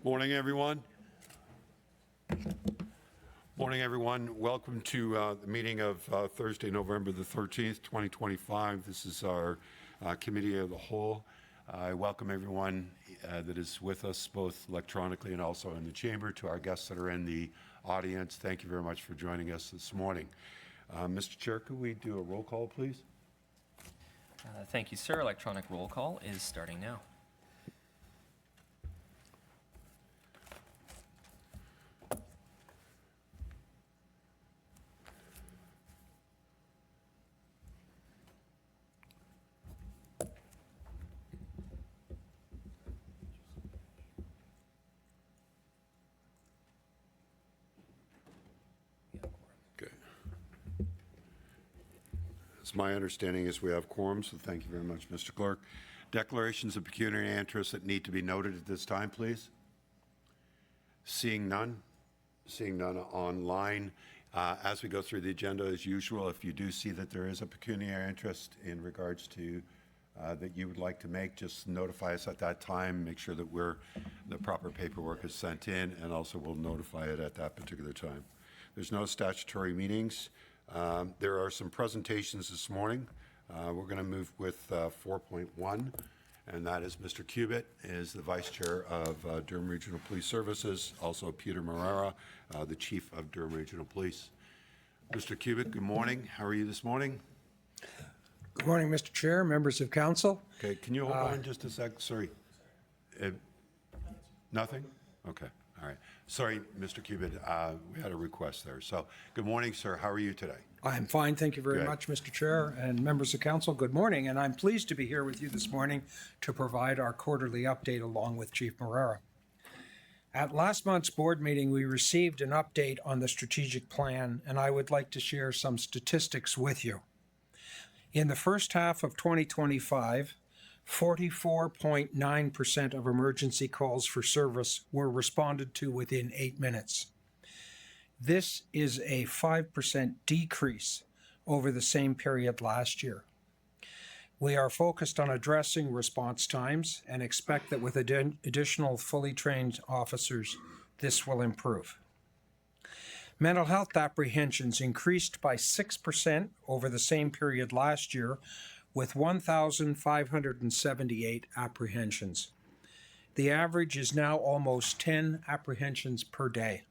Morning, everyone. Morning, everyone. Welcome to the meeting of Thursday, November the 13th, 2025. This is our Committee of the Whole. I welcome everyone that is with us, both electronically and also in the chamber. To our guests that are in the audience, thank you very much for joining us this morning. Mr. Chair, could we do a roll call, please? Thank you, sir. Electronic roll call is starting now. My understanding is we have quorum, so thank you very much, Mr. Clerk. Declarations of pecuniary interest that need to be noted at this time, please. Seeing none online. As we go through the agenda, as usual, if you do see that there is a pecuniary interest in regards to that you would like to make, just notify us at that time. Make sure that the proper paperwork is sent in, and also we'll notify it at that particular time. There's no statutory meetings. There are some presentations this morning. We're going to move with 4.1, and that is Mr. Cubitt is the Vice Chair of Durham Regional Police Services, also Peter Marrera, the Chief of Durham Regional Police. Mr. Cubitt, good morning. How are you this morning? Good morning, Mr. Chair, members of council. Okay, can you hold on just a sec? Sorry. Nothing? Okay. All right. Sorry, Mr. Cubitt, we had a request there. So, good morning, sir. How are you today? I'm fine, thank you very much, Mr. Chair, and members of council. Good morning, and I'm pleased to be here with you this morning to provide our quarterly update along with Chief Marrera. At last month's board meeting, we received an update on the strategic plan, and I would like to share some statistics with you. In the first half of 2025, 44.9% of emergency calls for service were responded to within 8 minutes. This is a 5% decrease over the same period last year. We are focused on addressing response times and expect that with additional fully trained officers, this will improve. Mental health apprehensions increased by 6% over the same period last year, with 1,578 apprehensions. The average is now almost 10 apprehensions per day.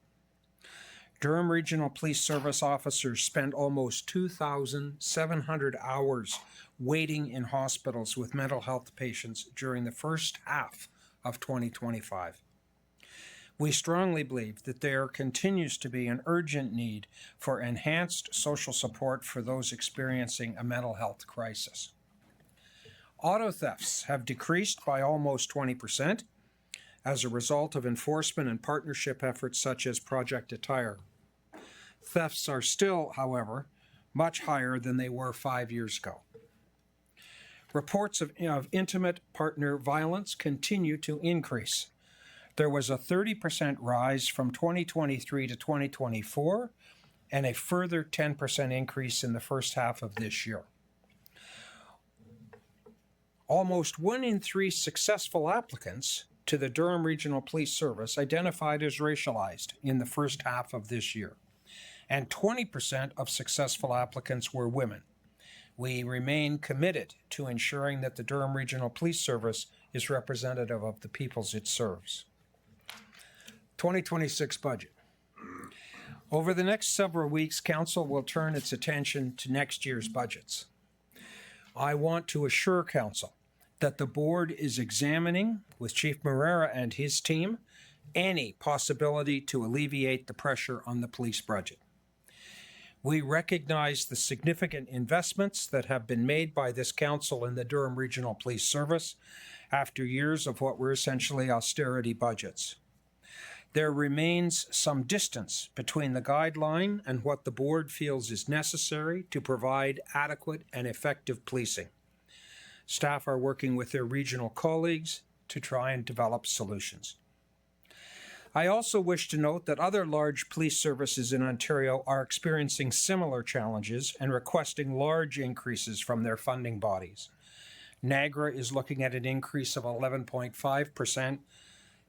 Durham Regional Police Service officers spent almost 2,700 hours waiting in hospitals with mental health patients during the first half of 2025. We strongly believe that there continues to be an urgent need for enhanced social support for those experiencing a mental health crisis. Auto thefts have decreased by almost 20% as a result of enforcement and partnership efforts such as Project Attire. Thefts are still, however, much higher than they were 5 years ago. Reports of intimate partner violence continue to increase. There was a 30% rise from 2023 to 2024 and a further 10% increase in the first half of this year. Almost 1 in 3 successful applicants to the Durham Regional Police Service identified as racialized in the first half of this year, and 20% of successful applicants were women. We remain committed to ensuring that the Durham Regional Police Service is representative of the peoples it serves. 2026 budget. Over the next several weeks, Council will turn its attention to next year's budgets. I want to assure Council that the Board is examining, with Chief Marrera and his team, any possibility to alleviate the pressure on the police budget. We recognize the significant investments that have been made by this Council in the Durham Regional Police Service after years of what were essentially austerity budgets. There remains some distance between the guideline and what the Board feels is necessary to provide adequate and effective policing. Staff are working with their regional colleagues to try and develop solutions. I also wish to note that other large police services in Ontario are experiencing similar challenges and requesting large increases from their funding bodies. Niagara is looking at an increase of 11.5%,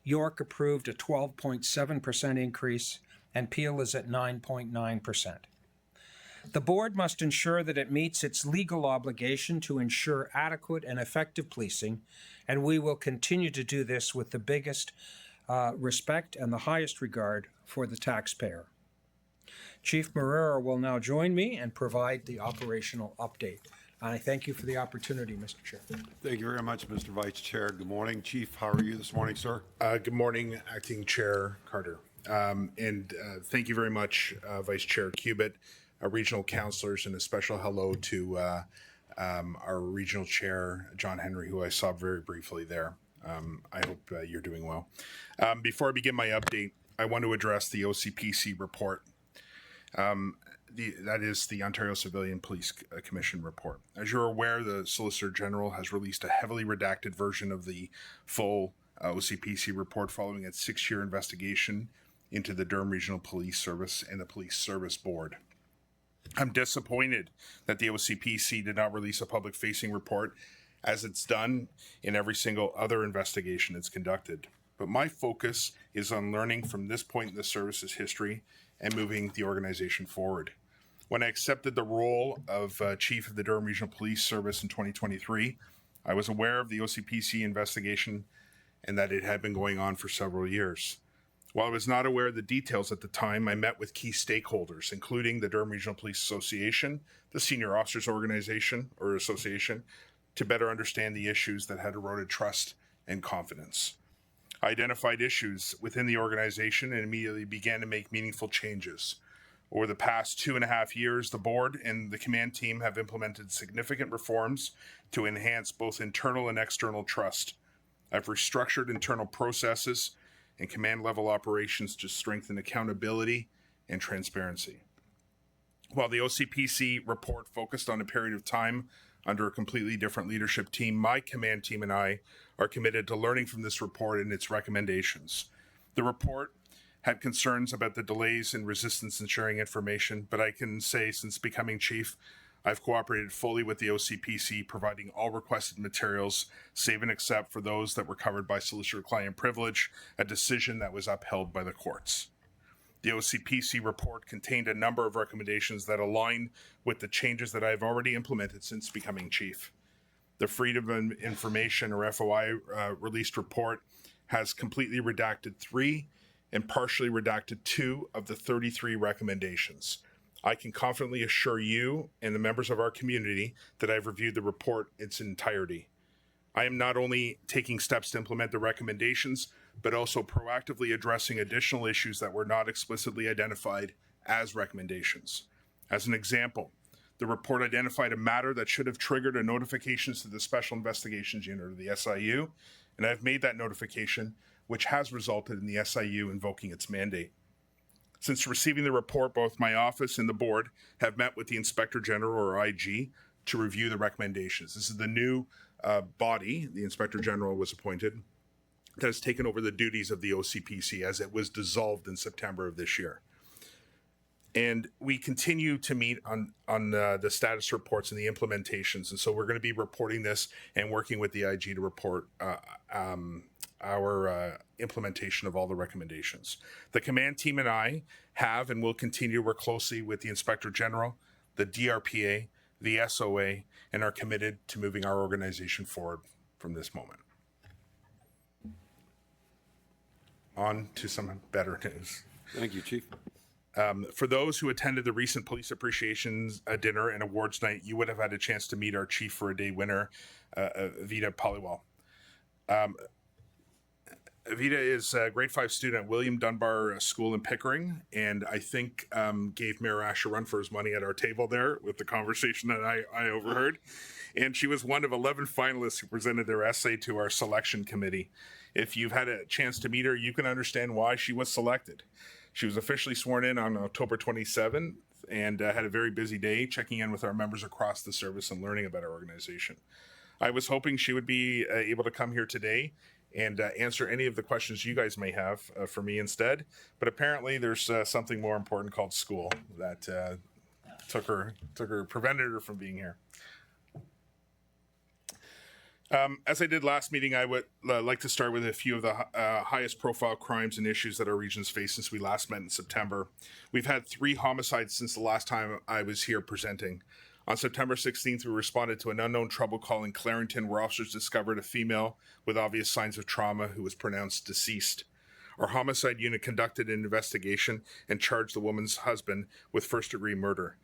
York approved a 12.7% increase, and Peel is at 9.9%. The board must ensure that it meets its legal obligation to ensure adequate and effective policing, and we will continue to do this with the biggest respect and the highest regard for the taxpayer. Chief Marrero will now join me and provide the operational update. I thank you for the opportunity, Mr. Chair. Thank you very much, Mr. Vice Chair. Good morning, Chief. How are you this morning, sir? Good morning, Acting Chair Carter. Thank you very much, Vice Chair Cubitt, regional councillors, and a special hello to our regional chair, John Henry, who I saw very briefly there. I hope you're doing well. Before I begin my update, I want to address the OCPC report. That is the Ontario Civilian Police Commission report. As you're aware, the Solicitor General has released a heavily redacted version of the full OCPC report following its 6-year investigation into the Durham Regional Police Service and the Police Service Board. I'm disappointed that the OCPC did not release a public-facing report as it's done in every single other investigation it's conducted. But my focus is on learning from this point in the service's history and moving the organization forward. When I accepted the role of Chief of the Durham Regional Police Service in 2023, I was aware of the OCPC investigation and that it had been going on for several years. While I was not aware of the details at the time, I met with key stakeholders, including the Durham Regional Police Association, the Senior Officers Organization or Association, to better understand the issues that had eroded trust and confidence. I identified issues within the organization and immediately began to make meaningful changes. Over the past 2.5 years, the board and the command team have implemented significant reforms to enhance both internal and external trust. I've restructured internal processes and command level operations to strengthen accountability and transparency. While the OCPC report focused on a period of time under a completely different leadership team, my command team and I are committed to learning from this report and its recommendations. The report had concerns about the delays and resistance in sharing information, but I can say since becoming chief, I've cooperated fully with the OCPC, providing all requested materials, save and except for those that were covered by solicitor-client privilege, a decision that was upheld by the courts. The OCPC report contained a number of recommendations that align with the changes that I've already implemented since becoming chief. The Freedom of Information, or FOI, released report has completely redacted 3 and partially redacted 2 of the 33 recommendations. I can confidently assure you and the members of our community that I've reviewed the report in its entirety. I am not only taking steps to implement the recommendations, but also proactively addressing additional issues that were not explicitly identified as recommendations. As an example, the report identified a matter that should have triggered a notification to the Special Investigations Unit, or the SIU, and I've made that notification, which has resulted in the SIU invoking its mandate. Since receiving the report, both my office and the board have met with the Inspector General, or IG, to review the recommendations. This is the new body, the Inspector General was appointed, that has taken over the duties of the OCPC as it was dissolved in September of this year. And we continue to meet on the status reports and the implementations. And so we're going to be reporting this and working with the IG to report our implementation of all the recommendations. The command team and I have and will continue to work closely with the Inspector General, the DRPA, the SOA, and are committed to moving our organization forward from this moment. On to some better news. Thank you, Chief. For those who attended the recent Police Appreciation Dinner and Awards Night, you would have had a chance to meet our Chief for a Day winner, Evita Paliwal. Evita is a grade 5 student at William Dunbar School in Pickering, and I think gave Mayor Ash a run for his money at our table there with the conversation that I overheard. And she was one of 11 finalists who presented their essay to our selection committee. If you've had a chance to meet her, you can understand why she was selected. She was officially sworn in on October 27th and had a very busy day checking in with our members across the service and learning about our organization. I was hoping she would be able to come here today and answer any of the questions you guys may have for me instead. But apparently there's something more important called school that prevented her from being here. As I did last meeting, I would like to start with a few of the highest profile crimes and issues that our region's faced since we last met in September. We've had 3 homicides since the last time I was here presenting. On September 16th, we responded to an unknown trouble call in Clarington where officers discovered a female with obvious signs of trauma who was pronounced deceased. Our homicide unit conducted an investigation and charged the woman's husband with first-degree murder.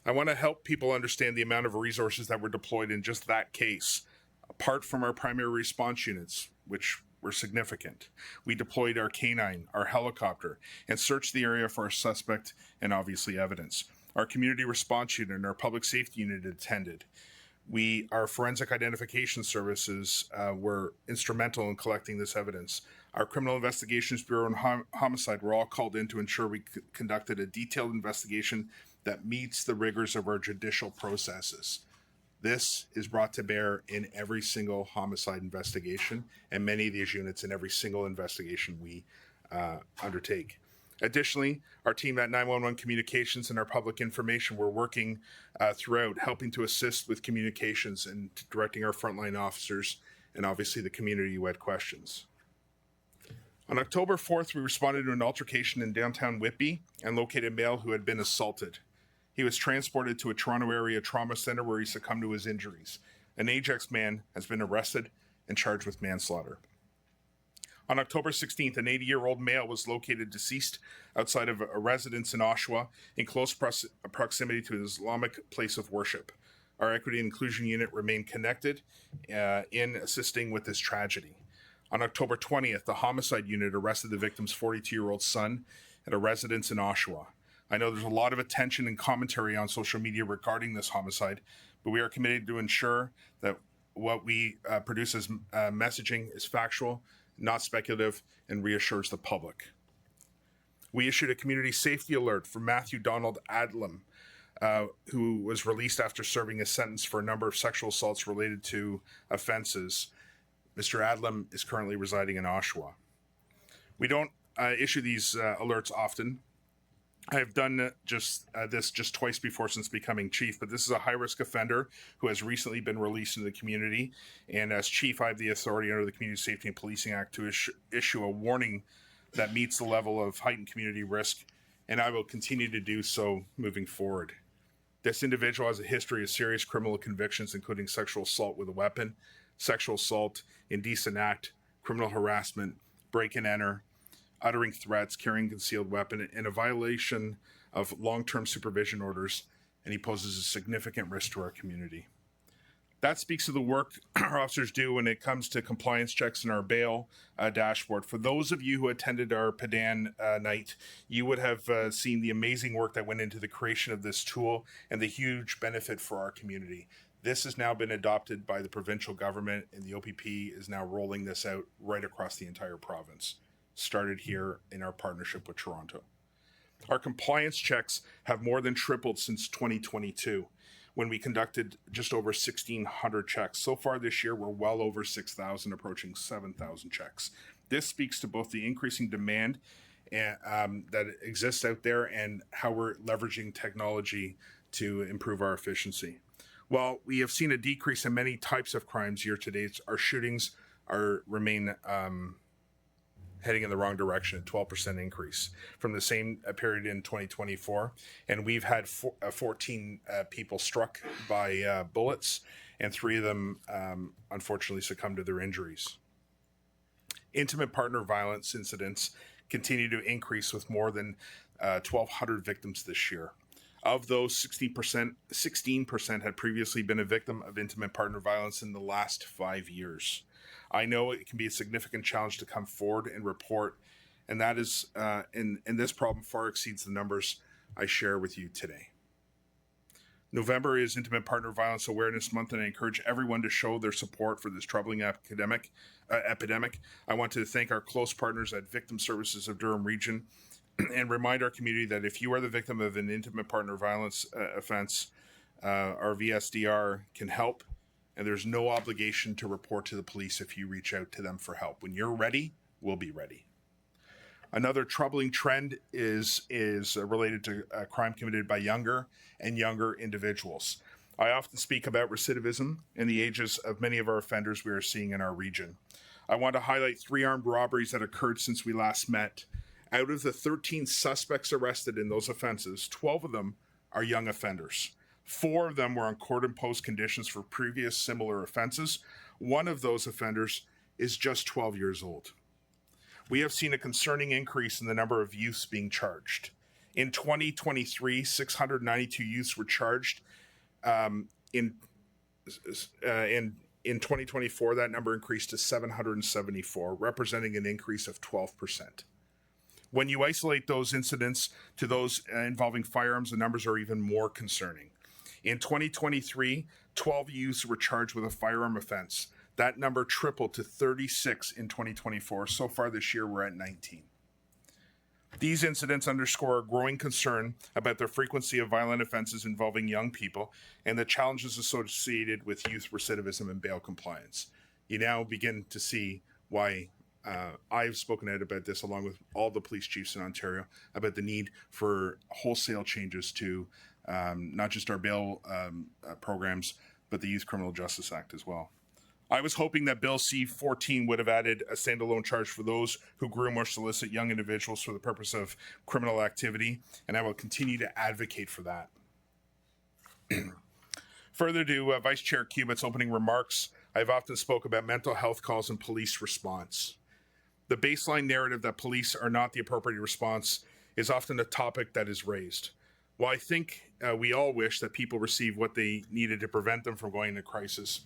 I want to help people understand the amount of resources that were deployed in just that case. Apart from our primary response units, which were significant, we deployed our canine, our helicopter, and searched the area for a suspect and obviously evidence. Our community response unit and our public safety unit attended. Our forensic identification services were instrumental in collecting this evidence. Our Criminal Investigations Bureau and Homicide were all called in to ensure we conducted a detailed investigation that meets the rigors of our judicial processes. This is brought to bear in every single homicide investigation and many of these units in every single investigation we undertake. Additionally, our team at 911 Communications and our public information were working throughout, helping to assist with communications and directing our frontline officers and obviously the community who had questions. On October 4th, we responded to an altercation in downtown Whitby and located a male who had been assaulted. He was transported to a Toronto area trauma center where he succumbed to his injuries. An Ajax man has been arrested and charged with manslaughter. On October 16th, an 80-year-old male was located deceased outside of a residence in Oshawa in close proximity to an Islamic place of worship. Our Equity and Inclusion Unit remained connected in assisting with this tragedy. On October 20th, the Homicide Unit arrested the victim's 42-year-old son at a residence in Oshawa. I know there's a lot of attention and commentary on social media regarding this homicide, but we are committed to ensure that what we produce as messaging is factual, not speculative, and reassures the public. We issued a community safety alert for Matthew Donald Adlam, who was released after serving a sentence for a number of sexual assaults related to offenses. Mr. Adlam is currently residing in Oshawa. We don't issue these alerts often. I've done this just twice before since becoming chief, but this is a high-risk offender who has recently been released into the community. And as chief, I have the authority under the Community Safety and Policing Act to issue a warning that meets the level of heightened community risk, and I will continue to do so moving forward. This individual has a history of serious criminal convictions, including sexual assault with a weapon, sexual assault, indecent act, criminal harassment, break and enter, uttering threats, carrying concealed weapon, and a violation of long-term supervision orders, and he poses a significant risk to our community. That speaks to the work our officers do when it comes to compliance checks in our bail dashboard. For those of you who attended our Padan night, you would have seen the amazing work that went into the creation of this tool and the huge benefit for our community. This has now been adopted by the provincial government, and the OPP is now rolling this out right across the entire province. Started here in our partnership with Toronto. Our compliance checks have more than tripled since 2022, when we conducted just over 1,600 checks. So far this year, we're well over 6,000, approaching 7,000 checks. This speaks to both the increasing demand that exists out there and how we're leveraging technology to improve our efficiency. While we have seen a decrease in many types of crimes year to date, our shootings remain heading in the wrong direction, a 12% increase from the same period in 2024. And we've had 14 people struck by bullets, and 3 of them unfortunately succumbed to their injuries. Intimate partner violence incidents continue to increase with more than 1,200 victims this year. Of those, 16% had previously been a victim of intimate partner violence in the last 5 years. I know it can be a significant challenge to come forward and report, and that is, and this problem far exceeds the numbers I share with you today. November is Intimate Partner Violence Awareness Month, and I encourage everyone to show their support for this troubling epidemic. I want to thank our close partners at Victim Services of Durham Region and remind our community that if you are the victim of an intimate partner violence offense, our VSDR can help. And there's no obligation to report to the police if you reach out to them for help. When you're ready, we'll be ready. Another troubling trend is related to crime committed by younger and younger individuals. I often speak about recidivism and the ages of many of our offenders we are seeing in our region. I want to highlight 3 armed robberies that occurred since we last met. Out of the 13 suspects arrested in those offenses, 12 of them are young offenders. 4 of them were on court-imposed conditions for previous similar offenses. One of those offenders is just 12 years old. We have seen a concerning increase in the number of youths being charged. In 2023, 692 youths were charged. In 2024, that number increased to 774, representing an increase of 12%. When you isolate those incidents to those involving firearms, the numbers are even more concerning. In 2023, 12 youths were charged with a firearm offense. That number tripled to 36 in 2024. So far this year, we're at 19. These incidents underscore a growing concern about the frequency of violent offenses involving young people and the challenges associated with youth recidivism and bail compliance. You now begin to see why I've spoken out about this, along with all the police chiefs in Ontario, about the need for wholesale changes to not just our bail programs, but the Youth Criminal Justice Act as well. I was hoping that Bill C-14 would have added a standalone charge for those who groom or solicit young individuals for the purpose of criminal activity, and I will continue to advocate for that. Further to Vice Chair Cubitt's opening remarks, I've often spoke about mental health calls and police response. The baseline narrative that police are not the appropriate response is often a topic that is raised. While I think we all wish that people receive what they needed to prevent them from going into crisis,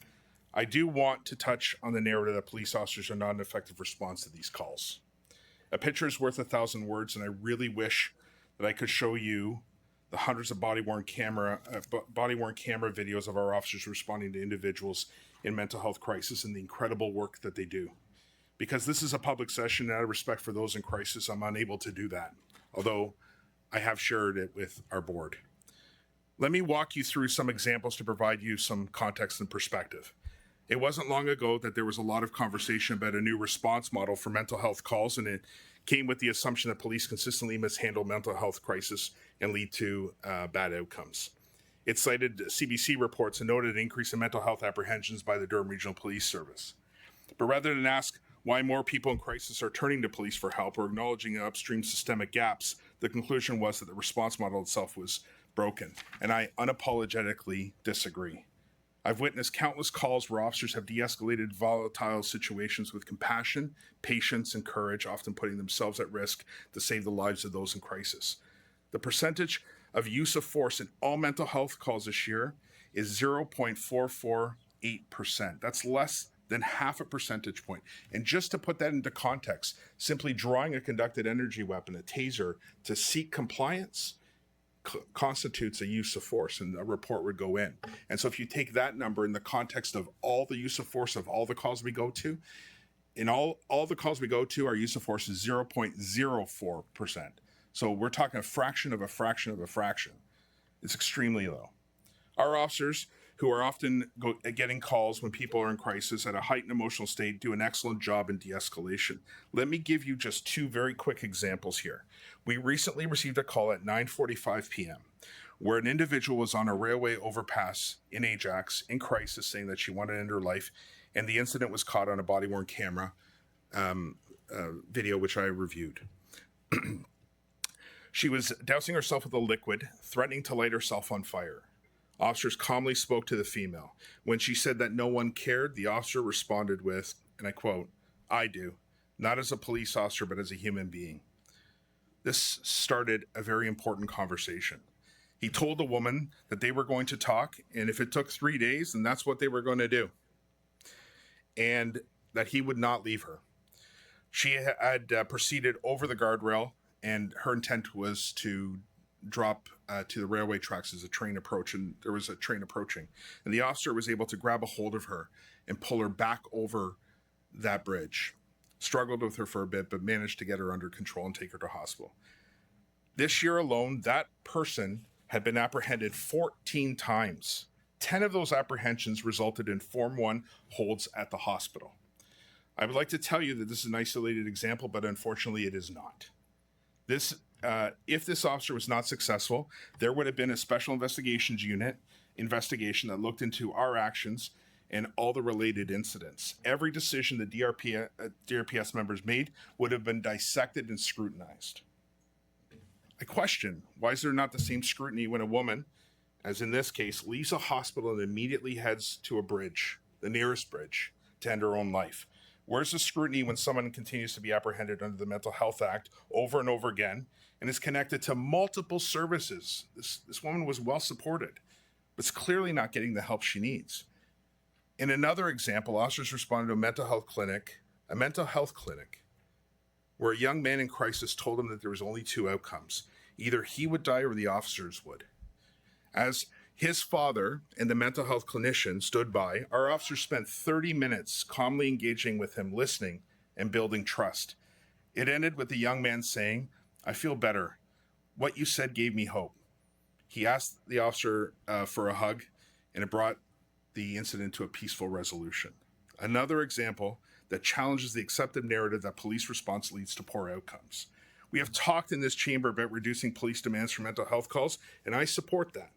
I do want to touch on the narrative that police officers are not an effective response to these calls. A picture is worth 1,000 words, and I really wish that I could show you the hundreds of body-worn camera videos of our officers responding to individuals in mental health crisis and the incredible work that they do. Because this is a public session, and out of respect for those in crisis, I'm unable to do that, although I have shared it with our board. Let me walk you through some examples to provide you some context and perspective. It wasn't long ago that there was a lot of conversation about a new response model for mental health calls, and it came with the assumption that police consistently mishandle mental health crisis and lead to bad outcomes. It cited CBC reports and noted an increase in mental health apprehensions by the Durham Regional Police Service. But rather than ask why more people in crisis are turning to police for help or acknowledging upstream systemic gaps, the conclusion was that the response model itself was broken, and I unapologetically disagree. I've witnessed countless calls where officers have de-escalated volatile situations with compassion, patience, and courage, often putting themselves at risk to save the lives of those in crisis. The percentage of use of force in all mental health calls this year is 0.448%. That's less than half a percentage point. And just to put that into context, simply drawing a conducted energy weapon, a taser, to seek compliance constitutes a use of force, and a report would go in. And so if you take that number in the context of all the use of force of all the calls we go to, in all the calls we go to, our use of force is 0.04%. So we're talking a fraction of a fraction of a fraction. It's extremely low. Our officers, who are often getting calls when people are in crisis at a heightened emotional state, do an excellent job in de-escalation. Let me give you just 2 very quick examples here. We recently received a call at 9:45 p.m. where an individual was on a railway overpass in Ajax in crisis, saying that she wanted to end her life, and the incident was caught on a body-worn camera video, which I reviewed. She was dousing herself with a liquid, threatening to light herself on fire. Officers calmly spoke to the female. When she said that no one cared, the officer responded with, and I quote, "I do, not as a police officer, but as a human being." This started a very important conversation. He told the woman that they were going to talk, and if it took 3 days, then that's what they were going to do, and that he would not leave her. She had proceeded over the guardrail, and her intent was to drop to the railway tracks as a train approached, and there was a train approaching. And the officer was able to grab a hold of her and pull her back over that bridge. Struggled with her for a bit, but managed to get her under control and take her to hospital. This year alone, that person had been apprehended 14 times. 10 of those apprehensions resulted in Form 1 holds at the hospital. I would like to tell you that this is an isolated example, but unfortunately it is not. If this officer was not successful, there would have been a special investigations unit investigation that looked into our actions and all the related incidents. Every decision the DRPS members made would have been dissected and scrutinized. I question, why is there not the same scrutiny when a woman, as in this case, leaves a hospital and immediately heads to a bridge, the nearest bridge, to end her own life? Where's the scrutiny when someone continues to be apprehended under the Mental Health Act over and over again and is connected to multiple services? This woman was well supported, but is clearly not getting the help she needs. In another example, officers responded to a mental health clinic, where a young man in crisis told him that there was only two outcomes. Either he would die or the officers would. As his father and the mental health clinician stood by, our officers spent 30 minutes calmly engaging with him, listening and building trust. It ended with the young man saying, "I feel better. What you said gave me hope." He asked the officer for a hug, and it brought the incident to a peaceful resolution. Another example that challenges the accepted narrative that police response leads to poor outcomes. We have talked in this chamber about reducing police demands for mental health calls, and I support that,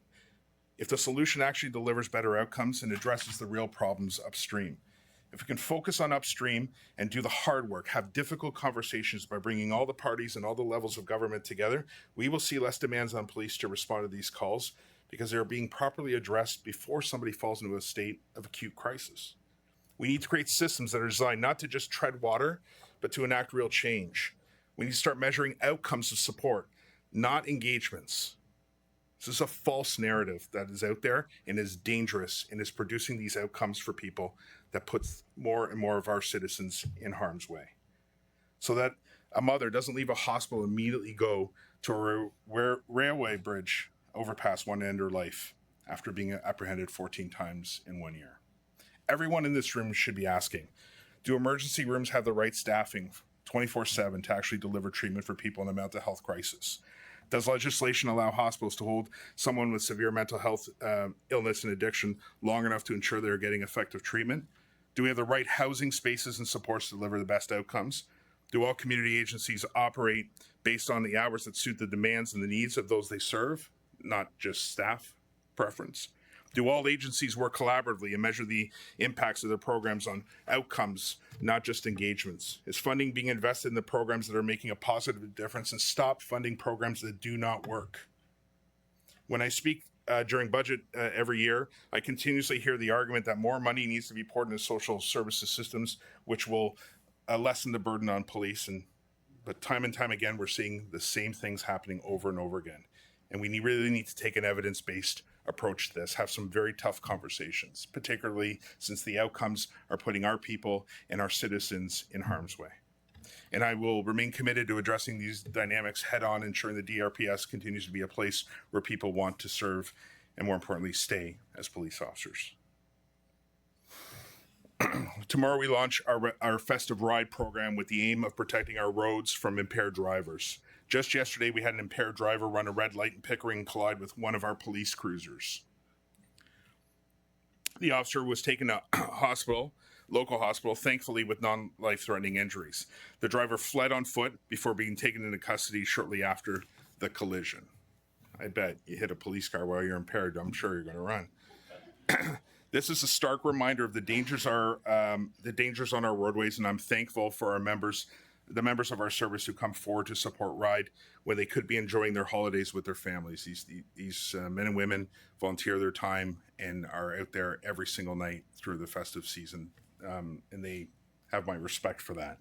if the solution actually delivers better outcomes and addresses the real problems upstream. If we can focus on upstream and do the hard work, have difficult conversations by bringing all the parties and all the levels of government together, we will see less demands on police to respond to these calls because they're being properly addressed before somebody falls into a state of acute crisis. We need to create systems that are designed not to just tread water, but to enact real change. We need to start measuring outcomes of support, not engagements. This is a false narrative that is out there and is dangerous and is producing these outcomes for people that puts more and more of our citizens in harm's way. So that a mother doesn't leave a hospital and immediately go to a railway bridge overpass, one to end her life after being apprehended 14 times in 1 year. Everyone in this room should be asking, do emergency rooms have the right staffing 24/7 to actually deliver treatment for people in a mental health crisis? Does legislation allow hospitals to hold someone with severe mental health illness and addiction long enough to ensure they're getting effective treatment? Do we have the right housing spaces and supports to deliver the best outcomes? Do all community agencies operate based on the hours that suit the demands and the needs of those they serve, not just staff preference? Do all agencies work collaboratively and measure the impacts of their programs on outcomes, not just engagements? Is funding being invested in the programs that are making a positive difference, and stop funding programs that do not work? When I speak during budget every year, I continuously hear the argument that more money needs to be poured into social services systems, which will lessen the burden on police. But time and time again, we're seeing the same things happening over and over again. And we really need to take an evidence-based approach to this, have some very tough conversations, particularly since the outcomes are putting our people and our citizens in harm's way. And I will remain committed to addressing these dynamics head on, ensuring the DRPS continues to be a place where people want to serve and, more importantly, stay as police officers. Tomorrow we launch our Festive Ride program with the aim of protecting our roads from impaired drivers. Just yesterday, we had an impaired driver run a red light in Pickering and collide with one of our police cruisers. The officer was taken to local hospital, thankfully with non-life-threatening injuries. The driver fled on foot before being taken into custody shortly after the collision. I bet you hit a police car while you're impaired, I'm sure you're going to run. This is a stark reminder of the dangers on our roadways, and I'm thankful for the members of our service who come forward to support RIDE when they could be enjoying their holidays with their families. These men and women volunteer their time and are out there every single night through the festive season, and they have my respect for that.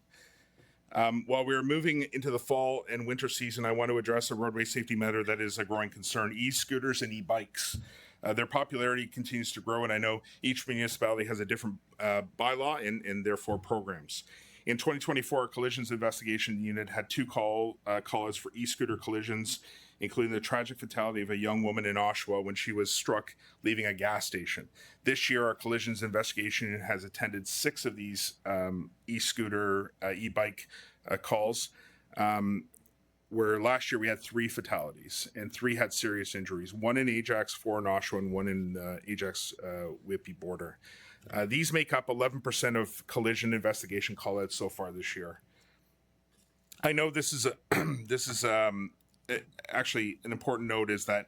While we're moving into the fall and winter season, I want to address a roadway safety matter that is a growing concern: e-scooters and e-bikes. Their popularity continues to grow, and I know each municipality has a different bylaw and therefore programs. In 2024, our Collisions Investigation Unit had two call-outs for e-scooter collisions, including the tragic fatality of a young woman in Oshawa when she was struck leaving a gas station. This year, our Collisions Investigation Unit has attended 6 of these e-scooter, e-bike calls, where last year we had 3 fatalities and 3 had serious injuries, 1 in Ajax, 4 in Oshawa, and 1 in Ajax Whitby border. These make up 11% of collision investigation callouts so far this year. I know this is actually an important note is that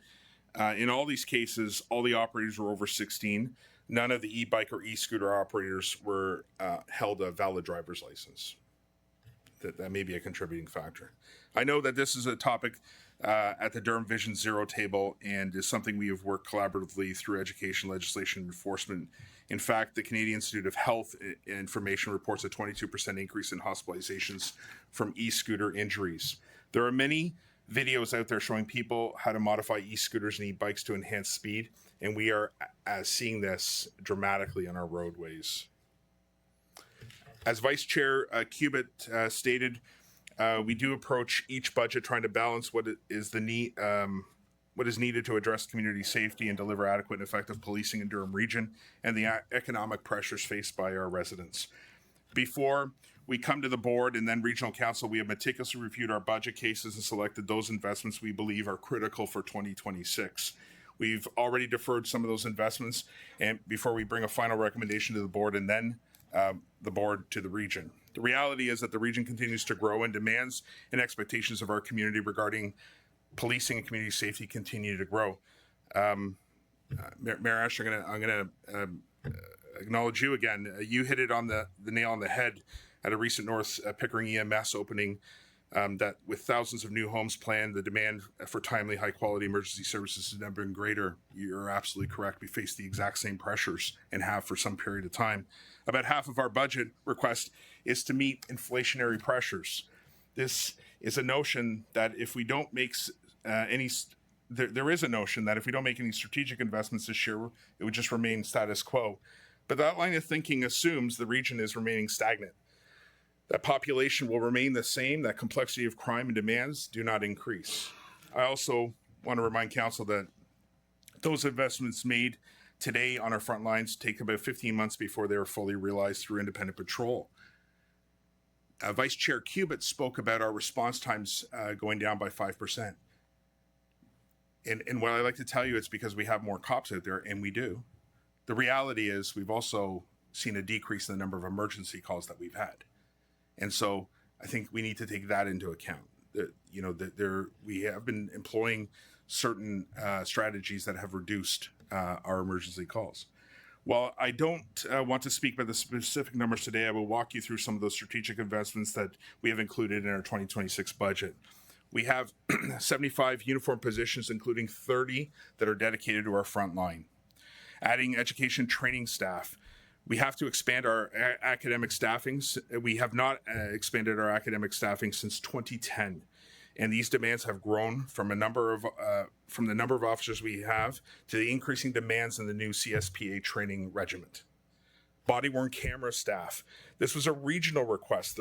In all these cases, all the operators were over 16. None of the e-bike or e-scooter operators were held a valid driver's license. That may be a contributing factor. I know that this is a topic at the Durham Vision Zero table and is something we have worked collaboratively through education, legislation, and enforcement. In fact, the Canadian Institute of Health Information reports a 22% increase in hospitalizations from e-scooter injuries. There are many videos out there showing people how to modify e-scooters and e-bikes to enhance speed, and we are seeing this dramatically on our roadways. As Vice Chair Cubitt stated, we do approach each budget trying to balance what is needed to address community safety and deliver adequate and effective policing in Durham Region and the economic pressures faced by our residents. Before we come to the board and then Regional Council, we have meticulously reviewed our budget cases and selected those investments we believe are critical for 2026. We've already deferred some of those investments and before we bring a final recommendation to the board and then the board to the region. The reality is that the region continues to grow and demands and expectations of our community regarding policing and community safety continue to grow. Mayor Ash, I'm going to acknowledge you again. You hit it on the nail on the head at a recent North Pickering EMS opening that with thousands of new homes planned, the demand for timely, high-quality emergency services has never been greater. You're absolutely correct. We face the exact same pressures and have for some period of time. About half of our budget request is to meet inflationary pressures. This is a notion that if we don't make there is a notion that if we don't make any strategic investments this year, it would just remain status quo. But that line of thinking assumes the region is remaining stagnant. That population will remain the same, that complexity of crime and demands do not increase. I also want to remind Council that those investments made today on our front lines take about 15 months before they are fully realized through independent patrol. Vice Chair Cubitt spoke about our response times going down by 5%. And what I like to tell you, it's because we have more cops out there, and we do. The reality is we've also seen a decrease in the number of emergency calls that we've had. And so I think we need to take that into account. We have been employing certain strategies that have reduced our emergency calls. While I don't want to speak about the specific numbers today, I will walk you through some of those strategic investments that we have included in our 2026 budget. We have 75 uniform positions, including 30 that are dedicated to our front line. Adding education training staff. We have to expand our academic staffings. We have not expanded our academic staffing since 2010. And these demands have grown from the number of officers we have to the increasing demands in the new CSPA training regiment. Body-worn camera staff. This was a regional request.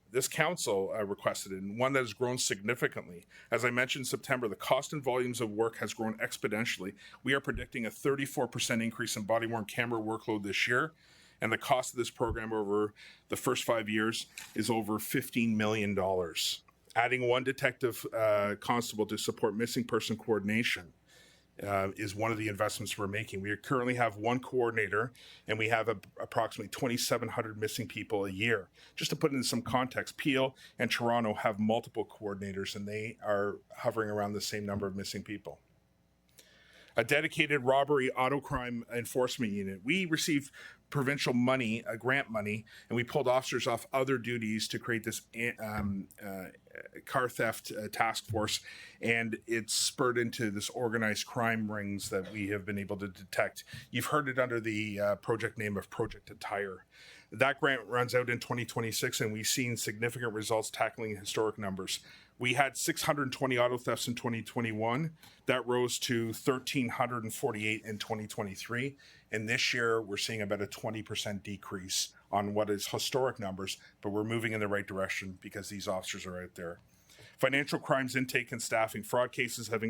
This council requested it, and one that has grown significantly. As I mentioned in September, the cost and volumes of work has grown exponentially. We are predicting a 34% increase in body-worn camera workload this year, and the cost of this program over the first 5 years is over $15 million. Adding one detective constable to support missing person coordination is one of the investments we're making. We currently have one coordinator, and we have approximately 2,700 missing people a year. Just to put it in some context, Peel and Toronto have multiple coordinators, and they are hovering around the same number of missing people. A dedicated robbery auto crime enforcement unit. We received provincial money, grant money, and we pulled officers off other duties to create this car theft task force, and it's spurred into this organized crime rings that we have been able to detect. You've heard it under the project name of Project Attire. That grant runs out in 2026, and we've seen significant results tackling historic numbers. We had 620 auto thefts in 2021. That rose to 1,348 in 2023. And this year, we're seeing about a 20% decrease on what is historic numbers, but we're moving in the right direction because these officers are out there. Financial crimes intake and staffing. Fraud cases have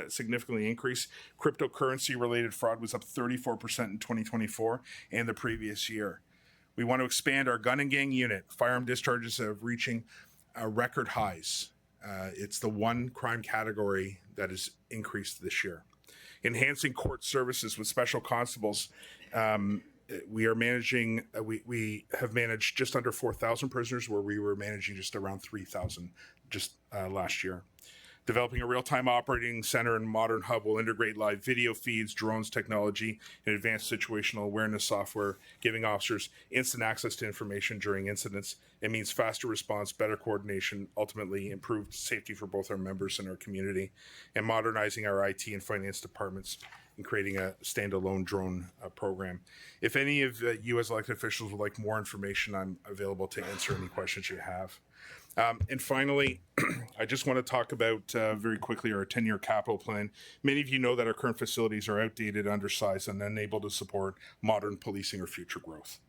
significantly increased. Cryptocurrency-related fraud was up 34% in 2024 and the previous year. We want to expand our gun and gang unit. Firearm discharges are reaching record highs. It's the one crime category that has increased this year. Enhancing court services with special constables. We are managing, we have managed just under 4,000 prisoners where we were managing just around 3,000 just last year. Developing a real-time operating center and modern hub will integrate live video feeds, drones technology, and advanced situational awareness software, giving officers instant access to information during incidents. It means faster response, better coordination, ultimately improved safety for both our members and our community, and modernizing our IT and finance departments and creating a standalone drone program. If any of you as elected officials would like more information, I'm available to answer any questions you have. And finally, I just want to talk about very quickly our 10-year capital plan. Many of you know that our current facilities are outdated, undersized, and unable to support modern policing or future growth.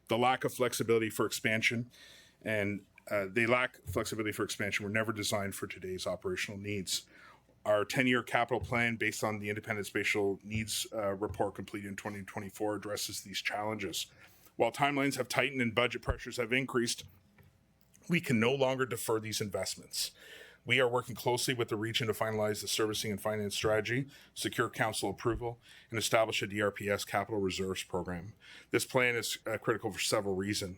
The lack of flexibility for expansion were never designed for today's operational needs. Our 10-year capital plan, based on the Independent Spatial Needs report completed in 2024, addresses these challenges. While timelines have tightened and budget pressures have increased, we can no longer defer these investments. We are working closely with the region to finalize the servicing and finance strategy, secure council approval, and establish a DRPS capital reserves program. This plan is critical for several reasons.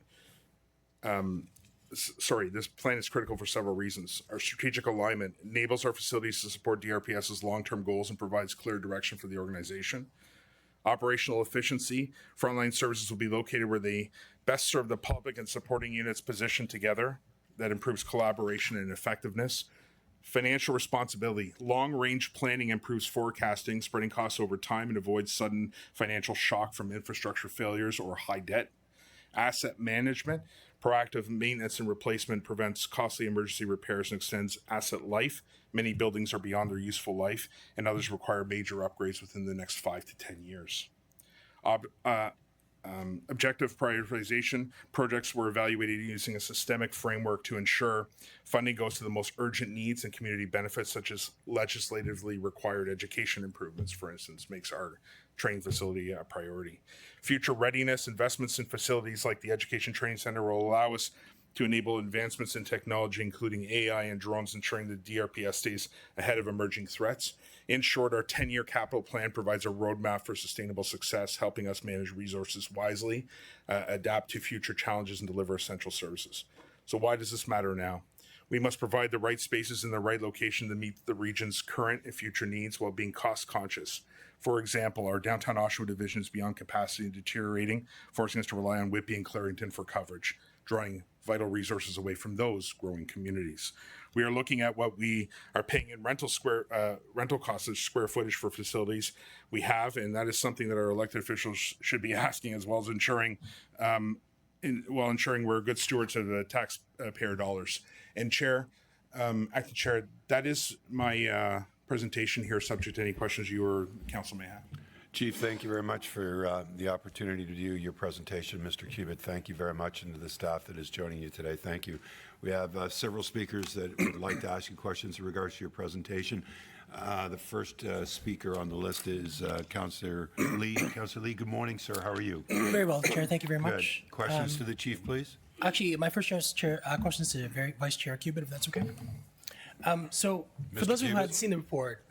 This plan is critical for several reasons. Our strategic alignment enables our facilities to support DRPS's long-term goals and provides clear direction for the organization. Operational efficiency, frontline services will be located where they best serve the public, and supporting units positioned together that improves collaboration and effectiveness. Financial responsibility, long-range planning improves forecasting, spreading costs over time, and avoids sudden financial shock from infrastructure failures or high debt. Asset management, proactive maintenance and replacement prevents costly emergency repairs and extends asset life. Many buildings are beyond their useful life, and others require major upgrades within the next 5 to 10 years. Objective prioritization projects were evaluated using a systemic framework to ensure funding goes to the most urgent needs and community benefits, such as legislatively required education improvements, for instance, makes our training facility a priority. Future readiness investments in facilities like the Education Training Center will allow us to enable advancements in technology, including AI and drones, ensuring the DRPS stays ahead of emerging threats. In short, our 10-year capital plan provides a roadmap for sustainable success, helping us manage resources wisely, adapt to future challenges, and deliver essential services. So why does this matter now? We must provide the right spaces in the right location to meet the region's current and future needs while being cost conscious. For example, our downtown Oshawa division is beyond capacity and deteriorating, forcing us to rely on Whitby and Clarington for coverage, drawing vital resources away from those growing communities. We are looking at what we are paying in rental costs of square footage for facilities we have, and that is something that our elected officials should be asking, as well as ensuring we're good stewards of the taxpayer dollars. And Acting Chair, that is my presentation here, subject to any questions you or council may have. Chief, thank you very much for the opportunity to do your presentation. Mr. Cubitt, thank you very much, and to the staff that is joining you today, thank you. We have several speakers that would like to ask you questions in regards to your presentation. The first speaker on the list is Councillor Lee. Councillor Lee, good morning, sir. How are you? Very well, Chair. Thank you very Good. much. Questions to the Chief, please? Actually, my first questions to Vice Chair Cubitt, if that's okay. So, for Mr. those who Cubitt? had seen the report,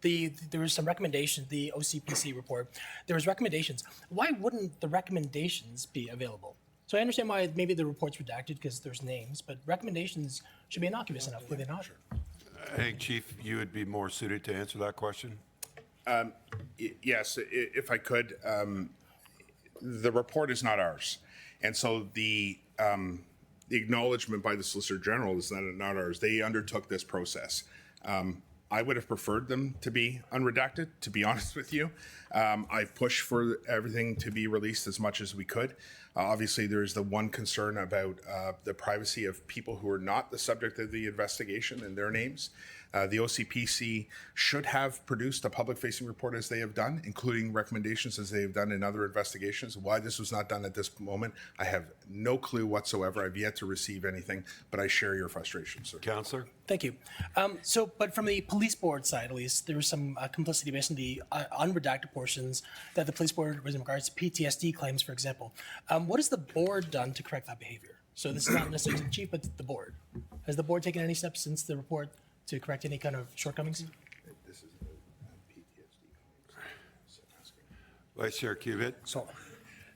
there was some recommendation, the OCPC report. There was recommendations. Why wouldn't the recommendations be available? So I understand why maybe the report's redacted because there's names, but recommendations should be innocuous enough, would they not? I think, Chief, you would be more suited to answer that question. Yes, if I could. The report is not ours, and so the acknowledgement by the Solicitor General is not ours. They undertook this process. I would have preferred them to be unredacted, to be honest with you. I've pushed for everything to be released as much as we could. Obviously, there's the one concern about the privacy of people who are not the subject of the investigation and their names. The OCPC should have produced a public-facing report as they have done, including recommendations as they have done in other investigations. Why this was not done at this moment, I have no clue whatsoever. I've yet to receive anything, but I share your frustration, sir. Councillor? Thank you. But from the police board side, at least, there was some complicity based on the unredacted portions that the police board was in regards to PTSD claims, for example. What has the board done to correct that behavior? So this is not necessarily the chief, but the board. Has the board taken any steps since the report to correct any kind of shortcomings? This is PTSD. Vice Chair Cubitt? So,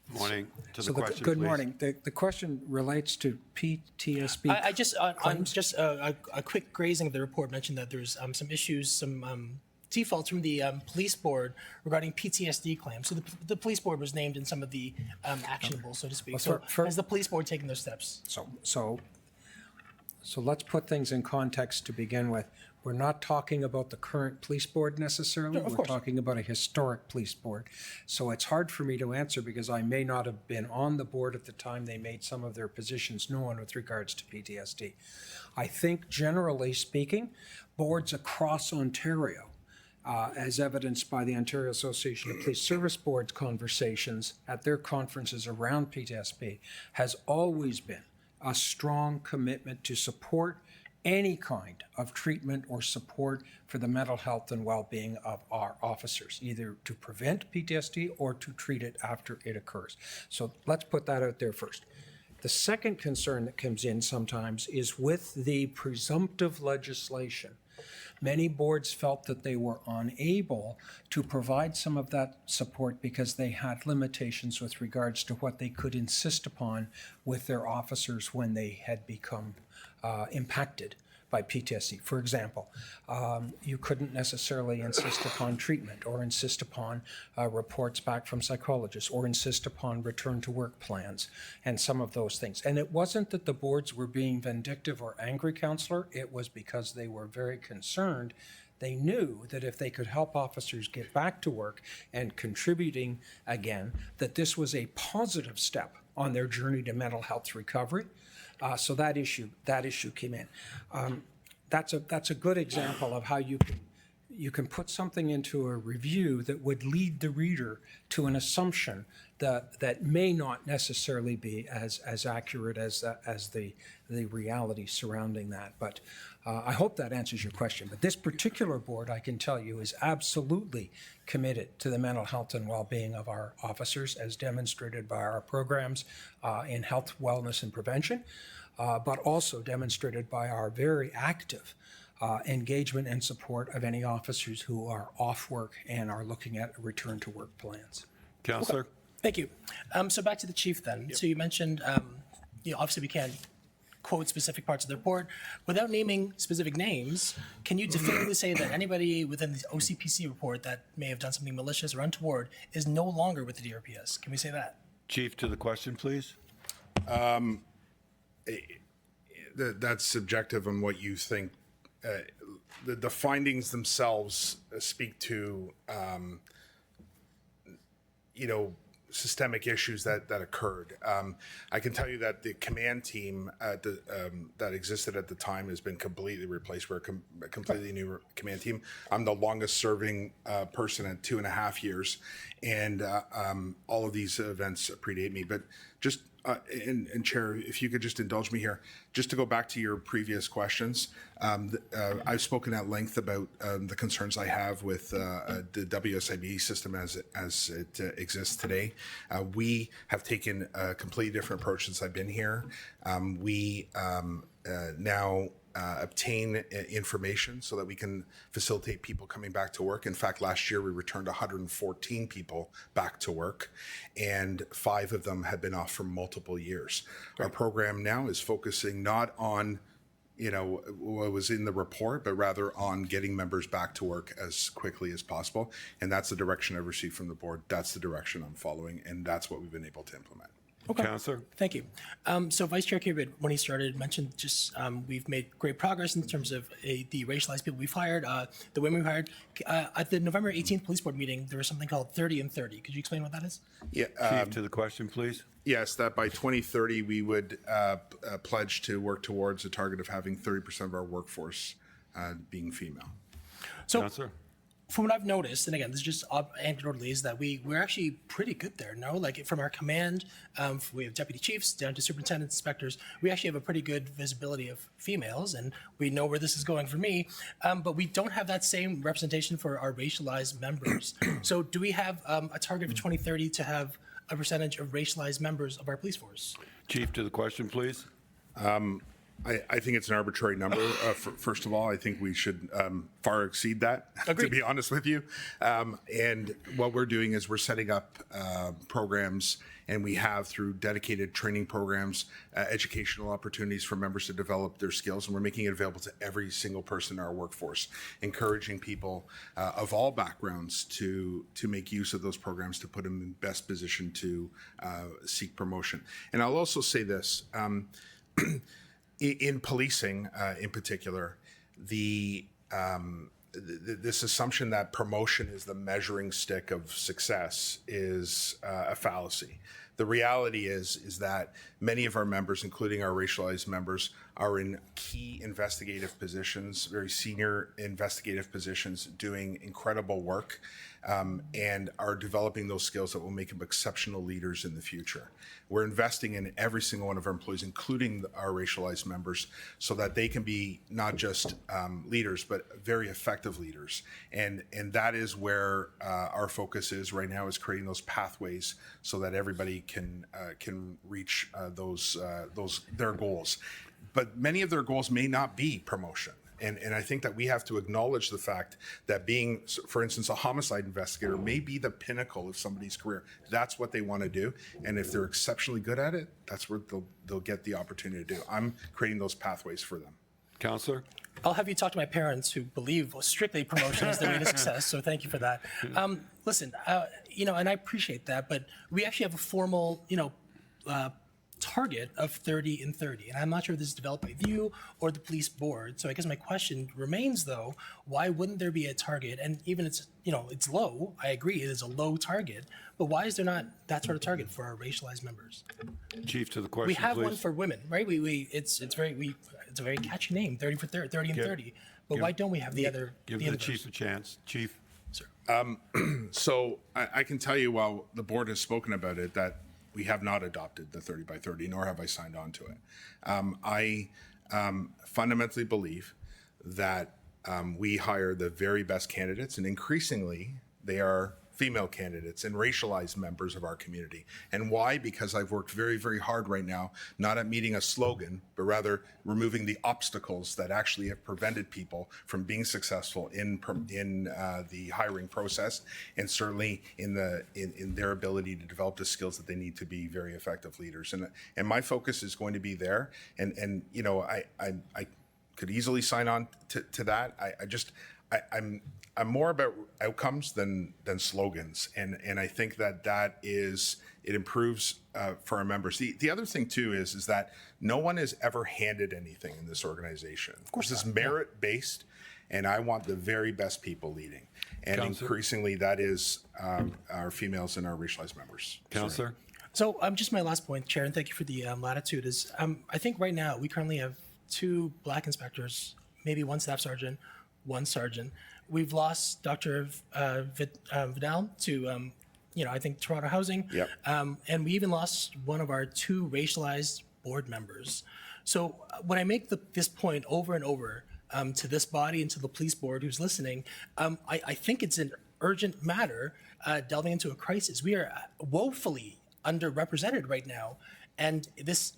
Morning. To the So question, good please. morning. The question relates to PTSB. I just on just a quick grazing of the report mentioned that there's some issues, some defaults from the police board regarding PTSD claims. So the police board was named in some of the actionable, so to speak. So has the police board taken those steps? So let's put things in context to begin with. We're not talking about the current police board necessarily. of We're course. talking about a historic police board. So it's hard for me to answer because I may not have been on the board at the time they made some of their positions known with regards to PTSD. I think generally speaking, boards across Ontario, as evidenced by the Ontario Association of Police Service Boards conversations at their conferences around PTSD, has always been a strong commitment to support any kind of treatment or support for the mental health and well-being of our officers, either to prevent PTSD or to treat it after it occurs. So let's put that out there first. The second concern that comes in sometimes is with the presumptive legislation. Many boards felt that they were unable to provide some of that support because they had limitations with regards to what they could insist upon with their officers when they had become impacted by PTSD. For example, you couldn't necessarily insist upon treatment or insist upon reports back from psychologists or insist upon return to work plans and some of those things. And it wasn't that the boards were being vindictive or angry, Councillor. It was because they were very concerned. They knew that if they could help officers get back to work and contributing again, that this was a positive step on their journey to mental health recovery. So that issue came in. That's a good example of how you can put something into a review that would lead the reader to an assumption that may not necessarily be as accurate as the reality surrounding that. But I hope that answers your question. But this particular board, I can tell you, is absolutely committed to the mental health and well-being of our officers, as demonstrated by our programs in health, wellness, and prevention, but also demonstrated by our very active engagement and support of any officers who are off work and are looking at return to work plans. Councillor? Thank you. So back to the chief then. So you mentioned, obviously we can't quote specific parts of the report. Without naming specific names, can you definitively say that anybody within the OCPC report that may have done something malicious or untoward is no longer with the DRPS? Can we say that? Chief, to the question, please. That's subjective on what you think. The findings themselves speak to, systemic issues that occurred. I can tell you that the command team that existed at the time has been completely replaced. We're a completely new command team. I'm the longest serving person at 2.5 years, and all of these events predate me. But just and Chair, if you could just indulge me here, just to go back to your previous questions, I've spoken at length about the concerns I have with the WSIB system as it exists today. We have taken a completely different approach since I've been here. We now obtain information so that we can facilitate people coming back to work. In fact, last year we returned 114 people back to work, and 5 of them had been off for multiple years. Our program now is focusing not on what was in the report, but rather on getting members back to work as quickly as possible. And that's the direction I've received from the board. That's the direction I'm following, and that's what we've been able to implement. Okay. Councillor? Thank you. So Vice Chair Kirby, when he started, mentioned just we've made great progress in terms of the racialized people we've hired, the women we hired. At the November 18th police board meeting, there was something called 30 and 30. Could you explain what that is? Yeah. Chief, to the question, please. Yes, that by 2030 we would pledge to work towards a target of having 30% of our workforce being female. So Councillor? from what I've noticed, and again, this is just anecdotally, is that we're actually pretty good there. No, like from our command, we have deputy chiefs down to superintendents, inspectors. We actually have a pretty good visibility of females, and we know where this is going for me. But we don't have that same representation for our racialized members. So, do we have a target for 2030 to have a percentage of racialized members of our police force? Chief, to the question, please. I think it's an arbitrary number. First of all, I think we should far exceed that, to be honest with you. And what we're doing is we're setting up programs, and we have through dedicated training programs, educational opportunities for members to develop their skills, and we're making it available to every single person in our workforce, encouraging people of all backgrounds to make use of those programs to put them in best position to seek promotion. And I'll also say this. In policing, in particular, this assumption that promotion is the measuring stick of success is a fallacy. The reality is that many of our members, including our racialized members, are in key investigative positions, very senior investigative positions, doing incredible work, and are developing those skills that will make them exceptional leaders in the future. We're investing in every single one of our employees, including our racialized members, so that they can be not just leaders, but very effective leaders. And that is where our focus is right now, is creating those pathways so that everybody can reach their goals. But many of their goals may not be promotion. And I think that we have to acknowledge the fact that being, for instance, a homicide investigator may be the pinnacle of somebody's career. That's what they want to do. And if they're exceptionally good at it, that's where they'll get the opportunity to do. I'm creating those pathways for them. Counselor? I'll have you talk to my parents, who believe strictly promotion is the way to success. So thank you for that. Listen, and I appreciate that, but we actually have a formal, target of 30 and 30. And I'm not sure if this is developed by you or the police board. So I guess my question remains, though, why wouldn't there be a target? And even it's low. I agree, it is a low target. But why is there not that sort of target for our racialized members? Chief, to the question, We have please. one for women, right? It's a very catchy name, 30 for 30, 30 and 30. But why don't we have the other? Give the chief a chance. Chief? So I can tell you, while the board has spoken about it, that we have not adopted the 30 by 30, nor have I signed on to it. I fundamentally believe that we hire the very best candidates, and increasingly they are female candidates and racialized members of our community. And why? Because I've worked very, very hard right now, not at meeting a slogan, but rather removing the obstacles that actually have prevented people from being successful in the hiring process, and certainly in their ability to develop the skills that they need to be very effective leaders. And my focus is going to be there. And I could easily sign on to that. I'm more about outcomes than slogans, and I think that it improves for our members. The other thing too is that no one is ever handed anything in this organization. Of course, this is merit based, and I want the very best people leading, and Counselor? increasingly that is our females and our racialized members. Counselor? So just my last point, Chair, and thank you for the latitude, is I think right now we currently have 2 black inspectors, maybe 1 staff sergeant, 1 sergeant. We've lost Dr. Vidal to, I think Toronto Housing. Yep. And we even lost one of our 2 racialized board members. So when I make this point over and over to this body and to the police board who's listening, I think it's an urgent matter delving into a crisis. We are woefully underrepresented right now. And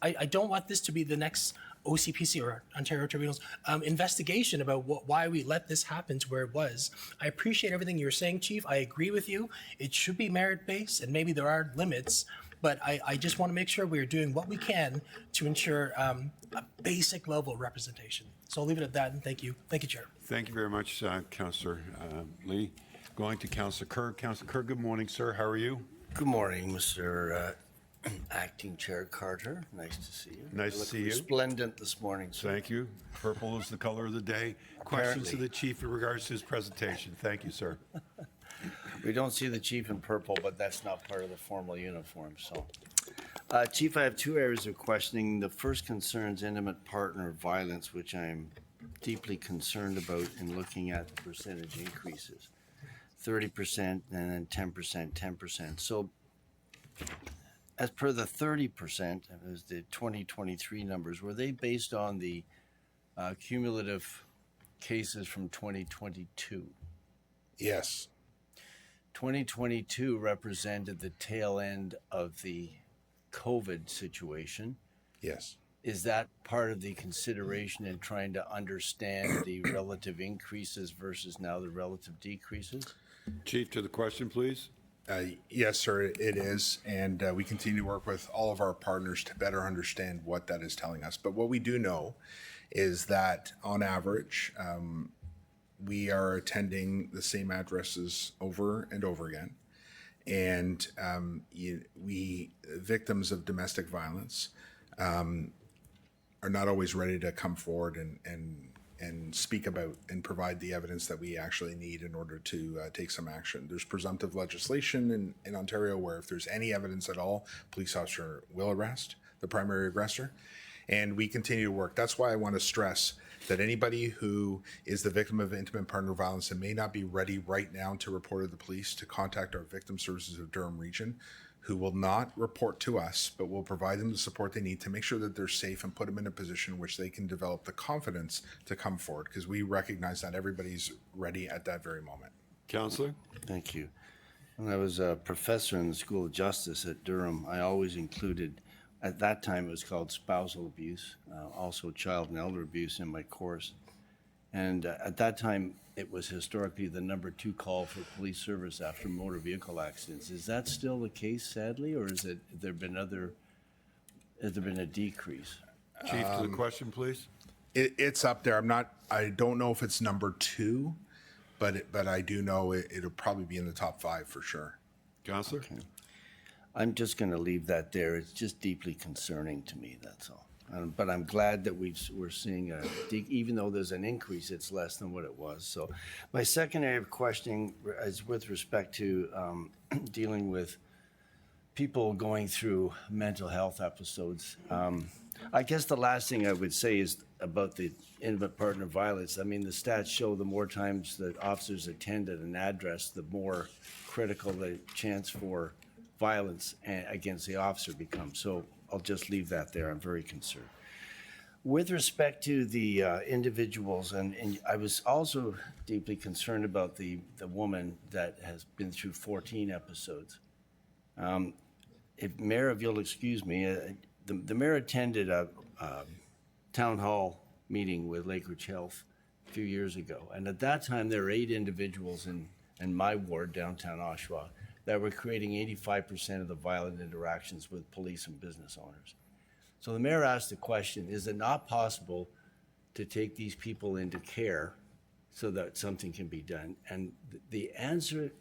I don't want this to be the next OCPC or Ontario Tribunal's investigation about why we let this happen to where it was. I appreciate everything you're saying, Chief. I agree with you. It should be merit-based, and maybe there are limits, but I just want to make sure we're doing what we can to ensure a basic level of representation. So I'll leave it at that, and thank you. Thank you, Chair. Thank you very much, Councillor Lee. Going to Councillor Kerr. Councillor Kerr, good morning, sir. How are you? Good morning, Mr. Acting Chair Carter. Nice to see you. Nice to look see you. Resplendent this morning, sir. Thank you. Purple is the color of the day. Questions to Apparently. the chief in regards to his presentation. Thank you, sir. We don't see the chief in purple, but that's not part of the formal uniform, so. Chief, I have 2 areas of questioning. The first concerns intimate partner violence, which I'm deeply concerned about in looking at the percentage increases. 30% and then 10%, 10%. So as per the 30%, as the 2023 numbers, were they based on the cumulative cases from 2022? Yes. 2022 represented the tail end of the COVID situation. Yes. is that part of the consideration in trying to understand the relative increases versus now the relative decreases? Chief, to the question, please. Yes, sir, it is. And we continue to work with all of our partners to better understand what that is telling us. But what we do know is that on average, we are attending the same addresses over and over again. And victims of domestic violence are not always ready to come forward and speak about and provide the evidence that we actually need in order to take some action. There's presumptive legislation in Ontario where if there's any evidence at all, police officer will arrest the primary aggressor. And we continue to work. That's why I want to stress that anybody who is the victim of intimate partner violence and may not be ready right now to report to the police to contact our victim services of Durham Region, who will not report to us, but will provide them the support they need to make sure that they're safe and put them in a position in which they can develop the confidence to come forward, because we recognize that everybody's ready at that very moment. Counselor? Thank you. When I was a professor in the School of Justice at Durham, I always included, at that time it was called spousal abuse, also child and elder abuse in my course. And at that time, it was historically the number 2 call for police service after motor vehicle accidents. Is that still the case, sadly, or has there been a decrease? Chief, to the question, please. It's up there. I don't know if it's number 2, but I do know it'll probably be in the top 5 for sure. Counselor? I'm just going to leave that there. It's just deeply concerning to me, that's all. But I'm glad that we're seeing even though there's an increase, it's less than what it was. So my second area of questioning is with respect to dealing with people going through mental health episodes. I guess the last thing I would say is about the intimate partner violence. I mean, the stats show the more times that officers attend at an address, the more critical the chance for violence against the officer becomes. So I'll just leave that there. I'm very concerned. With respect to the individuals, and I was also deeply concerned about the woman that has been through 14 episodes. If Mayor, if you'll excuse me, the mayor attended a town hall meeting with Lakeridge Health a few years ago. And at that time, there were 8 individuals in my ward, downtown Oshawa, that were creating 85% of the violent interactions with police and business owners. So the mayor asked the question, is it not possible to take these people into care so that something can be done? And the answer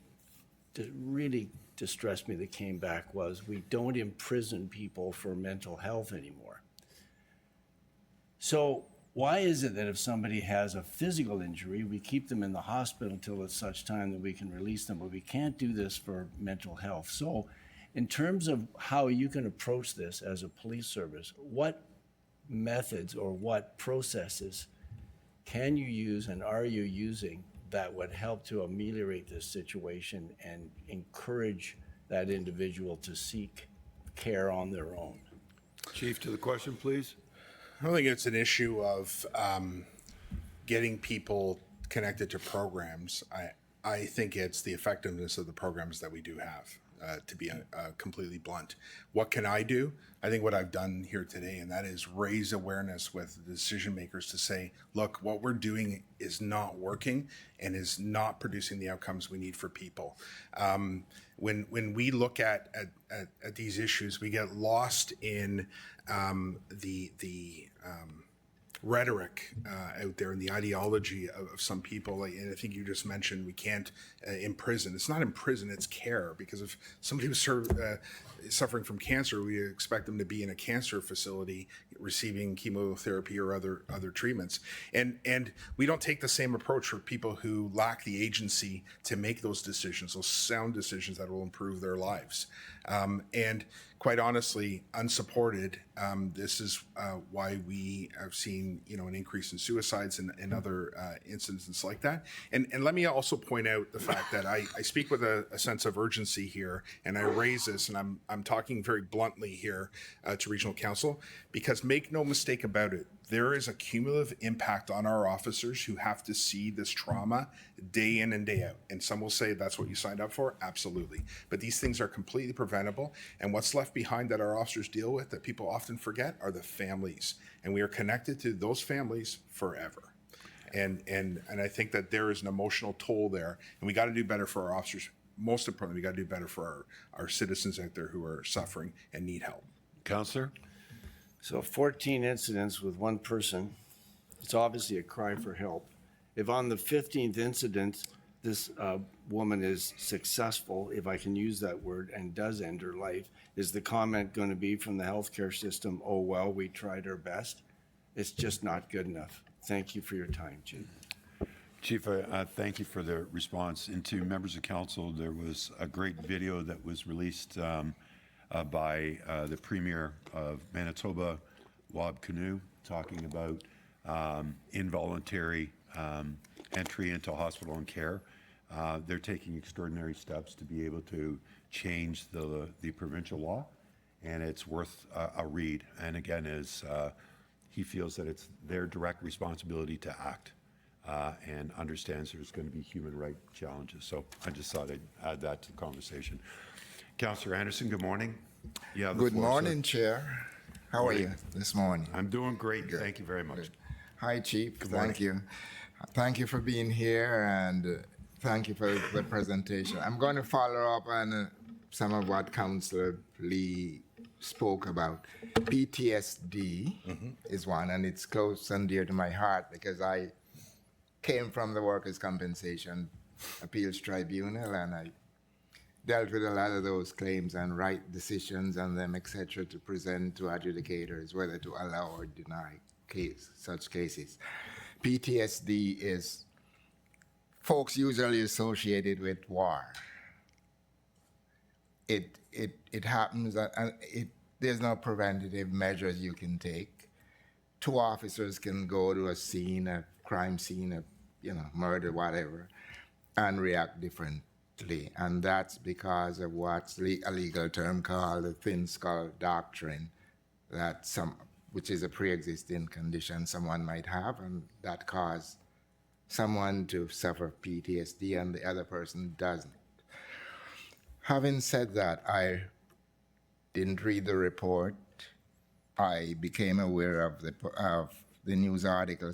that really distressed me that came back was, we don't imprison people for mental health anymore. So why is it that if somebody has a physical injury, we keep them in the hospital until it's such time that we can release them, but we can't do this for mental health? So in terms of how you can approach this as a police service, what methods or what processes can you use and are you using that would help to ameliorate this situation and encourage that individual to seek care on their own? Chief, to the question, please. I think it's an issue of getting people connected to programs. I think it's the effectiveness of the programs that we do have, to be completely blunt. What can I do? I think what I've done here today, and that is raise awareness with the decision makers to say, look, what we're doing is not working and is not producing the outcomes we need for people. When we look at these issues, we get lost in the rhetoric out there and the ideology of some people. And I think you just mentioned we can't imprison. It's not imprison, it's care. Because if somebody was suffering from cancer, we expect them to be in a cancer facility receiving chemotherapy or other treatments. And we don't take the same approach for people who lack the agency to make those decisions, those sound decisions that will improve their lives. And quite honestly, unsupported, this is why we have seen, an increase in suicides and other incidents like that. And let me also point out the fact that I speak with a sense of urgency here, and I raise this, and I'm talking very bluntly here to Regional Council, because make no mistake about it, there is a cumulative impact on our officers who have to see this trauma day in and day out. And some will say that's what you signed up for. Absolutely. But these things are completely preventable. And what's left behind that our officers deal with that people often forget are the families. And we are connected to those families forever. And I think that there is an emotional toll there. And we got to do better for our officers. Most importantly, we got to do better for our citizens out there who are suffering and need help. Counselor? So 14 incidents with one person, it's obviously a cry for help. If on the 15th incident, this woman is successful, if I can use that word, and does end her life, is the comment going to be from the healthcare system, oh, well, we tried our best? It's just not good enough. Thank you for your time, Chief. Chief, thank you for the response. And to members of council, there was a great video that was released by the Premier of Manitoba, Wab Kinew, talking about involuntary entry into hospital and care. They're taking extraordinary steps to be able to change the provincial law, and it's worth a read. And again, he feels that it's their direct responsibility to act and understands there's going to be human rights challenges. So I just thought I'd add that to the conversation. Councillor Anderson, good morning. Yeah. Good morning, Chair. How are you this morning? I'm doing great. Thank you very much. Hi, Chief. morning. Thank you. Thank you for being here, and thank you for the presentation. I'm going to follow up on some of what Councillor Lee spoke about. PTSD is one, and it's close and dear to my heart because I came from the Workers' Compensation Appeals Tribunal, and I dealt with a lot of those claims and write decisions on them, etc., to present to adjudicators whether to allow or deny such cases. PTSD is folks usually associated with war. It happens, and there's no preventative measures you can take. Two officers can go to a scene, a crime scene, a murder, whatever, and react differently. And that's because of what's a legal term called the thin skull doctrine, which is a pre-existing condition someone might have, and that cause someone to suffer PTSD and the other person doesn't. Having said that, I didn't read the report. I became aware of the news article.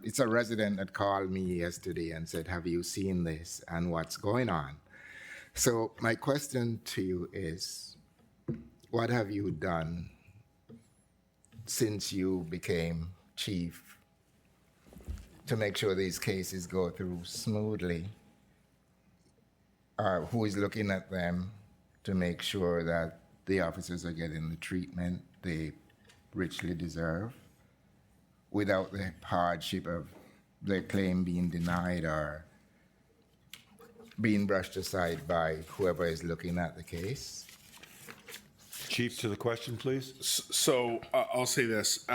It's a resident that called me yesterday and said, have you seen this and what's going on? So my question to you is, what have you done since you became chief to make sure these cases go through smoothly? Who is looking at them to make sure that the officers are getting the treatment they richly deserve without the hardship of their claim being denied or being brushed aside by whoever is looking at the case? Chief, to the question, please. So I'll say this.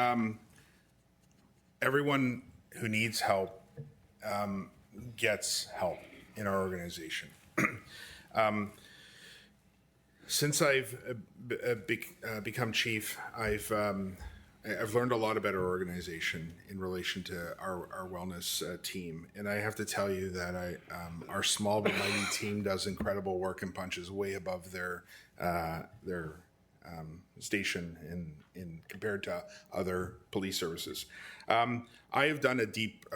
Everyone who needs help gets help in our organization. Since I've become chief, I've learned a lot about our organization in relation to our wellness team, and I have to tell you that our small but mighty team does incredible work and punches way above their station in compared to other police services. I have done a deep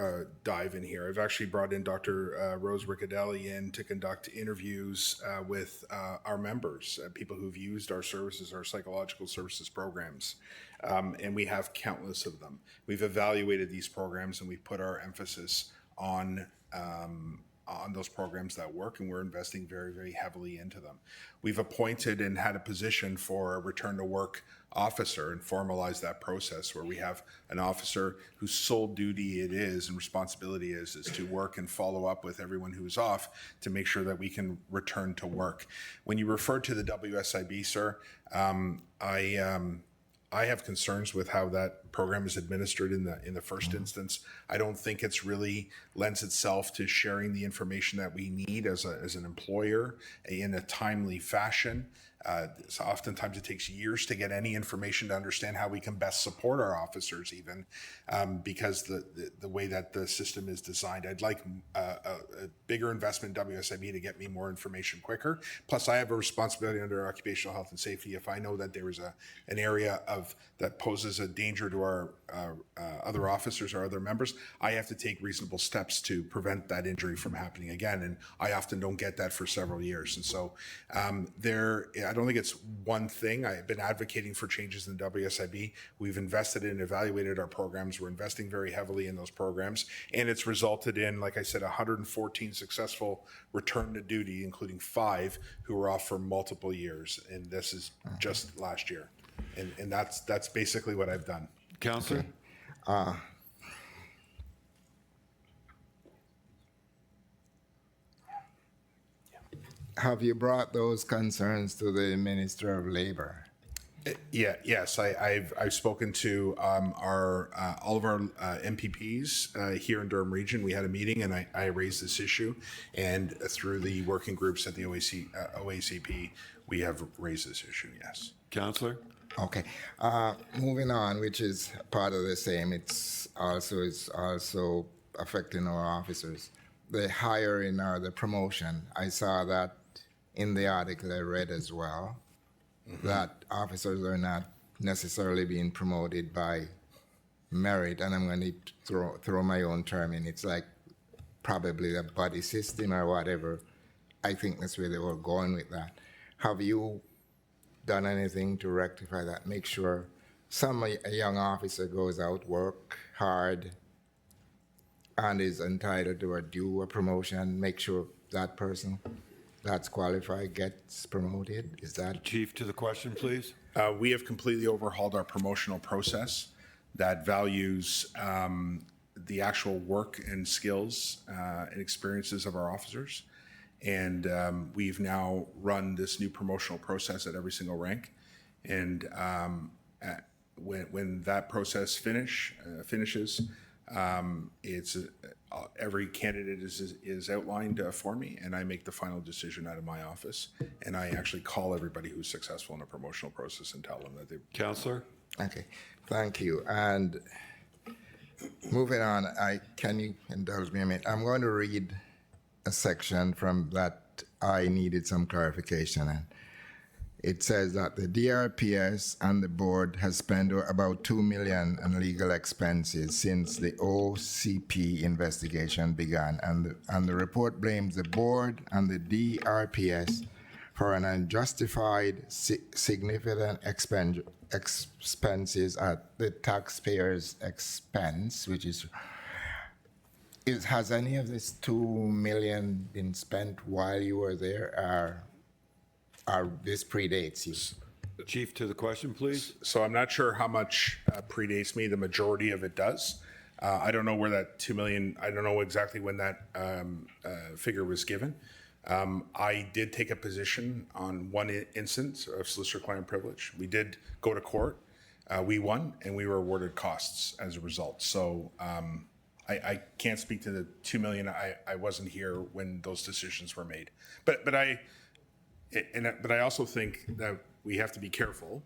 dive in here. I've actually brought in Dr. Rose Riccadelli in to conduct interviews with our members, people who've used our services, our psychological services programs, and we have countless of them. We've evaluated these programs and we've put our emphasis on those programs that work, and we're investing very, very heavily into them. We've appointed and had a position for a return to work officer and formalized that process where we have an officer whose sole duty it is and responsibility is to work and follow up with everyone who's off to make sure that we can return to work. When you refer to the WSIB, sir, I have concerns with how that program is administered in the first instance. I don't think it's really lends itself to sharing the information that we need as an employer in a timely fashion. So oftentimes it takes years to get any information to understand how we can best support our officers, even because the way that the system is designed. I'd like a bigger investment in WSIB to get me more information quicker. Plus, I have a responsibility under occupational health and safety. If I know that there is an area that poses a danger to our other officers or other members, I have to take reasonable steps to prevent that injury from happening again. And I often don't get that for several years. And so I don't think it's one thing. I've been advocating for changes in WSIB. We've invested and evaluated our programs. We're investing very heavily in those programs. And it's resulted in, like I said, 114 successful return to duty, including 5 who were off for multiple years. And this is just last year. And that's basically what I've done. Counselor? Have you brought those concerns to the Minister of Labor? Yes, I've spoken to all of our MPPs here in Durham Region. We had a meeting and I raised this issue, and through the working groups at the OACP, we have raised this issue. Yes. Counselor? Okay. Moving on, which is part of the same. It's also affecting our officers. The hiring or the promotion. I saw that in the article I read as well. That officers are not necessarily being promoted by merit, and I'm going to throw my own term in. It's like probably the buddy system or whatever. I think that's where they were going with that. Have you done anything to rectify that? Make sure a young officer goes out, work hard, and is entitled to a promotion. Make sure that person that's qualified gets promoted. Is that Chief, to the question, please. We have completely overhauled our promotional process that values the actual work and skills and experiences of our officers. And we've now run this new promotional process at every single rank. And when that process finishes, it's every candidate is outlined for me, and I make the final decision out of my office. And I actually call everybody who's successful in a promotional process and tell them that they. Counselor? okay? Thank you. And moving on, can you indulge me a minute? I'm going to read a section from that I needed some clarification in. It says that the DRPS and the board has spent about $2 million on legal expenses since the OCP investigation began, and the report blames the board and the DRPS for an unjustified significant expenses at the taxpayers' expense, which has any of this $2 million been spent while you were there, or this predates you? Chief, to the question, please. So I'm not sure how much predates me. The majority of it does. I don't know where that 2 million. I don't know exactly when that figure was given. I did take a position on one instance of solicitor-client privilege. We did go to court. We won, and we were awarded costs as a result. So I can't speak to the 2 million. I wasn't here when those decisions were made. But I also think that we have to be careful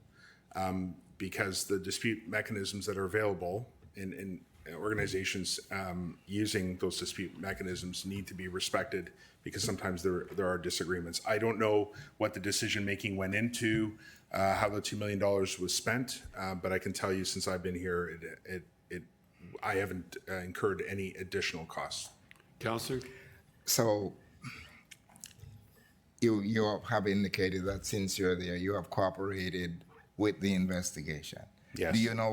because the dispute mechanisms that are available in organizations using those dispute mechanisms need to be respected, because sometimes there are disagreements. I don't know what the decision making went into, how the $2 million was spent, but I can tell you since I've been here, I haven't incurred any additional costs. Counselor? So you have indicated that since you're there, you have cooperated with the investigation. Yes. Do you know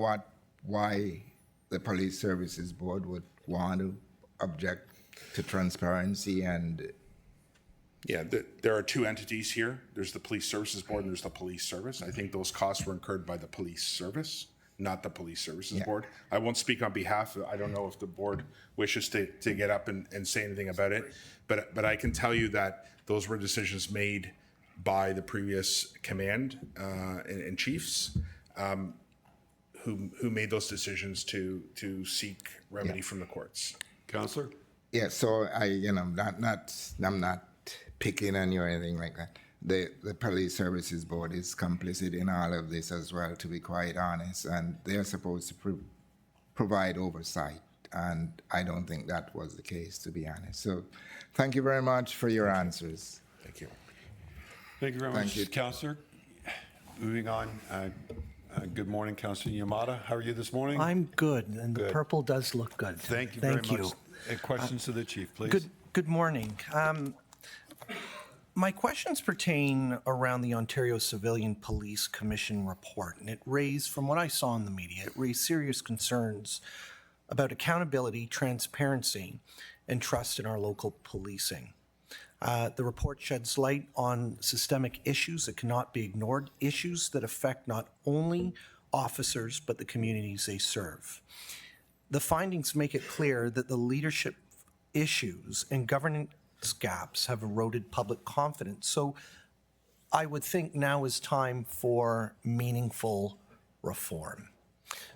why the Police Services Board would want to object to transparency? And Yeah, there are two entities here. There's the Police Services Board and there's the Police Service. I think those costs were incurred by the Police Service, not the Police Services Board. I won't speak on behalf. I don't know if the board wishes to get up and say anything about it, but I can tell you that those were decisions made by the previous command and chiefs who made those decisions to seek remedy from the courts. Counselor? yeah, so I'm not picking on you or anything like that. the Police Services Board is complicit in all of this as well, to be quite honest, and they're supposed to provide oversight, and I don't think that was the case, to be honest. So thank you very much for your answers. Thank you. Thank you very Thank much, you. Councillor. Moving on, good morning, Councillor Yamada. How are you this morning? I'm good, and the Good. purple does look good. Thank you very much. Questions to the chief, please. Good morning. My questions pertain around the Ontario Civilian Police Commission report, and it raised, from what I saw in the media, it raised serious concerns about accountability, transparency, and trust in our local policing. The report sheds light on systemic issues that cannot be ignored, issues that affect not only officers but the communities they serve. The findings make it clear that the leadership issues and governance gaps have eroded public confidence. So I would think now is time for meaningful reform.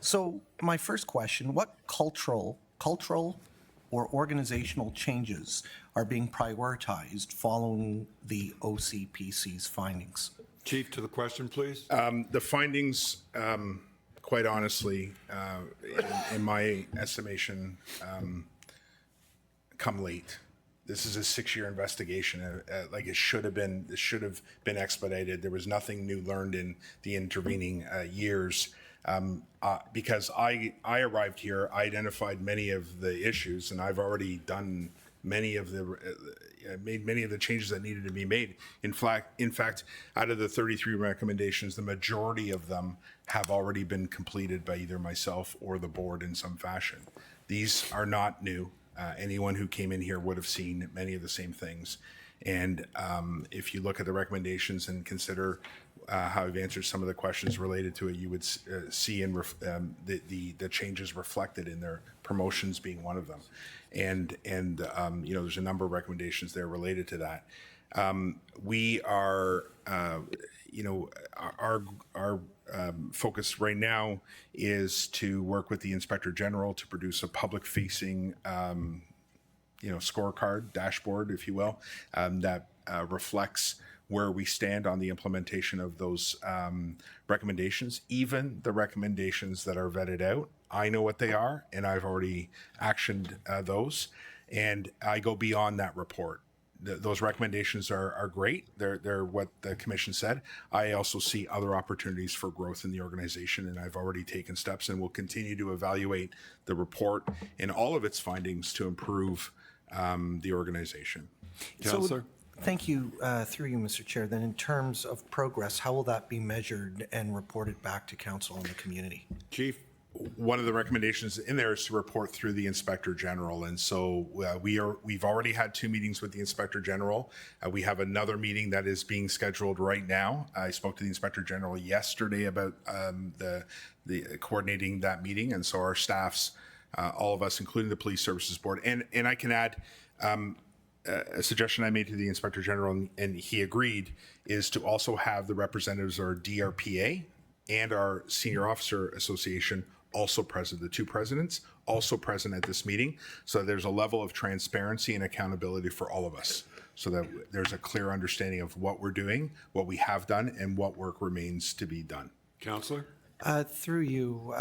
So my first question, what cultural or organizational changes are being prioritized following the OCPC's findings? Chief, to the question, please. The findings, quite honestly, in my estimation, come late. This is a 6-year investigation. Like it should have been. This should have been expedited. There was nothing new learned in the intervening years. Because I arrived here, I identified many of the issues, and I've already done many of the made many of the changes that needed to be made. In fact, out of the 33 recommendations, the majority of them have already been completed by either myself or the board in some fashion. These are not new. Anyone who came in here would have seen many of the same things. And if you look at the recommendations and consider how I've answered some of the questions related to it, you would see in the changes reflected in their promotions being one of them. And you know, there's a number of recommendations there related to that. We are, you know, our focus right now is to work with the Inspector General to produce a public-facing, you know, scorecard, dashboard, if you will, that reflects where we stand on the implementation of those recommendations, even the recommendations that are vetted out. I know what they are, and I've already actioned those, and I go beyond that report. Those recommendations are great. They're what the commission said. I also see other opportunities for growth in the organization, and I've already taken steps and will continue to evaluate the report and all of its findings to improve the organization. Councillor? Thank you, through you, Mr. Chair. Then in terms of progress, how will that be measured and reported back to council and the community? Chief? One of the recommendations in there is to report through the Inspector General, and so we've already had 2 meetings with the Inspector General. We have another meeting that is being scheduled right now. I spoke to the Inspector General yesterday about the coordinating that meeting, and so our staffs, all of us, including the Police Services Board, and I can add a suggestion I made to the Inspector General, and he agreed, is to also have the representatives of our DRPA and our Senior Officer Association also present, the 2 presidents also present at this meeting, so there's a level of transparency and accountability for all of us, so that there's a clear understanding of what we're doing, what we have done, and what work remains to be done. Councillor? Through you,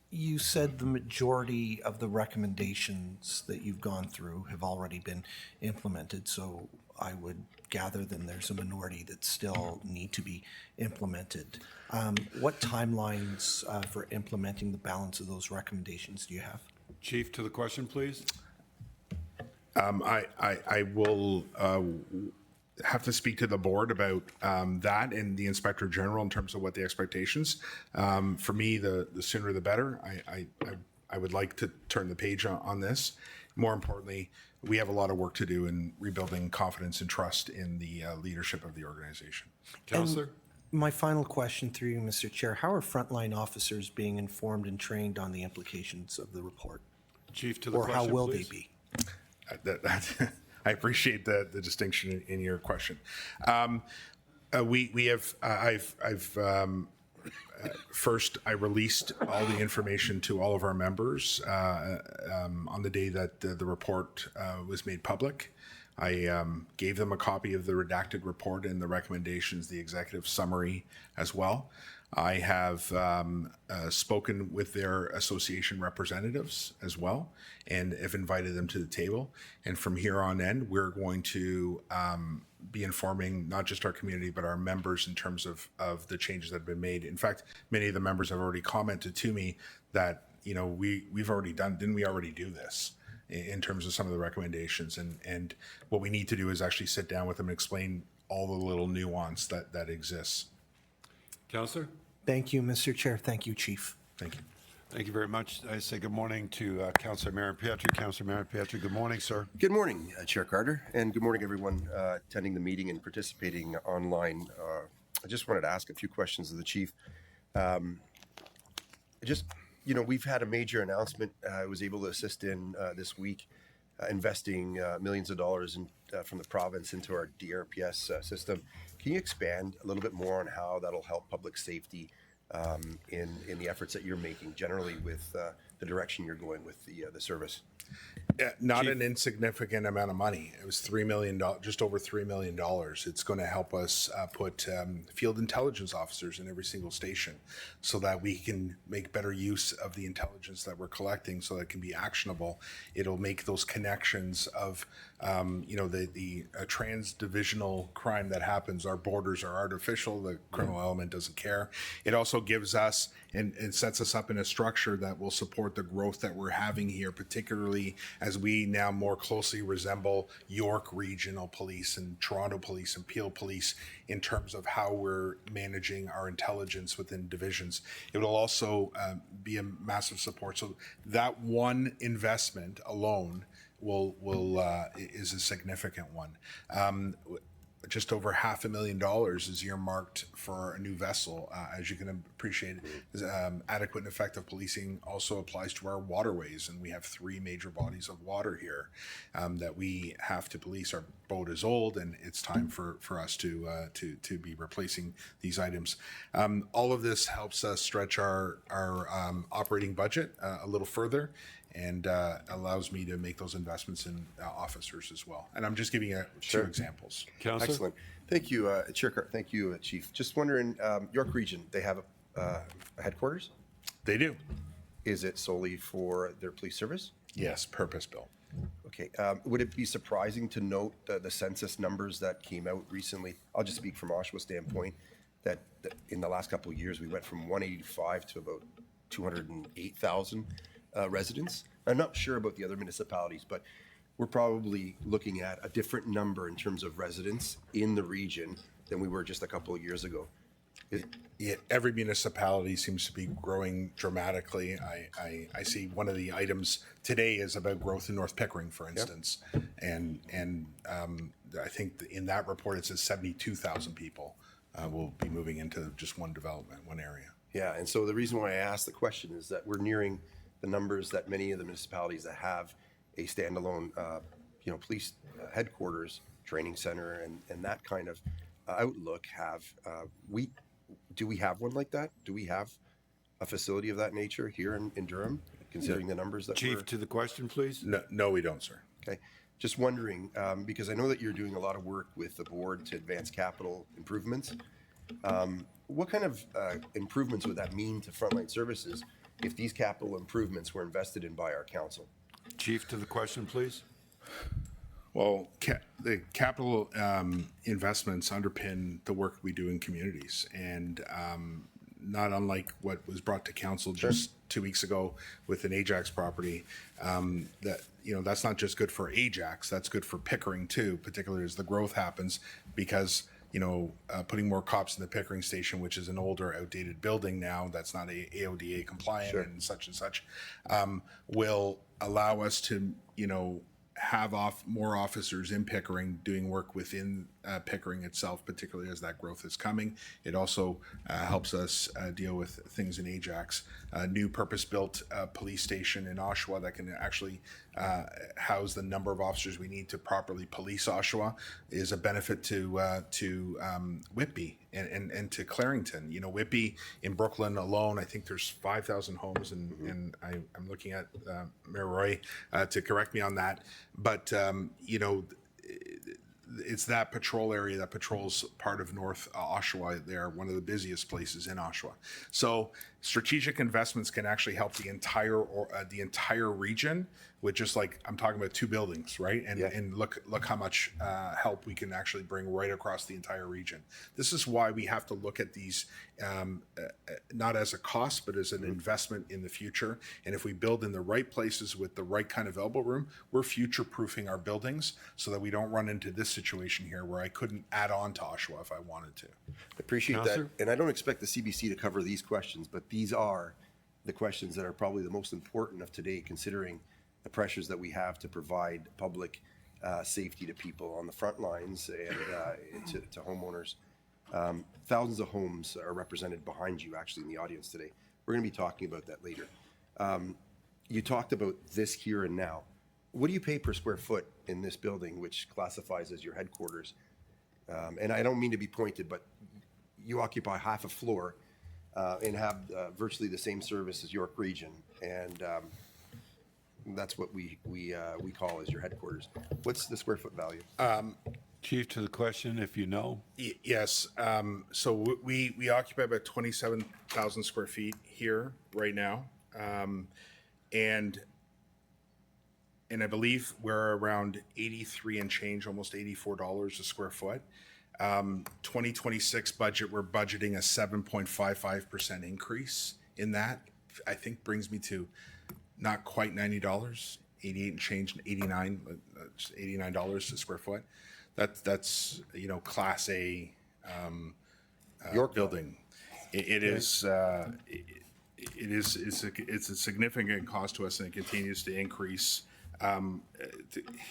you said the majority of the recommendations that you've gone through have already been implemented, so I would gather then there's a minority that still need to be implemented. What timelines for implementing the balance of those recommendations do you have? Chief, to the question, please. I will have to speak to the board about that and the Inspector General in terms of what the expectations. For me, the sooner the better. I would like to turn the page on this. More importantly, we have a lot of work to do in rebuilding confidence and trust in the leadership of the organization. Councillor? My final question through you, Mr. Chair. How are frontline officers being informed and trained on the implications of the report? Chief, to the Or question, how will please. they be? I appreciate the distinction in your question. First, I released all the information to all of our members on the day that the report was made public. I gave them a copy of the redacted report and the recommendations, the executive summary as well. I have spoken with their association representatives as well and have invited them to the table. And from here on in, we're going to be informing not just our community, but our members in terms of the changes that have been made. In fact, many of the members have already commented to me that, you know, we've already done, didn't we already do this? In terms of some of the recommendations. And what we need to do is actually sit down with them and explain all the little nuance that exists. Counselor? Thank you, Mr. Chair. Thank you, Chief. Thank you. Thank you very much. I say good morning to Councillor Marion Pietri. Councillor Marion Pietri, good morning, sir. Good morning, Chair Carter, and good morning, everyone attending the meeting and participating online. I just wanted to ask a few questions of the chief. We've had a major announcement I was able to assist in this week, investing millions of dollars from the province into our DRPS system. Can you expand a little bit more on how that'll help public safety in the efforts that you're making generally with the direction you're going with the service? Not an insignificant amount of money. It was $3 million, just over $3 million. It's going to help us put field intelligence officers in every single station so that we can make better use of the intelligence that we're collecting so that it can be actionable. It'll make those connections of, the trans-divisional crime that happens. Our borders are artificial. The criminal element doesn't care. It also gives us and sets us up in a structure that will support the growth that we're having here, particularly as we now more closely resemble York Regional Police and Toronto Police and Peel Police in terms of how we're managing our intelligence within divisions. It will also be a massive support. So that one investment alone is a significant one. Just over $500,000 is earmarked for a new vessel. As you can appreciate, adequate and effective policing also applies to our waterways, and we have 3 major bodies of water here that we have to police. Our boat is old, and it's time for us to be replacing these items. All of this helps us stretch our operating budget a little further, and allows me to make those investments in officers as well. And I'm just giving you 2 examples. Counselor? Excellent. Thank you, Chair Carter. Thank you, Chief. Just wondering, York Region, they have a headquarters? They do. Is it solely for their police service? Yes, purpose-built. Okay. Would it be surprising to note the census numbers that came out recently? I'll just speak from Oshawa's standpoint, that in the last couple of years, we went from 185 to about 208,000 residents. I'm not sure about the other municipalities, but we're probably looking at a different number in terms of residents in the region than we were just a couple of years ago. Every municipality seems to be growing dramatically. I see one of the items today is about growth in North Pickering, for instance. Yep. And I think in that report, it says 72,000 people will be moving into just one development, one area. Yeah, and so the reason why I asked the question is that we're nearing the numbers that many of the municipalities that have a standalone, police headquarters, training center, and that kind of outlook have. Do we have one like that? Do we have a facility of that nature here in Durham, considering the numbers that Chief, to the question, please. No, we don't, sir. Okay. Just wondering, because I know that you're doing a lot of work with the board to advance capital improvements. What kind of improvements would that mean to frontline services if these capital improvements were invested in by our council? Chief, to the question, please. Well, the capital investments underpin the work we do in communities, and not unlike what was brought to council just 2 weeks ago with an Ajax property. That's not just good for Ajax; that's good for Pickering too, particularly as the growth happens, because putting more cops in the Pickering station, which is an older, outdated building now, that's not AODA compliant and such, will allow us to, have more officers in Pickering doing work within Pickering itself, particularly as that growth is coming. It also helps us deal with things in Ajax. A new purpose-built police station in Oshawa that can actually house the number of officers we need to properly police Oshawa is a benefit to Whitby and to Clarington. Whitby in Brooklyn alone, I think there's 5,000 homes, and I'm looking at Mayor Roy to correct me on that. But it's that patrol area that patrols part of North Oshawa. They're one of the busiest places in Oshawa. So strategic investments can actually help the entire region with just like I'm talking about 2 buildings, right? And look how much help we can actually bring right across the entire region. This is why we have to look at these not as a cost, but as an investment in the future. And if we build in the right places with the right kind of elbow room, we're future-proofing our buildings so that we don't run into this situation here where I couldn't add on to Oshawa if I wanted to. Appreciate Counselor? that. And I don't expect the CBC to cover these questions, but these are the questions that are probably the most important of today, considering the pressures that we have to provide public safety to people on the front lines and to homeowners. Thousands of homes are represented behind you, actually, in the audience today. We're going to be talking about that later. You talked about this here and now. What do you pay per square foot in this building, which classifies as your headquarters? And I don't mean to be pointed, but you occupy half a floor and have virtually the same service as York Region, and that's what we call as your headquarters. What's the square foot value? Chief, to the question, if you know. Yes. So we occupy about 27,000 square feet here right now. And I believe we're around 83 and change, almost $84 a square foot. 2026 budget, we're budgeting a 7.55% increase in that. I think brings me to not quite $90, 88 and change, $89 a square foot. That's Class A York building. It's a significant cost to us, and it continues to increase.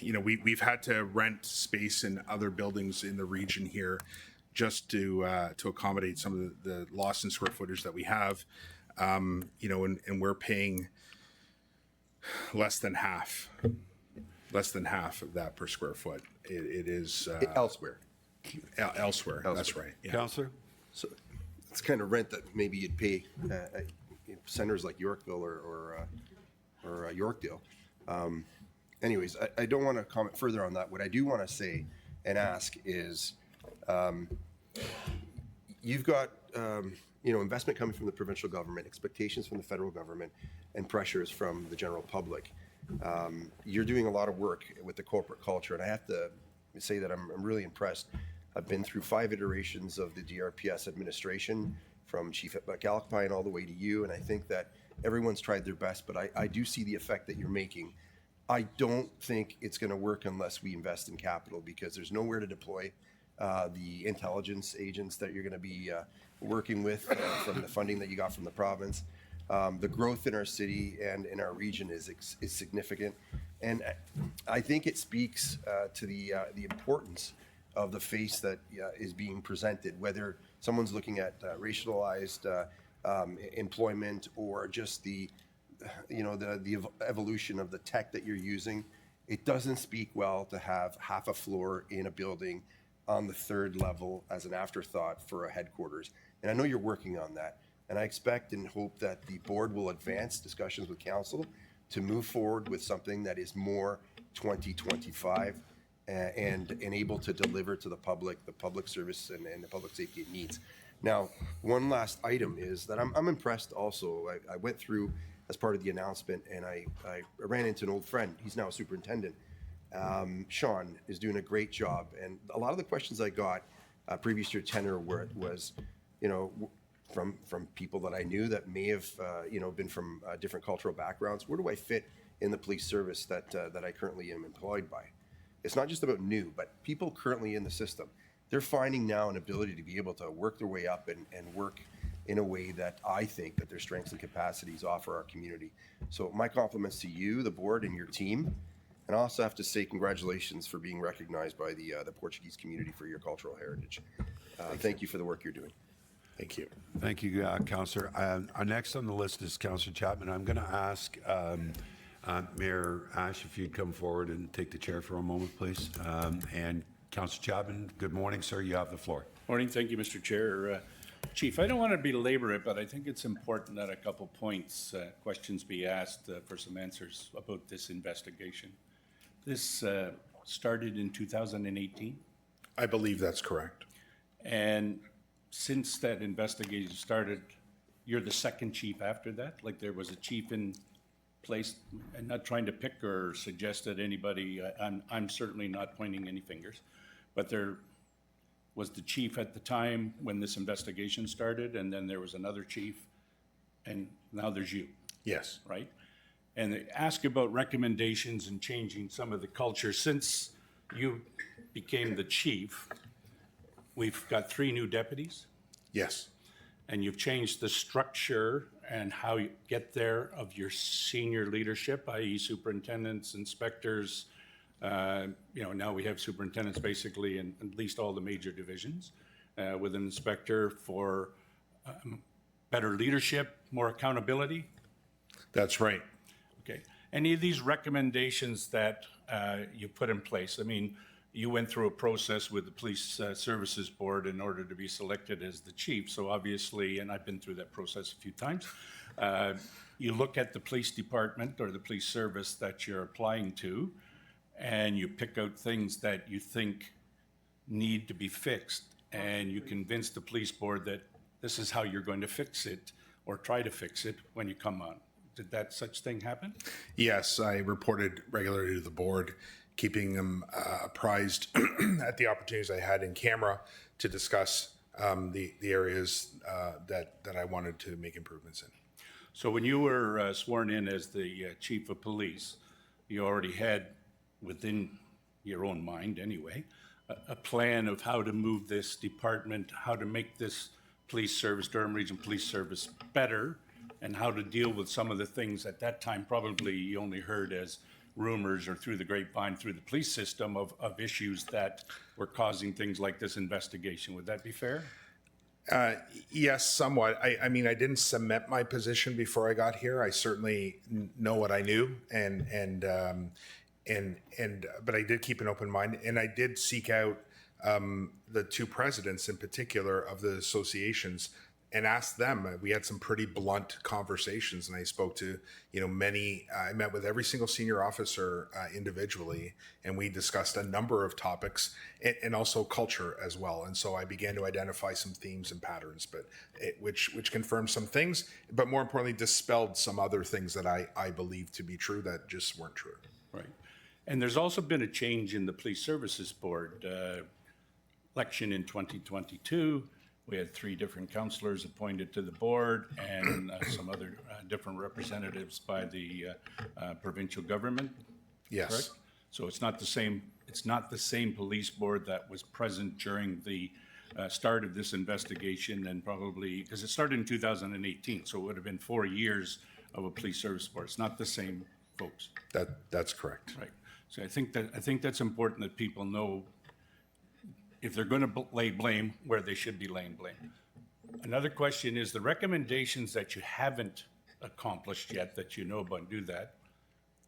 We've had to rent space in other buildings in the region here just to accommodate some of the loss in square footage that we have. And we're paying less than half of that per square foot. It is Elsewhere. elsewhere. That's right. Yeah. Counselor? So it's kind of rent that maybe you'd pay centers like Yorkville or Yorkdale. Anyways, I don't want to comment further on that. What I do want to say and ask is, you've got investment coming from the provincial government, expectations from the federal government, and pressures from the general public. You're doing a lot of work with the corporate culture, and I have to say that I'm really impressed. I've been through 5 iterations of the DRPS administration, from Chief McAlpine all the way to you, and I think that everyone's tried their best, but I do see the effect that you're making. I don't think it's going to work unless we invest in capital, because there's nowhere to deploy the intelligence agents that you're going to be working with from the funding that you got from the province. The growth in our city and in our region is significant, and I think it speaks to the importance of the face that is being presented, whether someone's looking at racialized employment or just the evolution of the tech that you're using. It doesn't speak well to have half a floor in a building on the 3rd level as an afterthought for a headquarters. And I know you're working on that. And I expect and hope that the board will advance discussions with council to move forward with something that is more 2025 and able to deliver to the public service and the public safety it needs. Now, one last item is that I'm impressed also. I went through as part of the announcement, and I ran into an old friend. He's now a superintendent. Sean is doing a great job. And a lot of the questions I got previous to your tenure was, from people that I knew that may have, been from different cultural backgrounds. Where do I fit in the police service that I currently am employed by? It's not just about new, but people currently in the system. They're finding now an ability to be able to work their way up and work in a way that I think that their strengths and capacities offer our community. So my compliments to you, the board, and your team. And I also have to say congratulations for being recognized by the Portuguese community for your cultural heritage. Thank you for the work you're doing. Thank you. Thank you, Councillor. Our next on the list is Councillor Chapman. I'm going to ask Mayor Ash if you'd come forward and take the chair for a moment, please. And Councillor Chapman, good morning, sir. You have the floor. Morning. Thank you, Mr. Chair. Chief, I don't want to belabor it, but I think it's important that a couple points, questions be asked for some answers about this investigation. This started in 2018. I believe that's correct. And since that investigation started, you're the second chief after that? Like there was a chief in place, and not trying to pick or suggest that anybody, I'm certainly not pointing any fingers, but there was the chief at the time when this investigation started, and then there was another chief, and now there's you, Yes. right? And they ask about recommendations and changing some of the culture. Since you became the chief, we've got 3 new deputies, Yes. and you've changed the structure and how you get there of your senior leadership, i.e. superintendents, inspectors. Now we have superintendents basically in at least all the major divisions, with an inspector for better leadership, more accountability. That's right. Okay. Any of these recommendations that you put in place, I mean, you went through a process with the Police Services Board in order to be selected as the chief. So obviously, and I've been through that process a few times, you look at the police department or the police service that you're applying to, and you pick out things that you think need to be fixed, and you convince the police board that this is how you're going to fix it or try to fix it when you come on. Did that such thing happen? Yes, I reported regularly to the board, keeping them apprised at the opportunities I had in camera to discuss the areas that I wanted to make improvements in. So when you were sworn in as the chief of police, you already had, within your own mind anyway, a plan of how to move this department, how to make this police service, Durham Region Police Service, better, and how to deal with some of the things at that time probably you only heard as rumors or through the grapevine, through the police system of issues that were causing things like this investigation. Would that be fair? Yes, somewhat. I mean, I didn't cement my position before I got here. I certainly know what I knew, but I did keep an open mind, and I did seek out the 2 presidents in particular of the associations and asked them. We had some pretty blunt conversations, and I spoke to many. I met with every single senior officer individually, and we discussed a number of topics and also culture as well. And so I began to identify some themes and patterns, but which confirmed some things, but more importantly, dispelled some other things that I believed to be true that just weren't true. Right. And there's also been a change in the Police Services Board. Election in 2022. We had 3 different councillors appointed to the board and some other different representatives by the provincial government. Yes. Correct? So it's not the same. It's not the same police board that was present during the start of this investigation, and probably because it started in 2018, so it would have been 4 years of a police service board. It's not the same folks. That's correct. Right. So I think that's important that people know if they're going to lay blame where they should be laying blame. Another question is the recommendations that you haven't accomplished yet that you know about do that.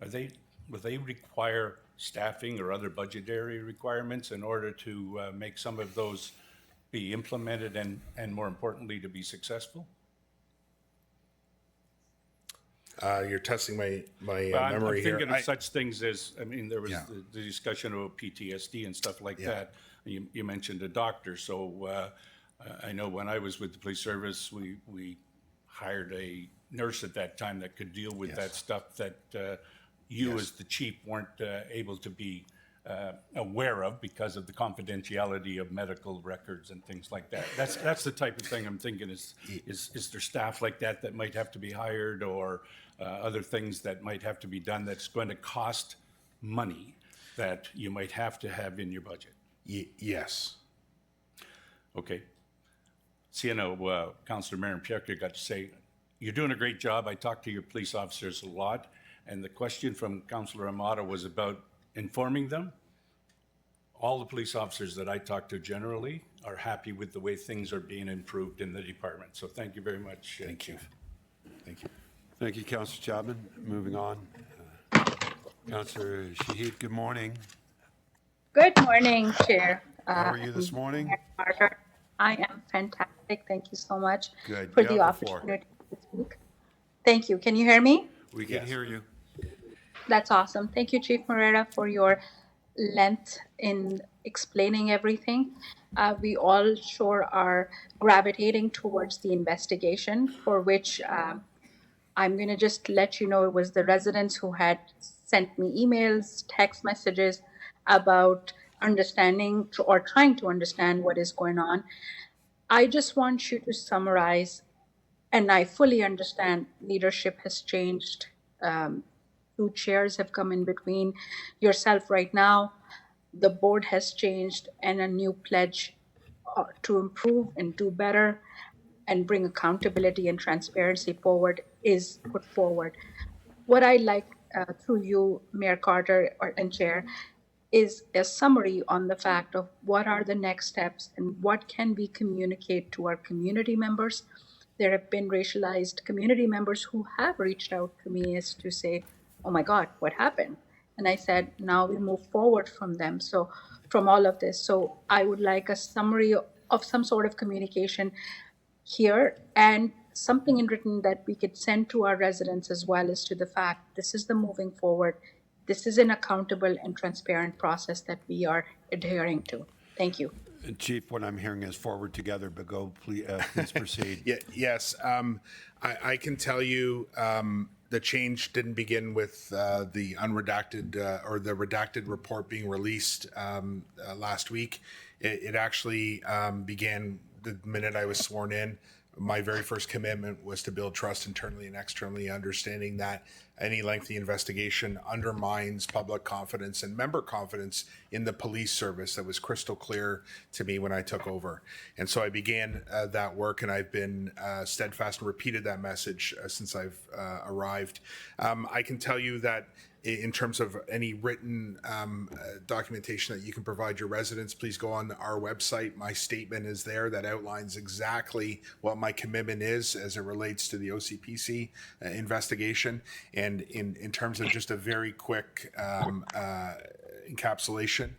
Will they require staffing or other budgetary requirements in order to make some of those be implemented and more importantly to be successful? You're testing my I'm memory here. thinking of such things as, I mean, there was Yeah. the discussion about PTSD and stuff like that. You mentioned a doctor, so I know when I was with the police service, we hired a nurse at that time that could deal with that stuff that you as the chief weren't able to be aware of because of the confidentiality of medical records and things like that. That's the type of thing I'm thinking is there staff like that might have to be hired or other things that might have to be done that's going to cost money that you might have to have in your budget? Yes. Okay. See, I know Councillor Marion Pierre got to say, you're doing a great job. I talk to your police officers a lot. And the question from Councillor Amata was about informing them. All the police officers that I talk to generally are happy with the way things are being improved in the department. So thank you very much, Chief. Thank you. Thank you, Councillor Chapman. Moving on. Councillor Shahid, good morning. Good morning, Chair. How are you this morning? I am fantastic. Thank you so much Good. for You the have the floor. opportunity to speak. Thank you. Can you hear me? We can hear you. That's awesome. Thank you, Chief Morera, for your length in explaining everything. We all sure are gravitating towards the investigation, for which I'm going to just let you know it was the residents who had sent me emails, text messages about understanding or trying to understand what is going on. I just want you to summarize, and I fully understand leadership has changed. Two chairs have come in between yourself right now. The board has changed, and a new pledge to improve and do better and bring accountability and transparency forward is put forward. What I like through you, Mayor Carter and Chair, is a summary on the fact of what are the next steps and what can we communicate to our community members. There have been racialized community members who have reached out to me as to say, oh my God, what happened? And I said, now we move forward from them. So from all of this. So I would like a summary of some sort of communication here and something in written that we could send to our residents as well as to the fact this is the moving forward. This is an accountable and transparent process that we are adhering to. Thank you. Chief, what I'm hearing is forward together, but go, please proceed. Yes. I can tell you the change didn't begin with the unredacted or the redacted report being released last week. It actually began the minute I was sworn in. My very first commitment was to build trust internally and externally, understanding that any lengthy investigation undermines public confidence and member confidence in the police service. That was crystal clear to me when I took over. And so I began that work, and I've been steadfast and repeated that message since I've arrived. I can tell you that in terms of any written documentation that you can provide your residents, please go on our website. My statement is there that outlines exactly what my commitment is as it relates to the OCPC investigation. And in terms of just a very quick encapsulation,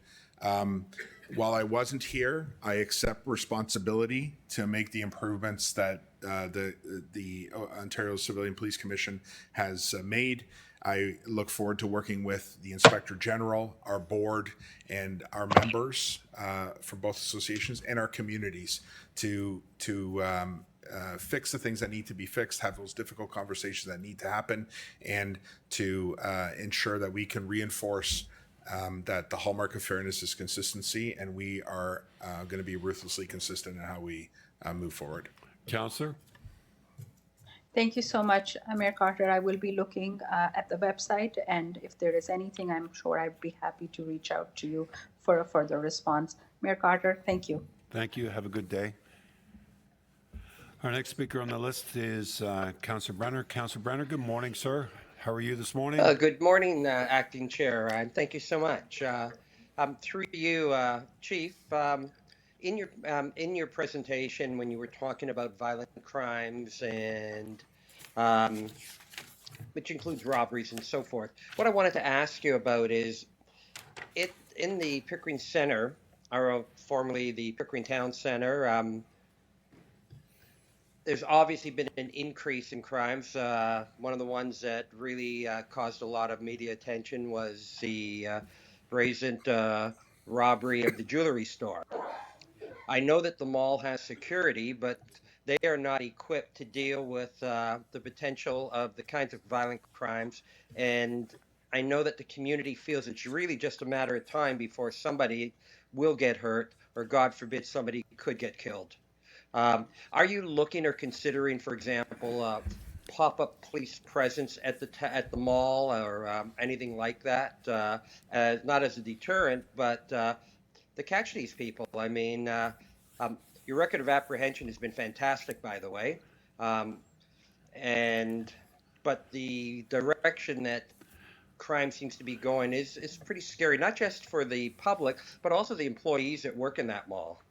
while I wasn't here, I accept responsibility to make the improvements that the Ontario Civilian Police Commission has made. I look forward to working with the Inspector General, our board, and our members from both associations and our communities to fix the things that need to be fixed, have those difficult conversations that need to happen, and to ensure that we can reinforce that the hallmark of fairness is consistency, and we are going to be ruthlessly consistent in how we move forward. Councillor? Thank you so much, Mayor Carter. I will be looking at the website, and if there is anything, I'm sure I'd be happy to reach out to you for a further response. Mayor Carter, thank you. Thank you. Have a good day. Our next speaker on the list is Councillor Brenner. Councillor Brenner, good morning, sir. How are you this morning? Good morning, Acting Chair, and thank you so much. Through you, Chief, in your presentation, when you were talking about violent crimes and which includes robberies and so forth, what I wanted to ask you about is in the Pickering Center, or formerly the Pickering Town Center. There's obviously been an increase in crimes. One of the ones that really caused a lot of media attention was the brazen robbery of the jewelry store. I know that the mall has security, but they are not equipped to deal with the potential of the kinds of violent crimes. And I know that the community feels it's really just a matter of time before somebody will get hurt, or God forbid, somebody could get killed. Are you looking or considering, for example, pop-up police presence at the mall or anything like that, not as a deterrent, but to catch these people? I mean, your record of apprehension has been fantastic, by the way, but the direction that crime seems to be going is pretty scary, not just for the public, but also the employees that work in that mall.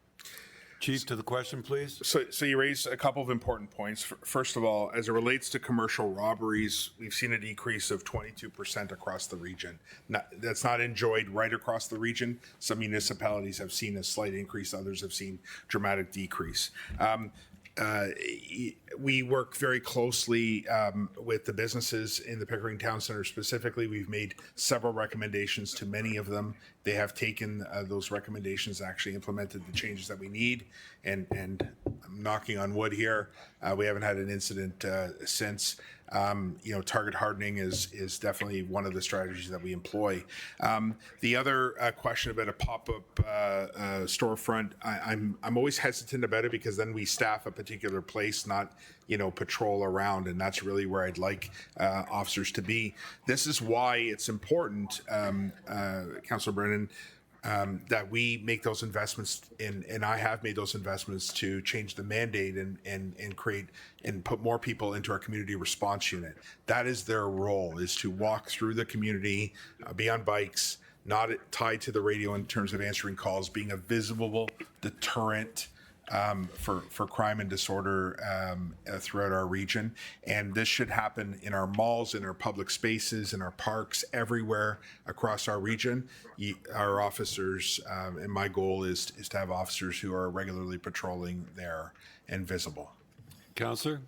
Chief, to the question, please. So you raise a couple of important points. First of all, as it relates to commercial robberies, we've seen a decrease of 22% across the region. That's not enjoyed right across the region. Some municipalities have seen a slight increase, others have seen dramatic decrease. we work very closely with the businesses in the Pickering Town Center specifically. We've made several recommendations to many of them. They have taken those recommendations, actually implemented the changes that we need, and I'm knocking on wood here. We haven't had an incident since. Target hardening is definitely one of the strategies that we employ. The other question about a pop-up storefront, I'm always hesitant about it because then we staff a particular place, not patrol around, and that's really where I'd like officers to be. This is why it's important, Councillor Brennan, that we make those investments in, and I have made those investments to change the mandate and create and put more people into our community response unit. That is their role, is to walk through the community, be on bikes, not tied to the radio in terms of answering calls, being a visible deterrent for crime and disorder throughout our region. And this should happen in our malls, in our public spaces, in our parks, everywhere across our region. Our officers, and my goal is to have officers who are regularly patrolling there and visible. Councillor?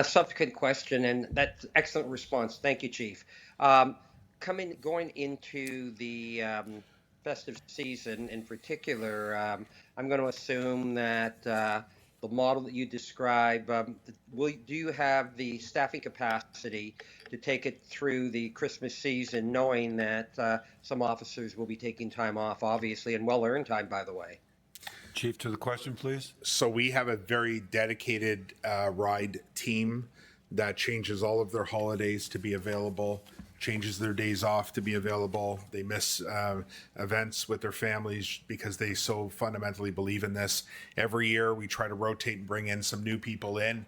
Subsequent question, and that's excellent response. Thank you, Chief. Going into the festive season in particular, I'm going to assume that the model that you describe, do you have the staffing capacity to take it through the Christmas season, knowing that some officers will be taking time off, obviously, and well-earned time, by the way? Chief, to the question, please. So we have a very dedicated ride team that changes all of their holidays to be available, changes their days off to be available. They miss events with their families because they so fundamentally believe in this. Every year we try to rotate and bring in some new people in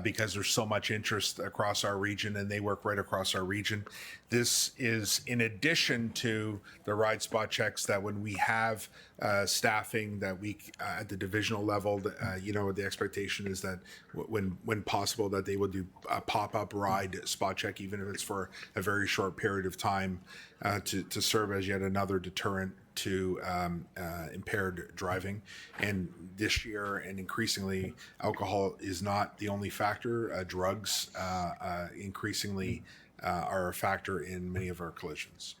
because there's so much interest across our region, and they work right across our region. This is in addition to the ride spot checks that when we have staffing that we at the divisional level, the expectation is that when possible that they will do a pop-up ride spot check, even if it's for a very short period of time, to serve as yet another deterrent to impaired driving. And this year, and increasingly, alcohol is not the only factor. Drugs increasingly are a factor in many of our collisions.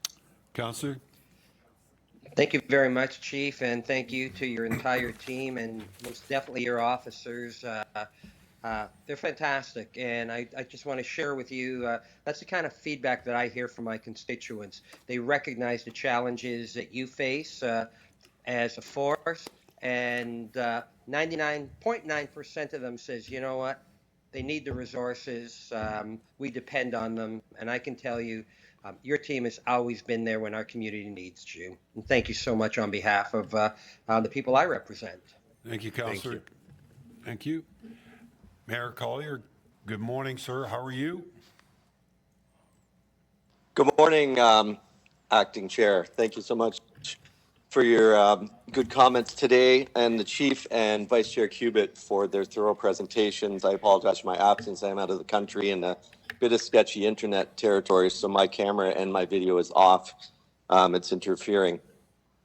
Councillor? Thank you very much, Chief, and thank you to your entire team and most definitely your officers. They're fantastic, and I just want to share with you, that's the kind of feedback that I hear from my constituents. They recognize the challenges that you face as a force, and 99.9% of them says, you know what, they need the resources, we depend on them, and I can tell you, your team has always been there when our community needs you. And thank you so much on behalf of the people I represent. Thank you, Councillor. Thank you. Mayor Collier, good morning, sir. How are you? Good morning, Acting Chair. Thank you so much for your good comments today, and the Chief and Vice Chair Cubitt for their thorough presentations. I apologize for my absence. I'm out of the country in a bit of sketchy internet territory, so my camera and my video is off. It's interfering.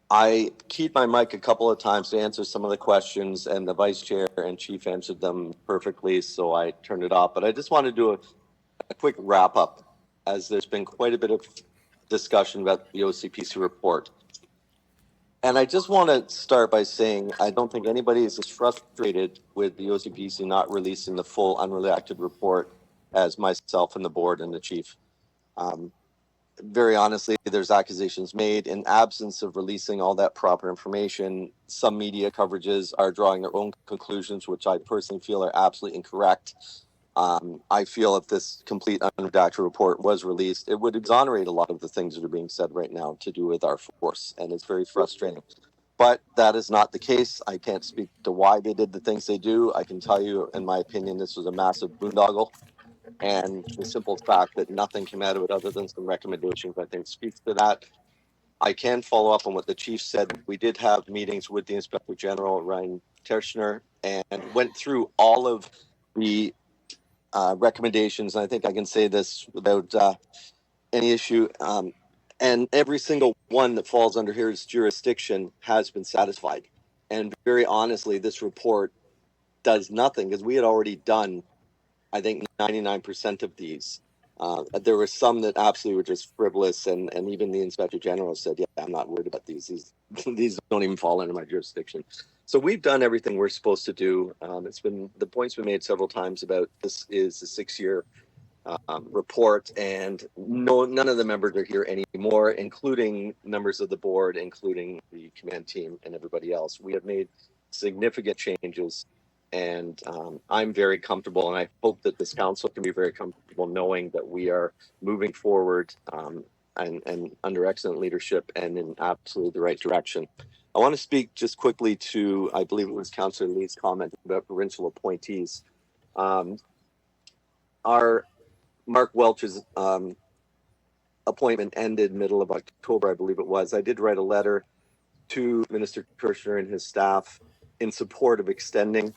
I keyed my mic a couple of times to answer some of the questions, and the Vice Chair and Chief answered them perfectly, so I turned it off. But I just want to do a quick wrap up, as there's been quite a bit of discussion about the OCPC report. And I just want to start by saying I don't think anybody is as frustrated with the OCPC not releasing the full unredacted report as myself and the board and the Chief. Very honestly, there's accusations made. In absence of releasing all that proper information, some media coverages are drawing their own conclusions, which I personally feel are absolutely incorrect. I feel if this complete unredacted report was released, it would exonerate a lot of the things that are being said right now to do with our force, and it's very frustrating. But that is not the case. I can't speak to why they did the things they do. I can tell you, in my opinion, this was a massive boondoggle. And the simple fact that nothing came out of it other than some recommendations, I think, speaks to that. I can follow up on what the Chief said. We did have meetings with the Inspector General, Ryan Terschner, and went through all of the recommendations. And I think I can say this without any issue. And every single one that falls under his jurisdiction has been satisfied. And very honestly, this report does nothing because we had already done, I think, 99% of these. There were some that absolutely were just frivolous, and even the Inspector General said, yeah, I'm not worried about these. These don't even fall under my jurisdiction. So we've done everything we're supposed to do. The point's been made several times about this is a 6-year report, and none of the members are here anymore, including members of the board, including the command team and everybody else. We have made significant changes, and I'm very comfortable, and I hope that this council can be very comfortable knowing that we are moving forward and under excellent leadership and in absolutely the right direction. I want to speak just quickly to, I believe it was Councillor Lee's comment about provincial appointees. Our Mark Welch's appointment ended middle of October, I believe it was. I did write a letter to Minister Kirchner and his staff in support of extending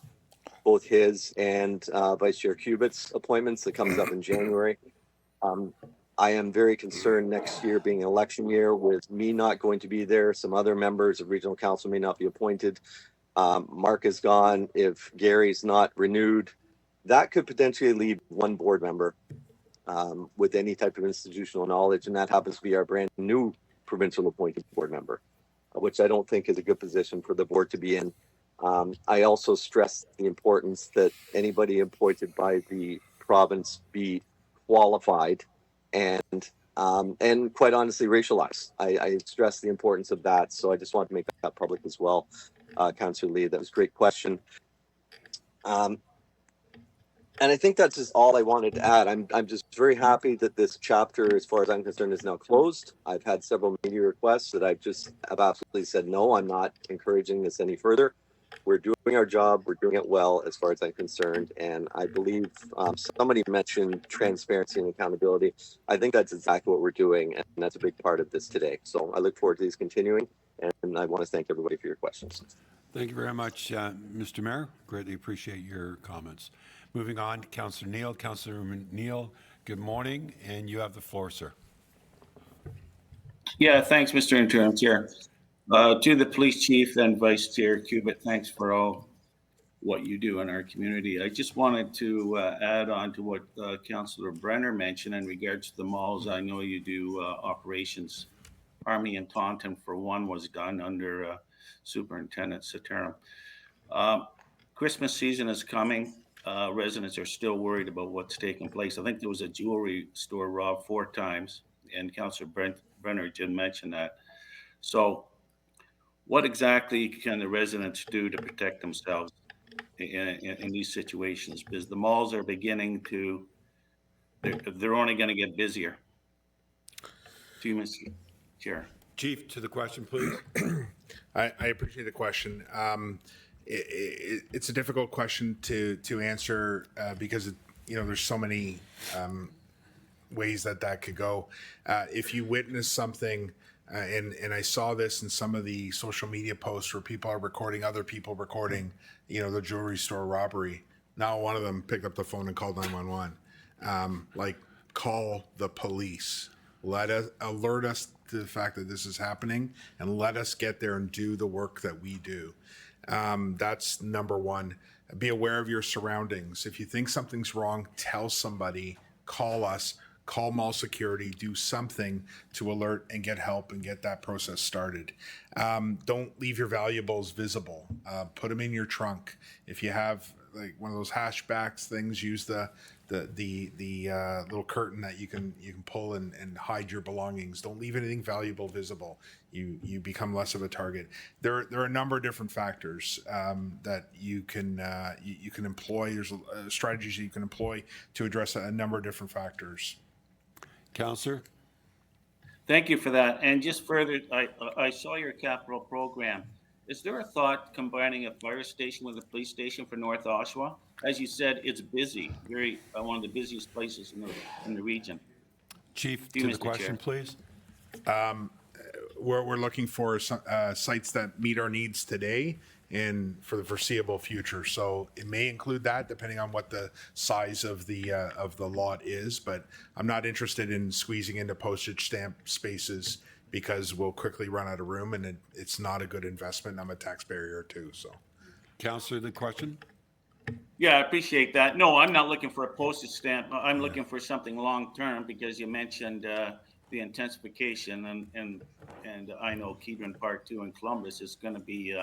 both his and Vice Chair Cubitt's appointments that comes up in January. I am very concerned next year being an election year with me not going to be there. Some other members of regional council may not be appointed. Mark is gone. If Gary's not renewed, that could potentially leave one board member with any type of institutional knowledge, and that happens to be our brand new provincial appointed board member, which I don't think is a good position for the board to be in. I also stress the importance that anybody appointed by the province be qualified and quite honestly racialized. I stress the importance of that, so I just want to make that public as well. Councillor Lee, that was a great question. And I think that's just all I wanted to add. I'm just very happy that this chapter, as far as I'm concerned, is now closed. I've had several media requests that I've absolutely said, no, I'm not encouraging this any further. We're doing our job. We're doing it well as far as I'm concerned. And I believe somebody mentioned transparency and accountability. I think that's exactly what we're doing. And that's a big part of this today. So I look forward to these continuing. And I want to thank everybody for your questions. Thank you very much, Mr. Mayor. Greatly appreciate your comments. Moving on to Councillor Neal. Councillor Neal, good morning, and you have the floor, sir. Yeah, thanks, Mr. Interim Chair. To the police chief and Vice Chair Cubitt, thanks for all what you do in our community. I just wanted to add on to what Councillor Brenner mentioned in regards to the malls. I know you do operations. Army and Taunton, for one, was done under Superintendent Sataram. Christmas season is coming. Residents are still worried about what's taking place. I think there was a jewelry store robbed 4 times, and Councillor Brenner did mention that. So what exactly can the residents do to protect themselves in these situations? Because the malls are beginning to, they're only going to get busier. To you, Mr. Chair. Chief, to the question, please. I appreciate the question. It's a difficult question to answer because there's so many ways that could go. If you witness something, and I saw this in some of the social media posts where people are recording other people recording, the jewelry store robbery. Not one of them picked up the phone and called 911. Call the police. Alert us to the fact that this is happening, and let us get there and do the work that we do. That's number one. Be aware of your surroundings. If you think something's wrong, tell somebody, call us, call mall security, do something to alert and get help and get that process started. Don't leave your valuables visible. Put them in your trunk. If you have like one of those hatchbacks things, use the little curtain that you can pull and hide your belongings. Don't leave anything valuable visible. You become less of a target. There are a number of different factors that you can employ. There's strategies that you can employ to address a number of different factors. Councillor? Thank you for that. And just further, I saw your capital program. Is there a thought combining a fire station with a police station for North Oshawa? As you said, it's busy, very one of the busiest places in the region. Chief, to the question, please. We're looking for sites that meet our needs today and for the foreseeable future. So it may include that, depending on what the size of the lot is. But I'm not interested in squeezing into postage stamp spaces because we'll quickly run out of room, and it's not a good investment. I'm a taxpayer too. So, Councillor, the question. Yeah, I appreciate that. No, I'm not looking for a postage stamp. I'm looking for something long-term because you mentioned the intensification and I know Kedron Park 2 in Columbus is going to be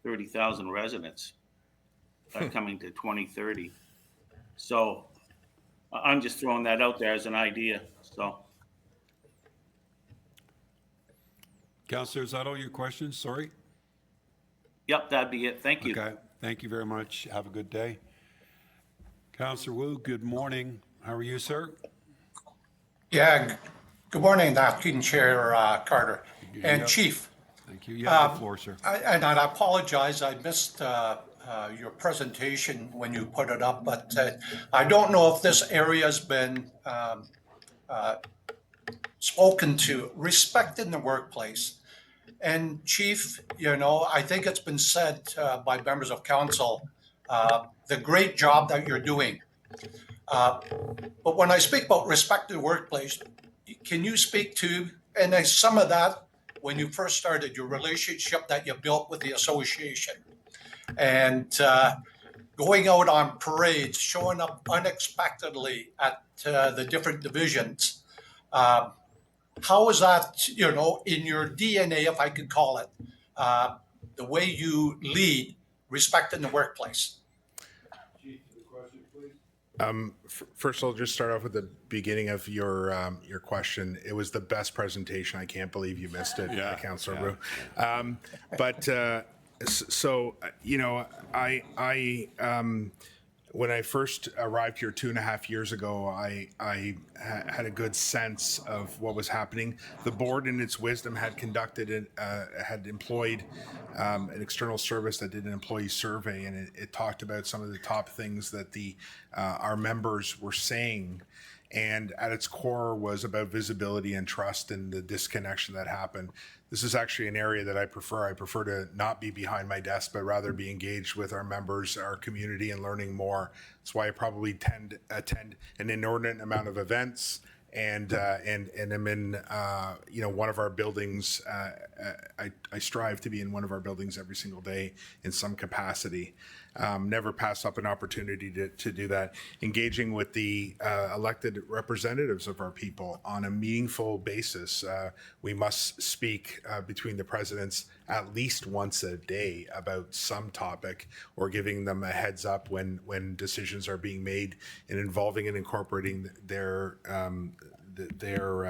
30,000 residents coming to 2030. So I'm just throwing that out there as an idea. So. Counselor, is that all your questions? Sorry. Yep, that'd be it. Thank you. Okay, thank you very much. Have a good day. Counselor Wu, good morning. How are you, sir? Yeah, good morning, Acting Chair Carter and Chief. Thank you. You have the floor, sir. I apologize, I missed your presentation when you put it up, but I don't know if this area has been spoken to, respect in the workplace. And Chief, you know, I think it's been said by members of council, the great job that you're doing. But when I speak about respect in the workplace, can you speak to, and then some of that, when you first started, your relationship that you built with the association and going out on parades, showing up unexpectedly at the different divisions. How is that, you know, in your DNA, if I could call it, the way you lead respect in the workplace? First, I'll just start off with the beginning of your question. It was the best presentation. I can't believe you missed it, Councillor Wu. So, you know, I when I first arrived here 2.5 years ago, I had a good sense of what was happening. The board, in its wisdom, had conducted had employed an external service that did an employee survey, and it talked about some of the top things that our members were saying. And at its core was about visibility and trust and the disconnection that happened. This is actually an area that I prefer. I prefer to not be behind my desk, but rather be engaged with our members, our community, and learning more. That's why I probably attend an inordinate amount of events, and I'm in one of our buildings. I strive to be in one of our buildings every single day in some capacity. Never pass up an opportunity to do that. Engaging with the elected representatives of our people on a meaningful basis. We must speak between the presidents at least once a day about some topic, or giving them a heads up when decisions are being made and involving and incorporating their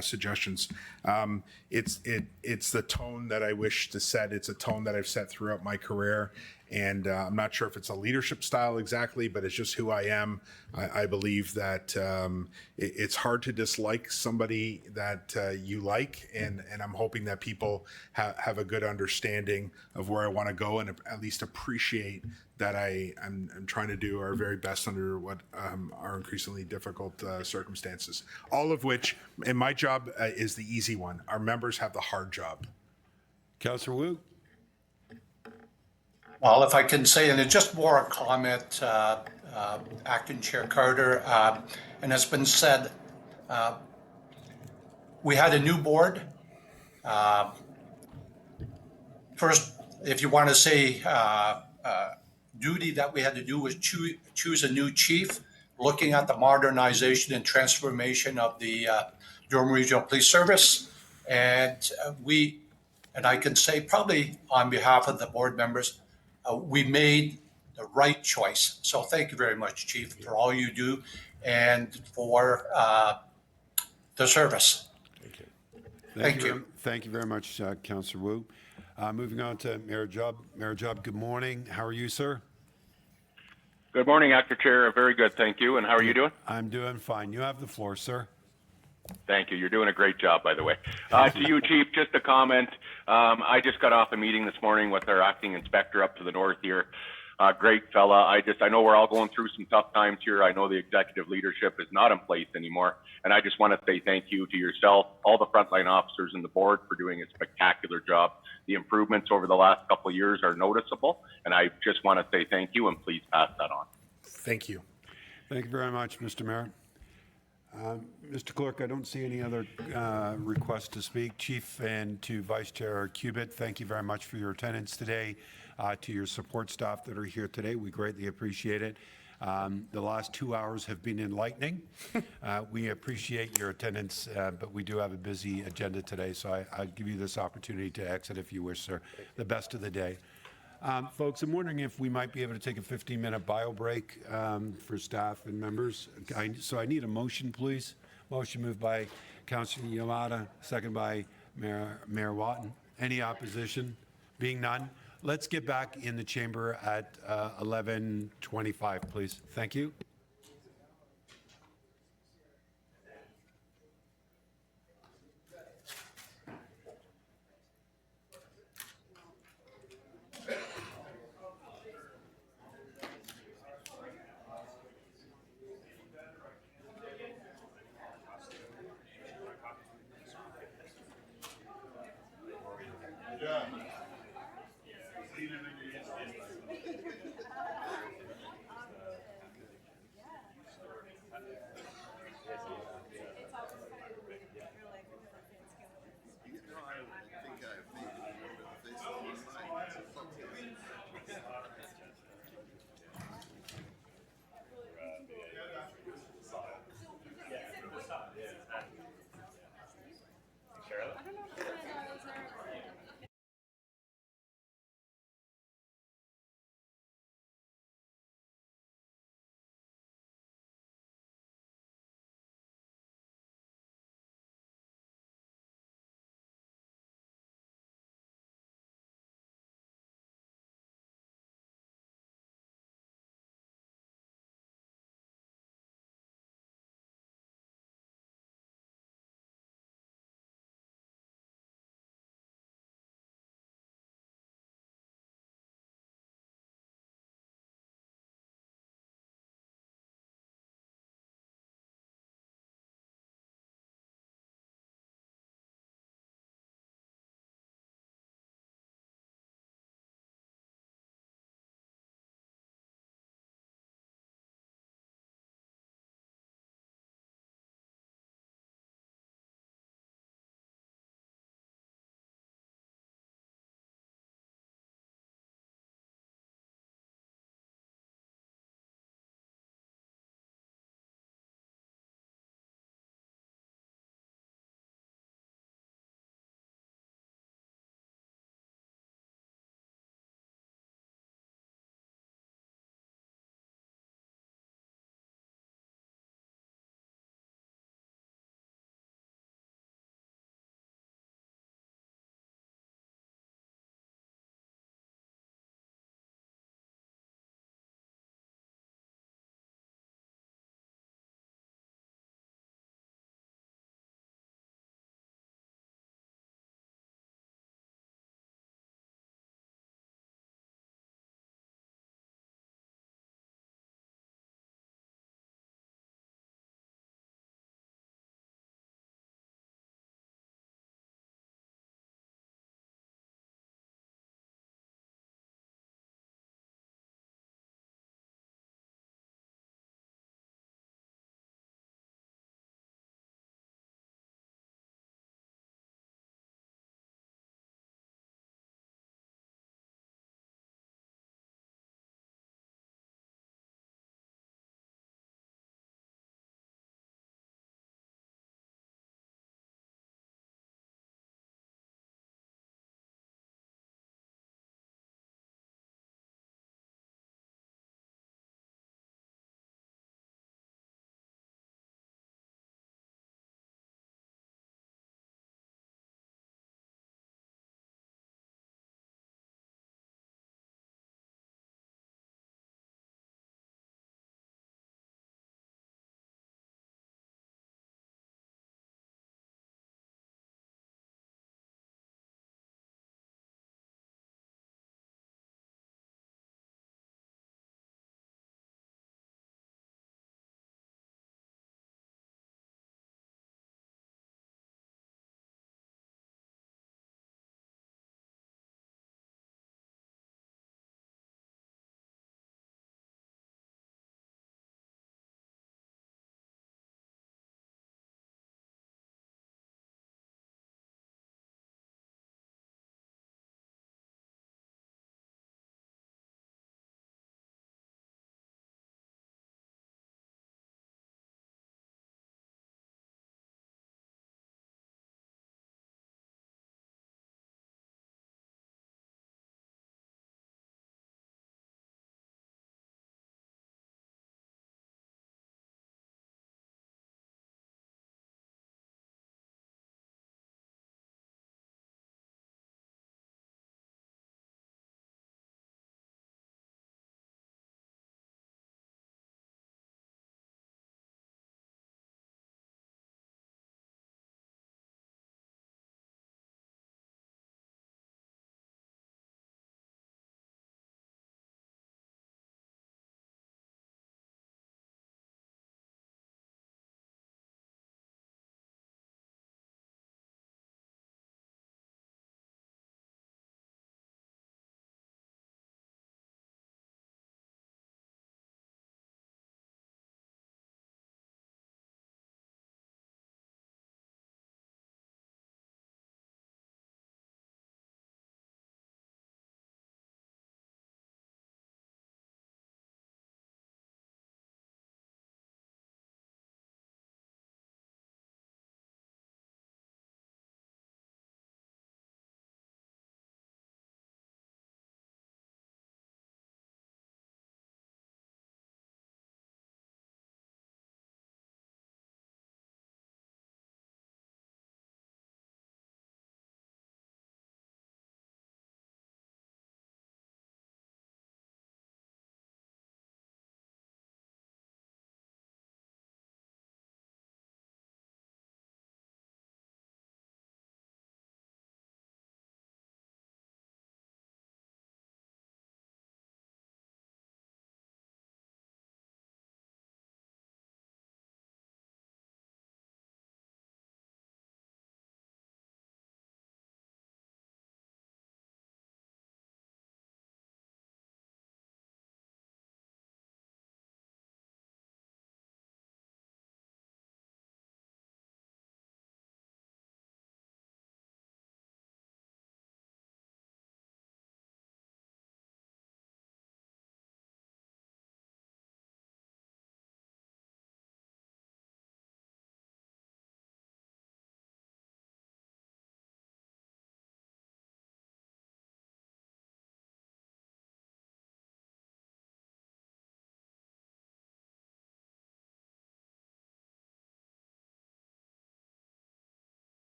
suggestions. It's the tone that I wish to set. It's a tone that I've set throughout my career. And I'm not sure if it's a leadership style exactly, but it's just who I am. I believe that it's hard to dislike somebody that you like, and I'm hoping that people have a good understanding of where I want to go, and at least appreciate that I'm trying to do our very best under what are increasingly difficult circumstances. All of which, and my job is the easy one. Our members have the hard job. Councillor Wu? Well, if I can say, and it's just more a comment, Acting Chair Carter, and it's been said, we had a new board. First, if you want to say duty that we had to do was choose a new chief, looking at the modernization and transformation of the Durham Regional Police Service. And I can say probably on behalf of the board members, we made the right choice. So thank you very much, Chief, for all you do and for the service. Thank you. Thank you very much, Councillor Wu. Moving on to Mayor Job. Mayor Job, good morning. How are you, sir? Good morning, Acting Chair. Very good, thank you. And how are you doing? I'm doing fine. You have the floor, sir. Thank you. You're doing a great job, by the way. To you, Chief, just a comment. I just got off a meeting this morning with our acting inspector up to the north here. Great fella. I know we're all going through some tough times here. I know the executive leadership is not in place anymore. And I just want to say thank you to yourself, all the frontline officers and the board for doing a spectacular job. The improvements over the last couple of years are noticeable. And I just want to say thank you, and please pass that on. Thank you. Thank you very much, Mr. Mayor. Mr. Clerk, I don't see any other requests to speak. Chief and to Vice Chair Cubitt, thank you very much for your attendance today. To your support staff that are here today, we greatly appreciate it. The last 2 hours have been enlightening. We appreciate your attendance, but we do have a busy agenda today, so I'll give you this opportunity to exit if you wish, sir. The best of the day. Folks, I'm wondering if we might be able to take a 15-minute bio break for staff and members. So I need a motion, please. Motion moved by Councillor Yamada, second by Mayor Watton. Any opposition? Being none, let's get back in the chamber at 11:25, please. Thank you.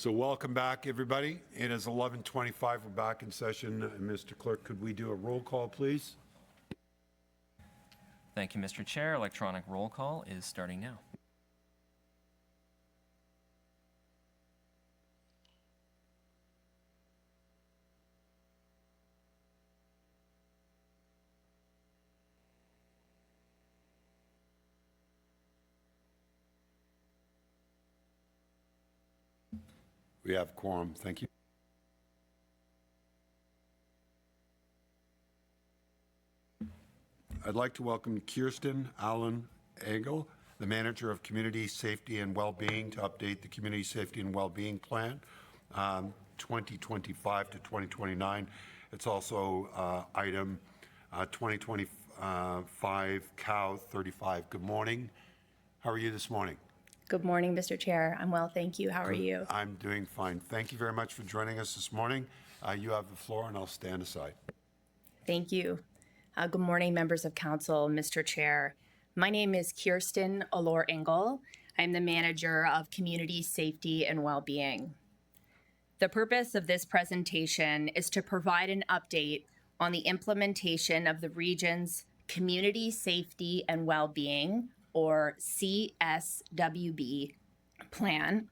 So welcome back, everybody. It is 11:25. We're back in session. Mr. Clerk, could we do a roll call, please? Thank you, Mr. Chair. Electronic roll call is starting now. We have quorum. Thank you. I'd like to welcome Kirsten Allen Engel, the Manager of Community Safety and Wellbeing, to update the Community Safety and Wellbeing Plan 2025 to 2029. It's also item 2025 COW 35. Good morning. How are you this morning? Good morning, Mr. Chair. I'm well, thank you. How are you? I'm doing fine. Thank you very much for joining us this morning. You have the floor, and I'll stand aside. Thank you. Good morning, members of council, Mr. Chair. My name is Kirsten Allure Engel. I'm the Manager of Community Safety and Wellbeing. The purpose of this presentation is to provide an update on the implementation of the region's Community Safety and Wellbeing, or CSWB, plan,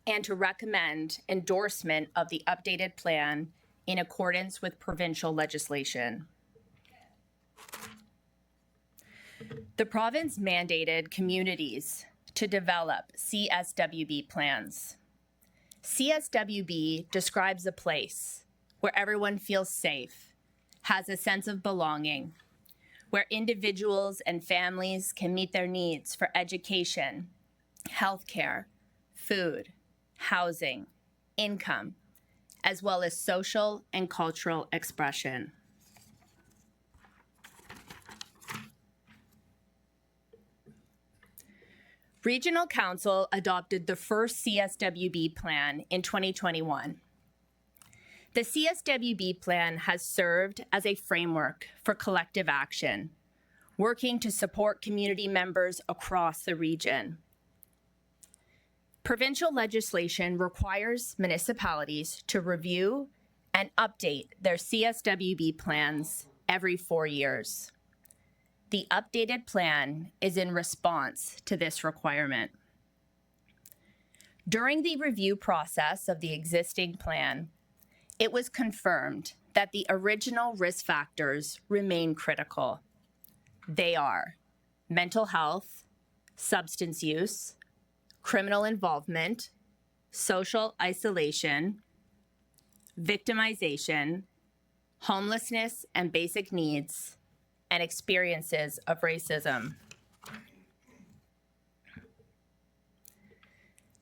and to recommend endorsement of the updated plan in accordance with provincial legislation. The province mandated communities to develop CSWB plans. CSWB describes a place where everyone feels safe, has a sense of belonging, where individuals and families can meet their needs for education, healthcare, food, housing, income, as well as social and cultural expression. Regional Council adopted the first CSWB plan in 2021. The CSWB plan has served as a framework for collective action, working to support community members across the region. Provincial legislation requires municipalities to review and update their CSWB plans every 4 years. The updated plan is in response to this requirement. During the review process of the existing plan, it was confirmed that the original risk factors remain critical. They are mental health, substance use, criminal involvement, social isolation, victimization, homelessness and basic needs, and experiences of racism.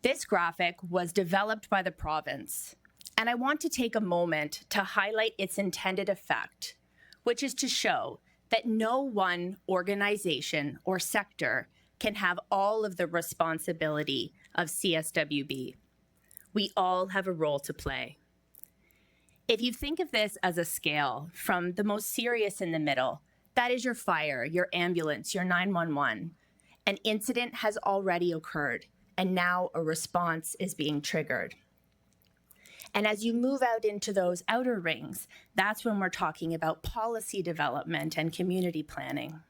This graphic was developed by the province, and I want to take a moment to highlight its intended effect, which is to show that no one organization or sector can have all of the responsibility of CSWB. We all have a role to play. If you think of this as a scale from the most serious in the middle, that is your fire, your ambulance, your 911. An incident has already occurred, and now a response is being triggered. And as you move out into those outer rings, that's when we're talking about policy development and community planning.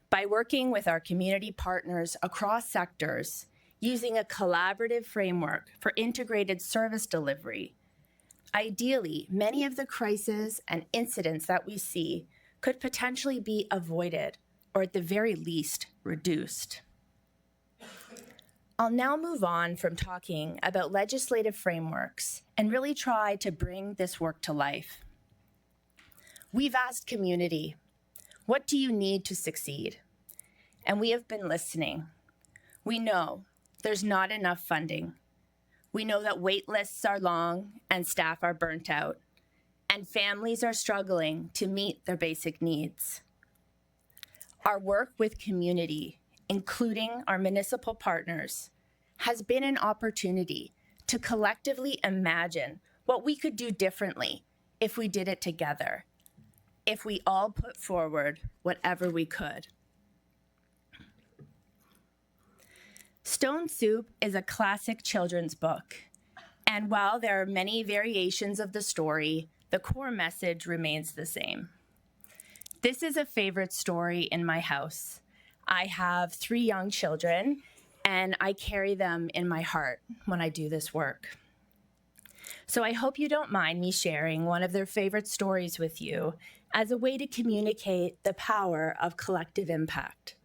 By working with our community partners across sectors, using a collaborative framework for integrated service delivery, ideally, many of the crises and incidents that we see could potentially be avoided, or at the very least, reduced. I'll now move on from talking about legislative frameworks and really try to bring this work to life. We've asked community, what do you need to succeed? And we have been listening. We know there's not enough funding. We know that wait lists are long and staff are burnt out, and families are struggling to meet their basic needs. Our work with community, including our municipal partners, has been an opportunity to collectively imagine what we could do differently if we did it together, if we all put forward whatever we could. Stone Soup is a classic children's book, and while there are many variations of the story, the core message remains the same. This is a favorite story in my house. I have 3 young children, and I carry them in my heart when I do this work. So I hope you don't mind me sharing one of their favorite stories with you as a way to communicate the power of collective impact.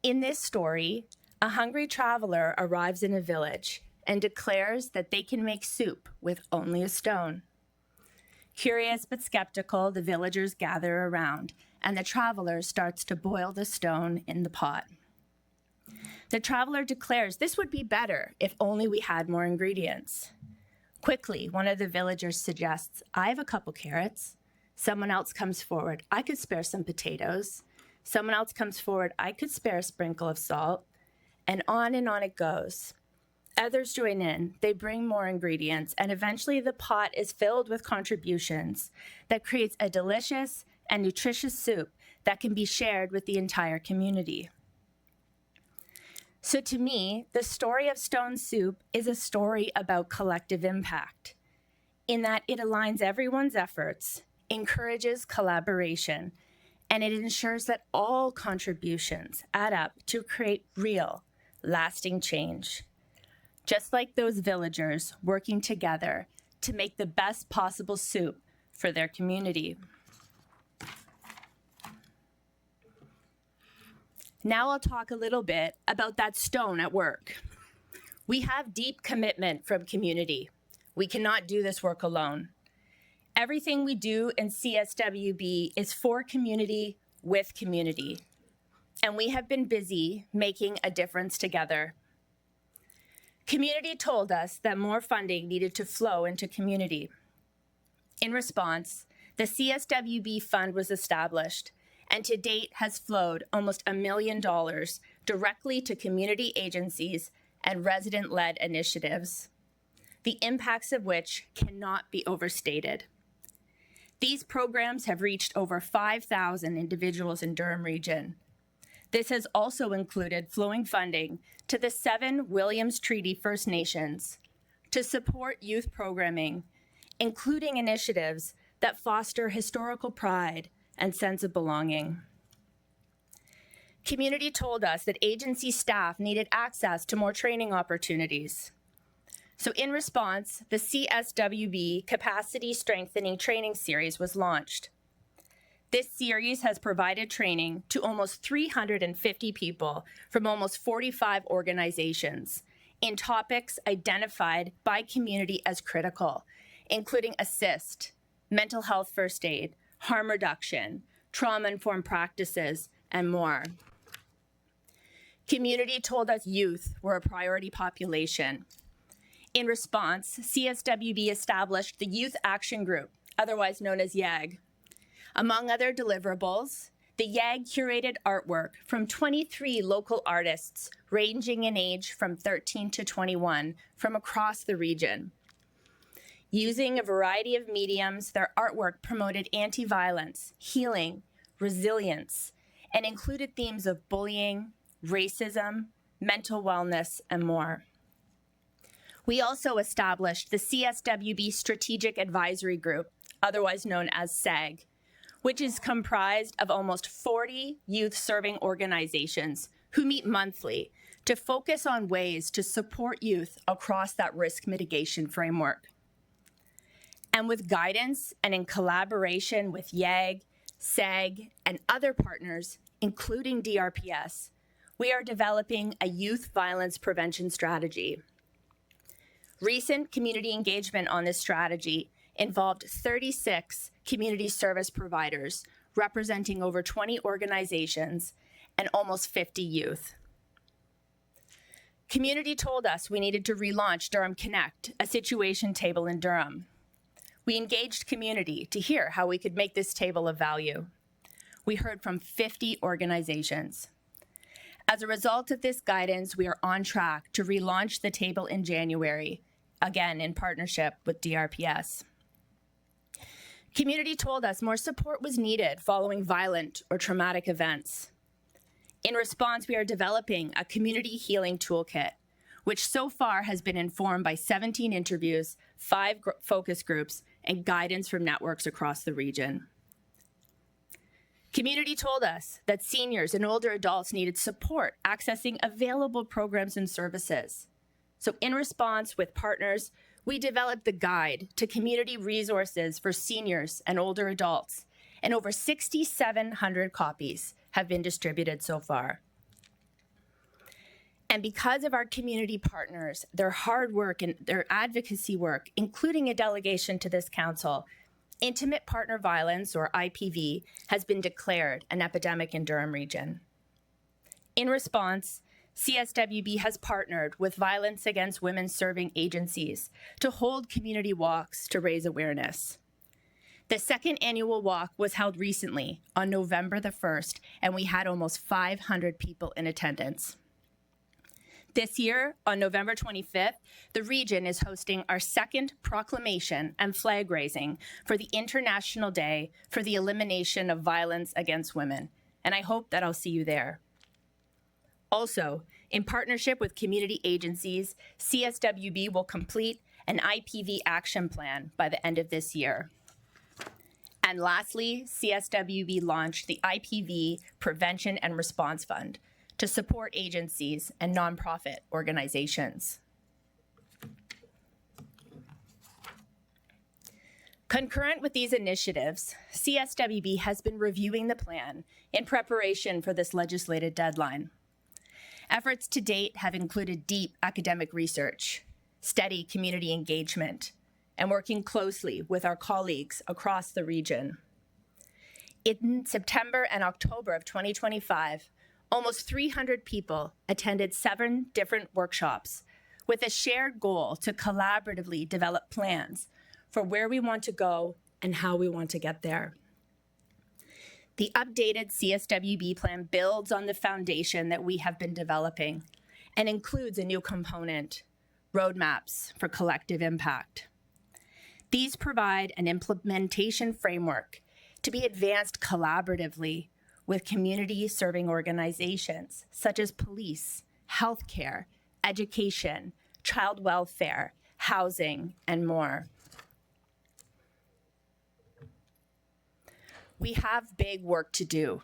In this story, a hungry traveler arrives in a village and declares that they can make soup with only a stone. Curious but skeptical, the villagers gather around, and the traveler starts to boil the stone in the pot. The traveler declares this would be better if only we had more ingredients. Quickly, one of the villagers suggests, I have a couple carrots. Someone else comes forward, I could spare some potatoes. Someone else comes forward, I could spare a sprinkle of salt. And on it goes. Others join in, they bring more ingredients, and eventually the pot is filled with contributions that creates a delicious and nutritious soup that can be shared with the entire community. So to me, the story of Stone Soup is a story about collective impact, in that it aligns everyone's efforts, encourages collaboration, and it ensures that all contributions add up to create real, lasting change. Just like those villagers working together to make the best possible soup for their community. Now I'll talk a little bit about that stone at work. We have deep commitment from community. We cannot do this work alone. Everything we do in CSWB is for community, with community. And we have been busy making a difference together. Community told us that more funding needed to flow into community. In response, the CSWB fund was established and to date has flowed almost $1 million directly to community agencies and resident-led initiatives, the impacts of which cannot be overstated. These programs have reached over 5,000 individuals in Durham Region. This has also included flowing funding to the 7 Williams Treaty First Nations to support youth programming, including initiatives that foster historical pride and sense of belonging. Community told us that agency staff needed access to more training opportunities. So in response, the CSWB Capacity Strengthening Training Series was launched. This series has provided training to almost 350 people from almost 45 organizations in topics identified by community as critical, including ASSIST, mental health first aid, harm reduction, trauma-informed practices, and more. Community told us youth were a priority population. In response, CSWB established the Youth Action Group, otherwise known as YAG. Among other deliverables, the YAG curated artwork from 23 local artists ranging in age from 13 to 21 from across the region. Using a variety of mediums, their artwork promoted anti-violence, healing, resilience, and included themes of bullying, racism, mental wellness, and more. We also established the CSWB Strategic Advisory Group, otherwise known as SAG, which is comprised of almost 40 youth-serving organizations who meet monthly to focus on ways to support youth across that risk mitigation framework. And with guidance and in collaboration with YAG, SAG, and other partners, including DRPS, we are developing a youth violence prevention strategy. Recent community engagement on this strategy involved 36 community service providers representing over 20 organizations and almost 50 youth. Community told us we needed to relaunch Durham Connect, a situation table in Durham. We engaged community to hear how we could make this table of value. We heard from 50 organizations. As a result of this guidance, we are on track to relaunch the table in January, again in partnership with DRPS. Community told us more support was needed following violent or traumatic events. In response, we are developing a community healing toolkit, which so far has been informed by 17 interviews, 5 focus groups, and guidance from networks across the region. Community told us that seniors and older adults needed support accessing available programs and services. So in response, with partners, we developed the Guide to Community Resources for Seniors and Older Adults, and over 6,700 copies have been distributed so far. And because of our community partners, their hard work and their advocacy work, including a delegation to this council, intimate partner violence, or IPV, has been declared an epidemic in Durham Region. In response, CSWB has partnered with Violence Against Women Serving agencies to hold community walks to raise awareness. The second annual walk was held recently on November the 1st, and we had almost 500 people in attendance. This year, on November 25th, the region is hosting our second proclamation and flag raising for the International Day for the Elimination of Violence Against Women, and I hope that I'll see you there. Also, in partnership with community agencies, CSWB will complete an IPV action plan by the end of this year. And lastly, CSWB launched the IPV Prevention and Response Fund to support agencies and nonprofit organizations. Concurrent with these initiatives, CSWB has been reviewing the plan in preparation for this legislated deadline. Efforts to date have included deep academic research, steady community engagement, and working closely with our colleagues across the region. In September and October of 2025, almost 300 people attended 7 different workshops with a shared goal to collaboratively develop plans for where we want to go and how we want to get there. The updated CSWB plan builds on the foundation that we have been developing and includes a new component, roadmaps for collective impact. These provide an implementation framework to be advanced collaboratively with community-serving organizations such as police, healthcare, education, child welfare, housing, and more. We have big work to do.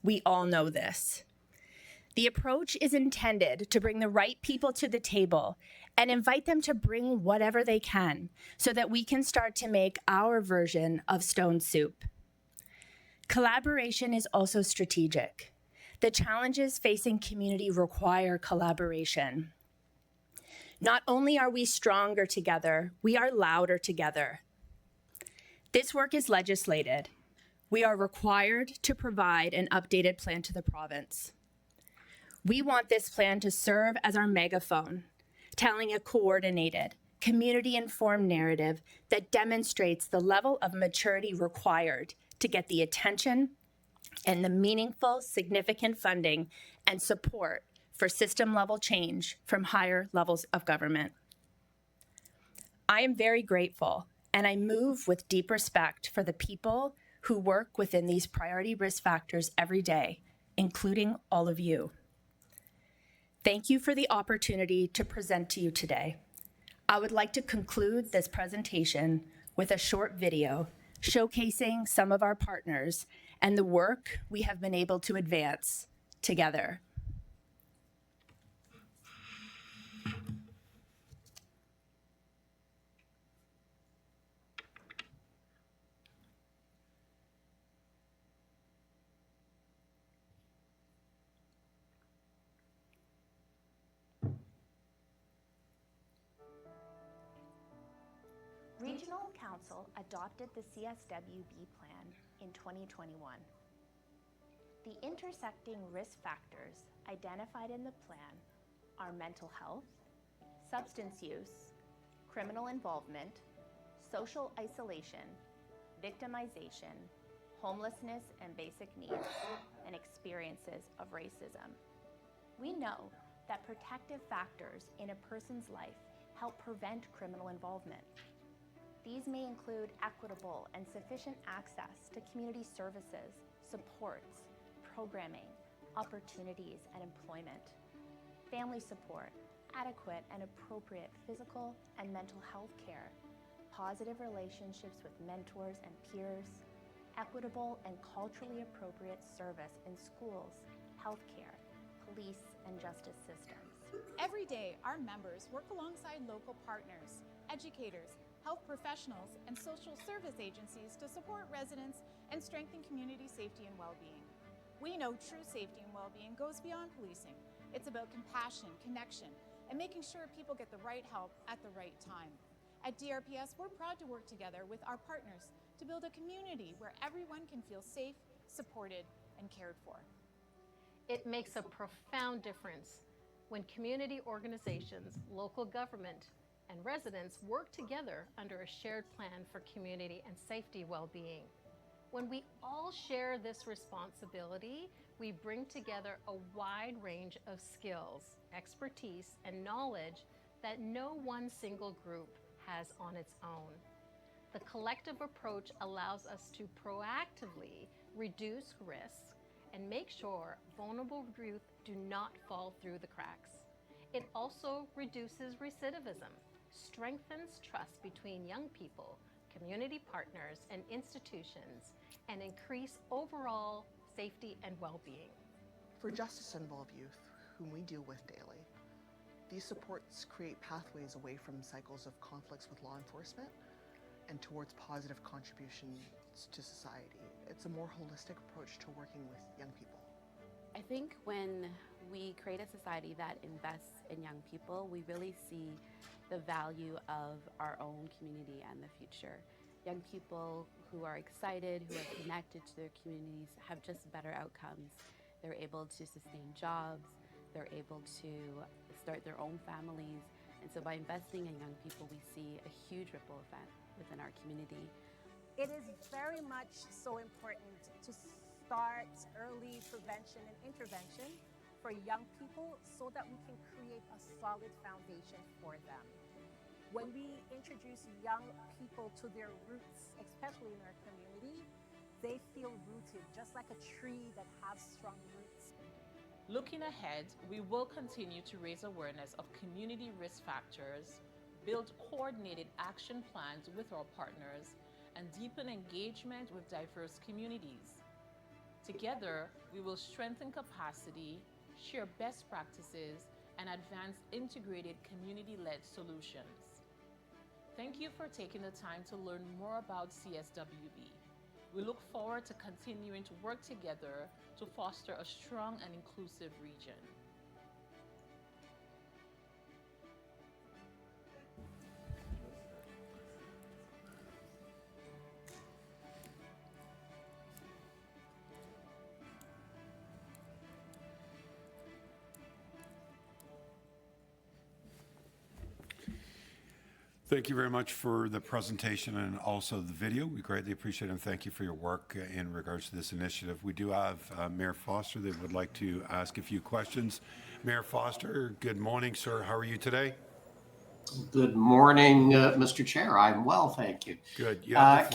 We all know this. The approach is intended to bring the right people to the table and invite them to bring whatever they can so that we can start to make our version of Stone Soup. Collaboration is also strategic. The challenges facing community require collaboration. Not only are we stronger together, we are louder together. This work is legislated. We are required to provide an updated plan to the province. We want this plan to serve as our megaphone, telling a coordinated, community-informed narrative that demonstrates the level of maturity required to get the attention and the meaningful, significant funding and support for system-level change from higher levels of government. I am very grateful, and I move with deep respect for the people who work within these priority risk factors every day, including all of you. Thank you for the opportunity to present to you today. I would like to conclude this presentation with a short video showcasing some of our partners and the work we have been able to advance together. Regional Council adopted the CSWB plan in 2021. The intersecting risk factors identified in the plan are mental health, substance use, criminal involvement, social isolation, victimization, homelessness and basic needs, and experiences of racism. We know that protective factors in a person's life help prevent criminal involvement. These may include equitable and sufficient access to community services, supports, programming, opportunities and employment, family support, adequate and appropriate physical and mental health care, positive relationships with mentors and peers, equitable and culturally appropriate service in schools, healthcare, police, and justice systems. Every day, our members work alongside local partners, educators, health professionals, and social service agencies to support residents and strengthen community safety and well-being. We know true safety and well-being goes beyond policing. It's about compassion, connection, and making sure people get the right help at the right time. At DRPS, we're proud to work together with our partners to build a community where everyone can feel safe, supported, and cared for. It makes a profound difference when community organizations, local government, and residents work together under a shared plan for community and safety well-being. When we all share this responsibility, we bring together a wide range of skills, expertise, and knowledge that no one single group has on its own. The collective approach allows us to proactively reduce risks and make sure vulnerable youth do not fall through the cracks. It also reduces recidivism, strengthens trust between young people, community partners, and institutions, and increase overall safety and well-being. For justice-involved youth, whom we deal with daily, these supports create pathways away from cycles of conflicts with law enforcement and towards positive contributions to society. It's a more holistic approach to working with young people. I think when we create a society that invests in young people, we really see the value of our own community and the future. Young people who are excited, who are connected to their communities, have just better outcomes. They're able to sustain jobs, they're able to start their own families, and so by investing in young people, we see a huge ripple effect within our community. It is very much so important to start early prevention and intervention for young people so that we can create a solid foundation for them. When we introduce young people to their roots, especially in our community, they feel rooted, just like a tree that has strong roots. Looking ahead, we will continue to raise awareness of community risk factors, build coordinated action plans with our partners, and deepen engagement with diverse communities. Together, we will strengthen capacity, share best practices, and advance integrated community-led solutions. Thank you for taking the time to learn more about CSWB. We look forward to continuing to work together to foster a strong and inclusive region. Thank you very much for the presentation and also the video. We greatly appreciate it, and thank you for your work in regards to this initiative. We do have Mayor Foster that would like to ask a few questions. Mayor Foster, good morning, sir. How are you today? Good morning, Mr. Chair. I'm well, thank you. Good.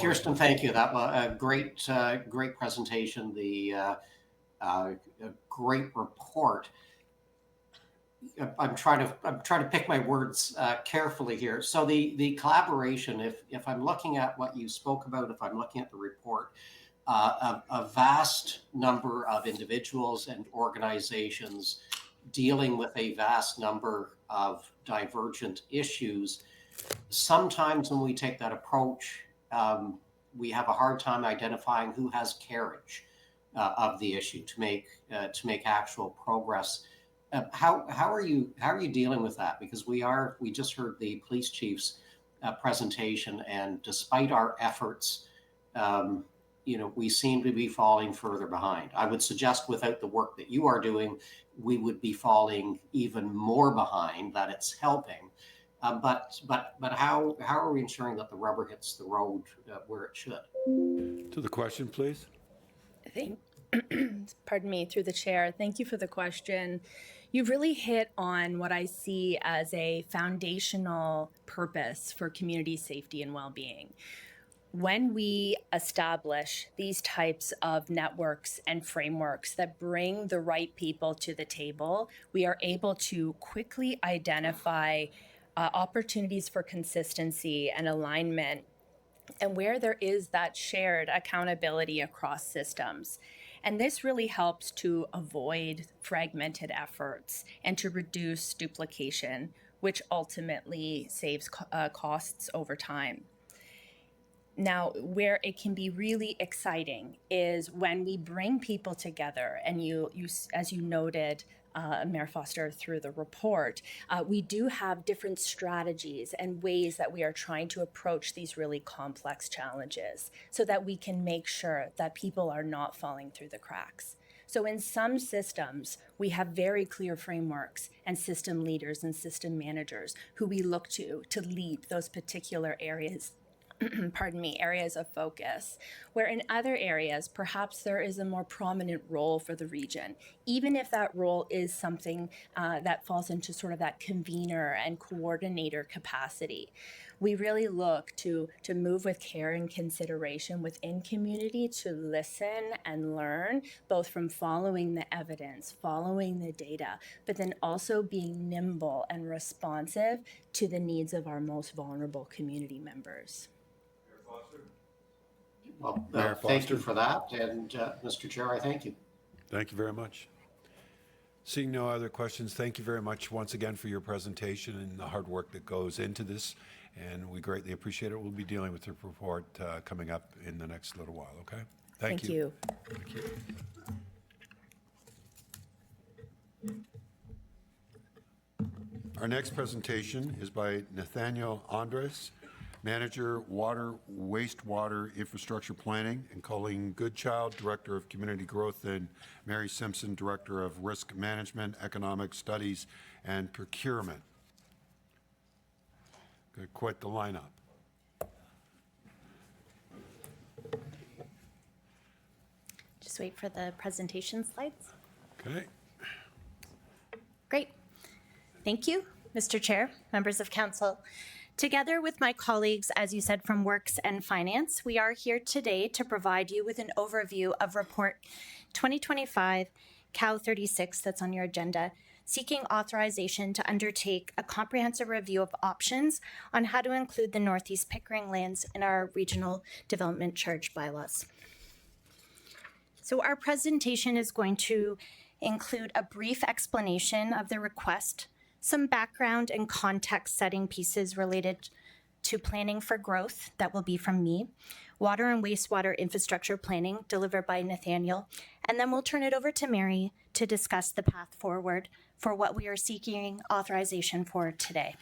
Kirsten, thank you. That was a great, great presentation. The a great report. I'm trying to pick my words carefully here. So the collaboration, if I'm looking at what you spoke about, if I'm looking at the report, a vast number of individuals and organizations dealing with a vast number of divergent issues. Sometimes when we take that approach, we have a hard time identifying who has carriage of the issue to make actual progress. How are you dealing with that? Because we just heard the police chief's presentation, and despite our efforts, we seem to be falling further behind. I would suggest without the work that you are doing, we would be falling even more behind. That it's helping, but how are we ensuring that the rubber hits the road where it should? To the question, please. Pardon me, through the chair. Thank you for the question. You've really hit on what I see as a foundational purpose for community safety and well-being. When we establish these types of networks and frameworks that bring the right people to the table, we are able to quickly identify opportunities for consistency and alignment, and where there is that shared accountability across systems. And this really helps to avoid fragmented efforts and to reduce duplication, which ultimately saves costs over time. Now, where it can be really exciting is when we bring people together, and you as you noted, Mayor Foster, through the report, we do have different strategies and ways that we are trying to approach these really complex challenges so that we can make sure that people are not falling through the cracks. So in some systems, we have very clear frameworks and system leaders and system managers who we look to lead those particular areas areas of focus, where in other areas, perhaps there is a more prominent role for the region, even if that role is something that falls into sort of that convener and coordinator capacity. We really look to move with care and consideration within community to listen and learn, both from following the evidence, following the data, but then also being nimble and responsive to the needs of our most vulnerable community members. Well, Mayor thank you Foster. for that, and Mr. Chair, I thank you. Thank you very much. Seeing no other questions, thank you very much once again for your presentation and the hard work that goes into this, and we greatly appreciate it. We'll be dealing with your report coming up in the next little while, okay? Thank you. Thank you. Our next presentation is by Nathaniel Andres, Manager, Water, Wastewater Infrastructure Planning, and Colleen Goodchild, Director of Community Growth, and Mary Simpson, Director of Risk Management, Economic Studies, and Procurement. Got quite the lineup. Just wait for the presentation slides. Okay. Great. Thank you, Mr. Chair, members of council. Together with my colleagues, as you said, from Works and Finance, we are here today to provide you with an overview of Report 2025 COW 36 that's on your agenda, seeking authorization to undertake a comprehensive review of options on how to include the Northeast Pickering lands in our regional development charge bylaws. So our presentation is going to include a brief explanation of the request, some background and context setting pieces related to planning for growth that will be from me, water and wastewater infrastructure planning delivered by Nathaniel, and then we'll turn it over to Mary to discuss the path forward for what we are seeking authorization for today.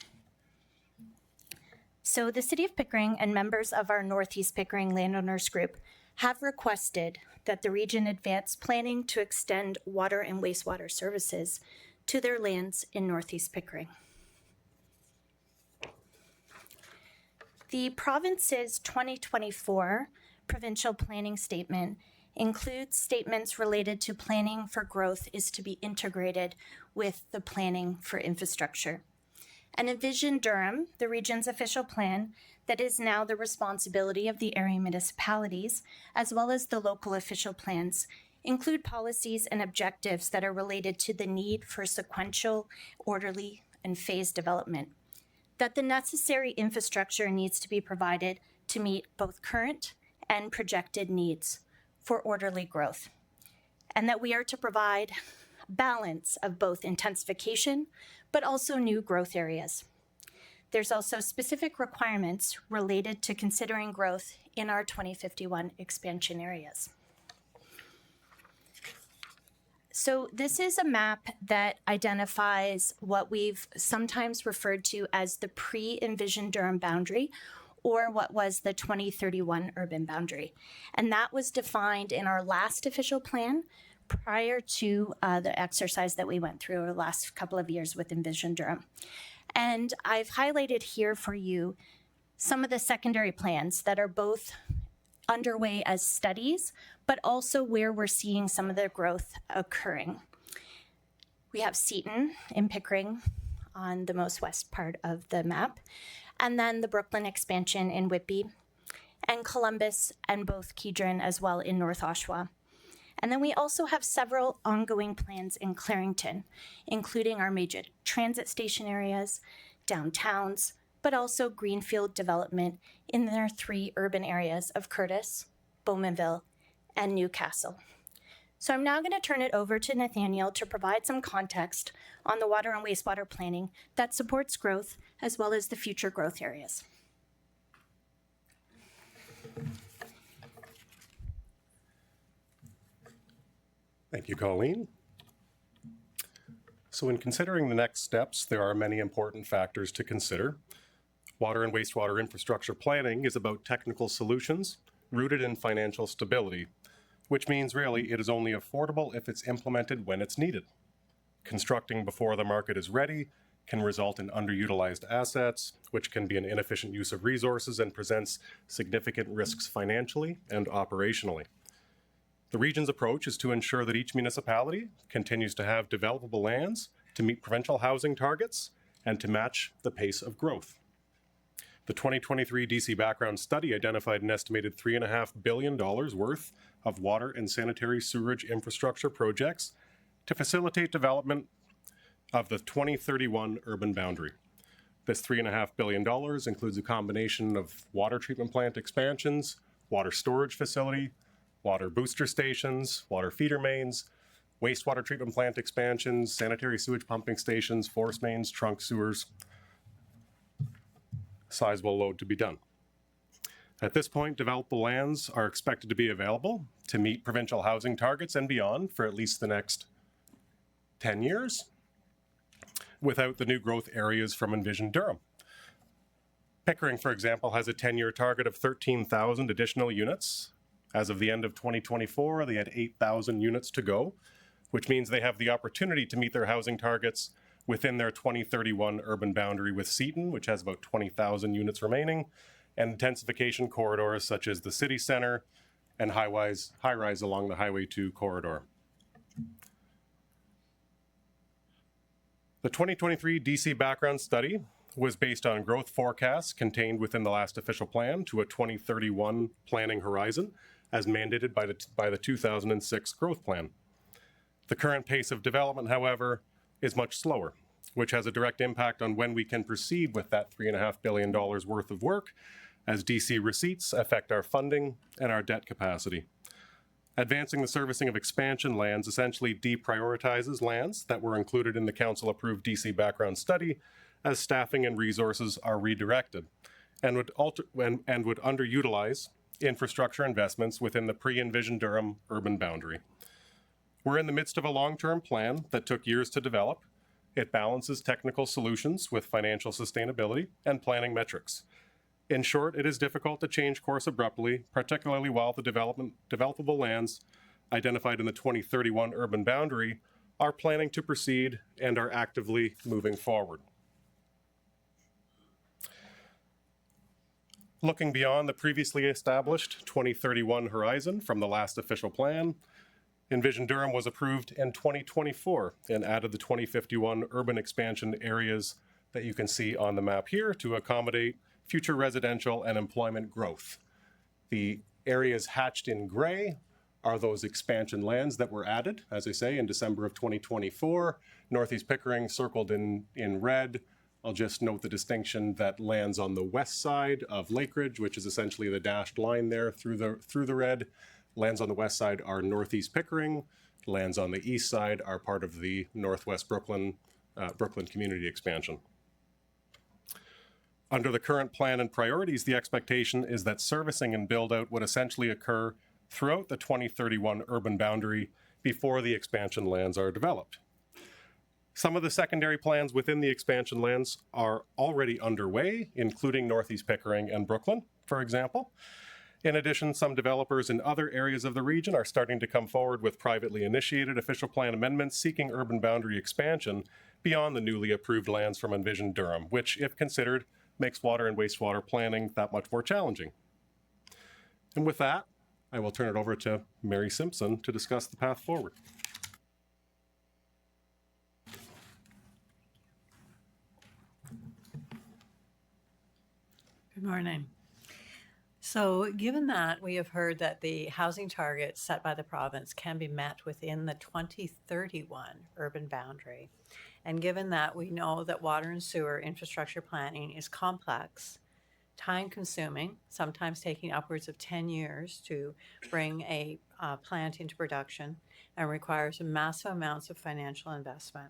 So the City of Pickering and members of our Northeast Pickering Landowners Group have requested that the region advance planning to extend water and wastewater services to their lands in Northeast Pickering. The province's 2024 provincial planning statement includes statements related to planning for growth is to be integrated with the planning for infrastructure. And Envision Durham, the region's official plan, that is now the responsibility of the area municipalities, as well as the local official plans, include policies and objectives that are related to the need for sequential, orderly, and phased development, that the necessary infrastructure needs to be provided to meet both current and projected needs for orderly growth, and that we are to provide balance of both intensification but also new growth areas. There's also specific requirements related to considering growth in our 2051 expansion areas. So this is a map that identifies what we've sometimes referred to as the pre-Envision Durham boundary, or what was the 2031 urban boundary. And that was defined in our last official plan prior to the exercise that we went through over the last couple of years with Envision Durham. And I've highlighted here for you some of the secondary plans that are both underway as studies, but also where we're seeing some of the growth occurring. We have Seton in Pickering on the most west part of the map, and then the Brooklyn expansion in Whitby, and Columbus and both Kedron as well in North Oshawa. And then we also have several ongoing plans in Clarington, including our major transit station areas, downtowns, but also greenfield development in their 3 urban areas of Curtis, Bowmanville, and Newcastle. So I'm now going to turn it over to Nathaniel to provide some context on the water and wastewater planning that supports growth as well as the future growth areas. Thank you, Colleen. So in considering the next steps, there are many important factors to consider. Water and wastewater infrastructure planning is about technical solutions rooted in financial stability, which means really it is only affordable if it's implemented when it's needed. Constructing before the market is ready can result in underutilized assets, which can be an inefficient use of resources and presents significant risks financially and operationally. The region's approach is to ensure that each municipality continues to have developable lands to meet provincial housing targets and to match the pace of growth. The 2023 DC background study identified an estimated $3.5 billion worth of water and sanitary sewerage infrastructure projects to facilitate development of the 2031 urban boundary. This $3.5 billion includes a combination of water treatment plant expansions, water storage facility, water booster stations, water feeder mains, wastewater treatment plant expansions, sanitary sewage pumping stations, force mains, trunk sewers. Sizable load to be done. At this point, developable lands are expected to be available to meet provincial housing targets and beyond for at least the next 10 years, without the new growth areas from Envision Durham. Pickering, for example, has a 10-year target of 13,000 additional units. As of the end of 2024, they had 8,000 units to go, which means they have the opportunity to meet their housing targets within their 2031 urban boundary with Seaton, which has about 20,000 units remaining, and intensification corridors such as the city center and high-rise along the Highway 2 corridor. The 2023 DC background study was based on growth forecasts contained within the last official plan to a 2031 planning horizon, as mandated by the 2006 growth plan. The current pace of development, however, is much slower, which has a direct impact on when we can proceed with that $3.5 billion worth of work, as DC receipts affect our funding and our debt capacity. Advancing the servicing of expansion lands essentially deprioritizes lands that were included in the council-approved DC background study, as staffing and resources are redirected, and would underutilize infrastructure investments within the pre-Envision Durham urban boundary. We're in the midst of a long-term plan that took years to develop. It balances technical solutions with financial sustainability and planning metrics. In short, it is difficult to change course abruptly, particularly while the developable lands identified in the 2031 urban boundary are planning to proceed and are actively moving forward. Looking beyond the previously established 2031 horizon from the last official plan, Envision Durham was approved in 2024 and added the 2051 urban expansion areas that you can see on the map here to accommodate future residential and employment growth. The areas hatched in gray are those expansion lands that were added, as I say, in December of 2024. Northeast Pickering circled in red. I'll just note the distinction that lands on the west side of Lakeridge, which is essentially the dashed line there through the red. Lands on the west side are Northeast Pickering. Lands on the east side are part of the Northwest Brooklyn community expansion. Under the current plan and priorities, the expectation is that servicing and build-out would essentially occur throughout the 2031 urban boundary before the expansion lands are developed. Some of the secondary plans within the expansion lands are already underway, including Northeast Pickering and Brooklyn, for example. In addition, some developers in other areas of the region are starting to come forward with privately initiated official plan amendments seeking urban boundary expansion beyond the newly approved lands from Envision Durham, which, if considered, makes water and wastewater planning that much more challenging. And with that, I will turn it over to Mary Simpson to discuss the path forward. Good morning. So, given that we have heard that the housing targets set by the province can be met within the 2031 urban boundary, and given that we know that water and sewer infrastructure planning is complex, time consuming, sometimes taking upwards of 10 years to bring a plant into production, and requires massive amounts of financial investment,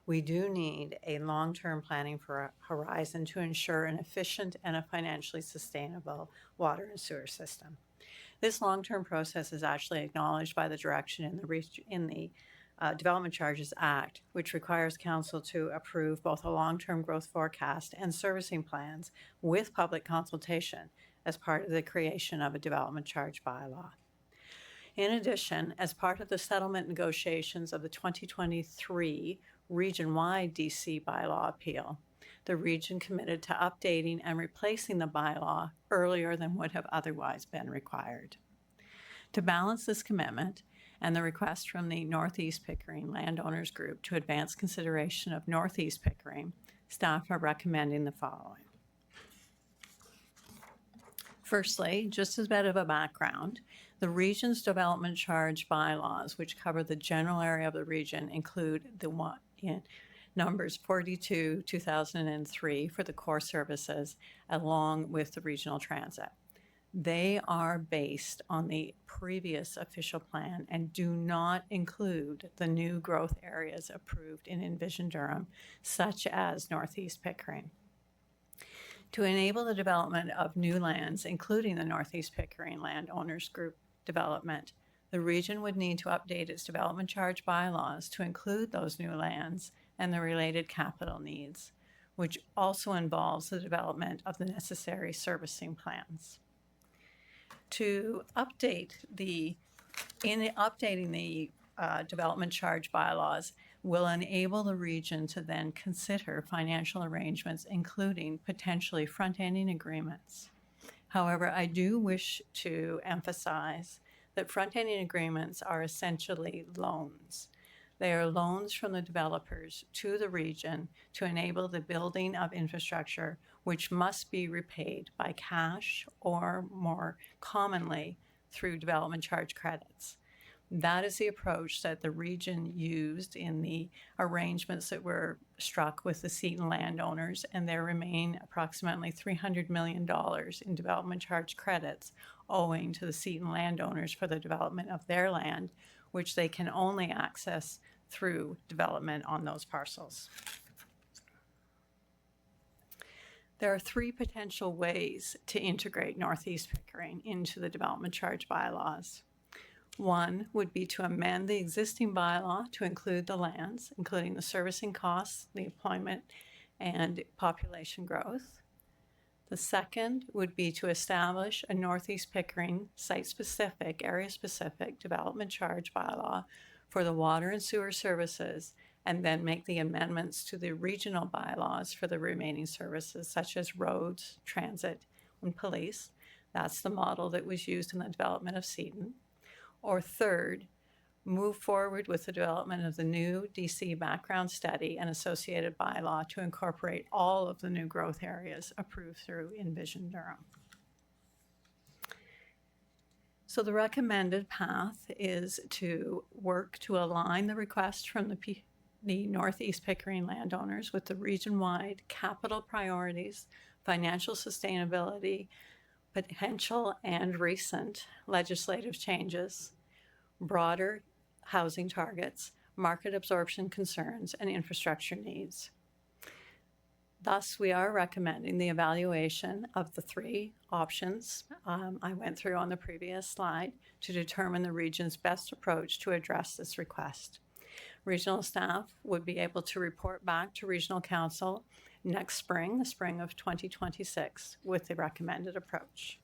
we do need a long-term planning for horizon to ensure an efficient and a financially sustainable water and sewer system. This long-term process is actually acknowledged by the direction in the Development Charges Act, which requires council to approve both a long-term growth forecast and servicing plans with public consultation as part of the creation of a development charge bylaw. In addition, as part of the settlement negotiations of the 2023 region-wide DC bylaw appeal, the region committed to updating and replacing the bylaw earlier than would have otherwise been required. To balance this commitment and the request from the Northeast Pickering Landowners Group to advance consideration of Northeast Pickering, staff are recommending the following. Firstly, just as a bit of a background, the region's development charge bylaws, which cover the general area of the region, include the one in numbers 42, 2003 for the core services, along with the regional transit. They are based on the previous official plan and do not include the new growth areas approved in Envision Durham, such as Northeast Pickering. To enable the development of new lands, including the Northeast Pickering Landowners Group development, the region would need to update its development charge bylaws to include those new lands and the related capital needs, which also involves the development of the necessary servicing plans. To updating the development charge bylaws will enable the region to then consider financial arrangements, including potentially front-ending agreements. However, I do wish to emphasize that front-ending agreements are essentially loans. They are loans from the developers to the region to enable the building of infrastructure, which must be repaid by cash or more commonly through development charge credits. That is the approach that the region used in the arrangements that were struck with the Seton landowners, and there remain approximately $300 million in development charge credits owing to the Seton landowners for the development of their land, which they can only access through development on those parcels. There are three potential ways to integrate Northeast Pickering into the development charge bylaws. One would be to amend the existing bylaw to include the lands, including the servicing costs, the employment, and population growth. The second would be to establish a Northeast Pickering site-specific, area-specific development charge bylaw for the water and sewer services, and then make the amendments to the regional bylaws for the remaining services, such as roads, transit, and police. That's the model that was used in the development of Seton. Or third, move forward with the development of the new DC background study and associated bylaw to incorporate all of the new growth areas approved through Envision Durham. So the recommended path is to work to align the request from the Northeast Pickering landowners with the region-wide capital priorities, financial sustainability, potential and recent legislative changes, broader housing targets, market absorption concerns, and infrastructure needs. Thus, we are recommending the evaluation of the three options I went through on the previous slide to determine the region's best approach to address this request. Regional staff would be able to report back to Regional Council next spring, the spring of 2026, with the recommended approach.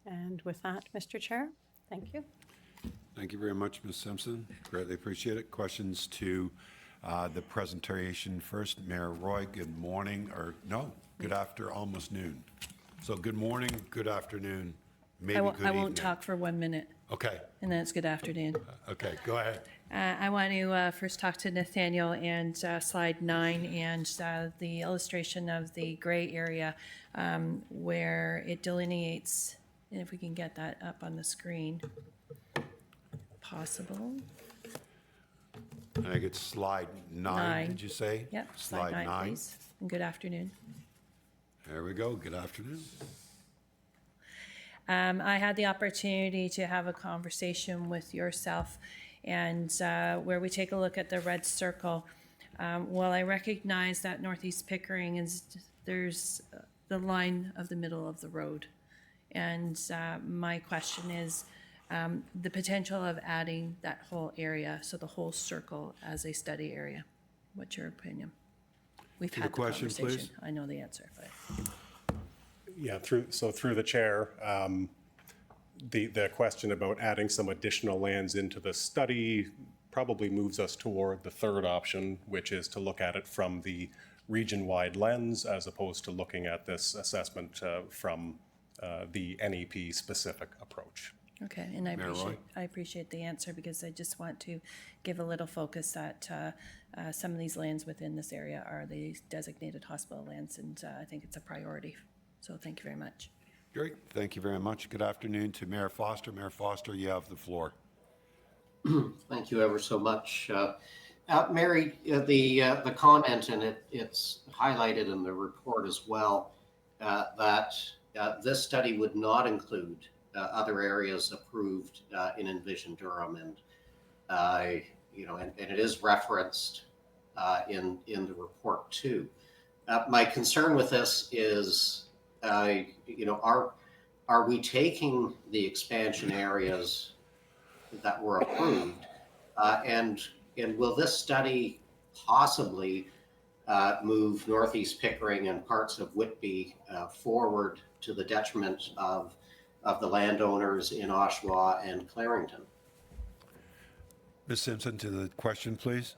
And with that, Mr. Chair, thank you. Thank you very much, Ms. Simpson. Greatly appreciate it. Questions to the presentation first. Mayor Roy, good morning, or no, good after, almost noon. So good morning, good afternoon, maybe good evening. I won't talk for 1 minute. Okay. And then it's good afternoon. Okay, go ahead. I want to first talk to Nathaniel and slide 9 and the illustration of the gray area where it delineates And if we can get that up on the screen, possible. I think it's slide 9, did you say? Yep, slide 9, please. And good afternoon. There we go. Good afternoon. I had the opportunity to have a conversation with yourself and where we take a look at the red circle. While I recognize that Northeast Pickering there's the line of the middle of the road. And my question is the potential of adding that whole area, so the whole circle as a study area. What's your opinion? We've had the question, conversation. please. I know the answer, but. Yeah, through the chair, the question about adding some additional lands into the study probably moves us toward the third option, which is to look at it from the region-wide lens as opposed to looking at this assessment from the NEP-specific approach. Okay, and I Mayor Roy? appreciate the answer because I just want to give a little focus that some of these lands within this area are the designated hospital lands, and I think it's a priority. So thank you very much. Great. Thank you very much. Good afternoon to Mayor Foster. Mayor Foster, you have the floor. Thank you ever so much. Mary, the comment, and it's highlighted in the report as well, that this study would not include other areas approved in Envision Durham, and and it is referenced in the report too. My concern with this is, are we taking the expansion areas that were approved, and will this study possibly move Northeast Pickering and parts of Whitby forward to the detriment of the landowners in Oshawa and Clarington? Ms. Simpson, to the question, please.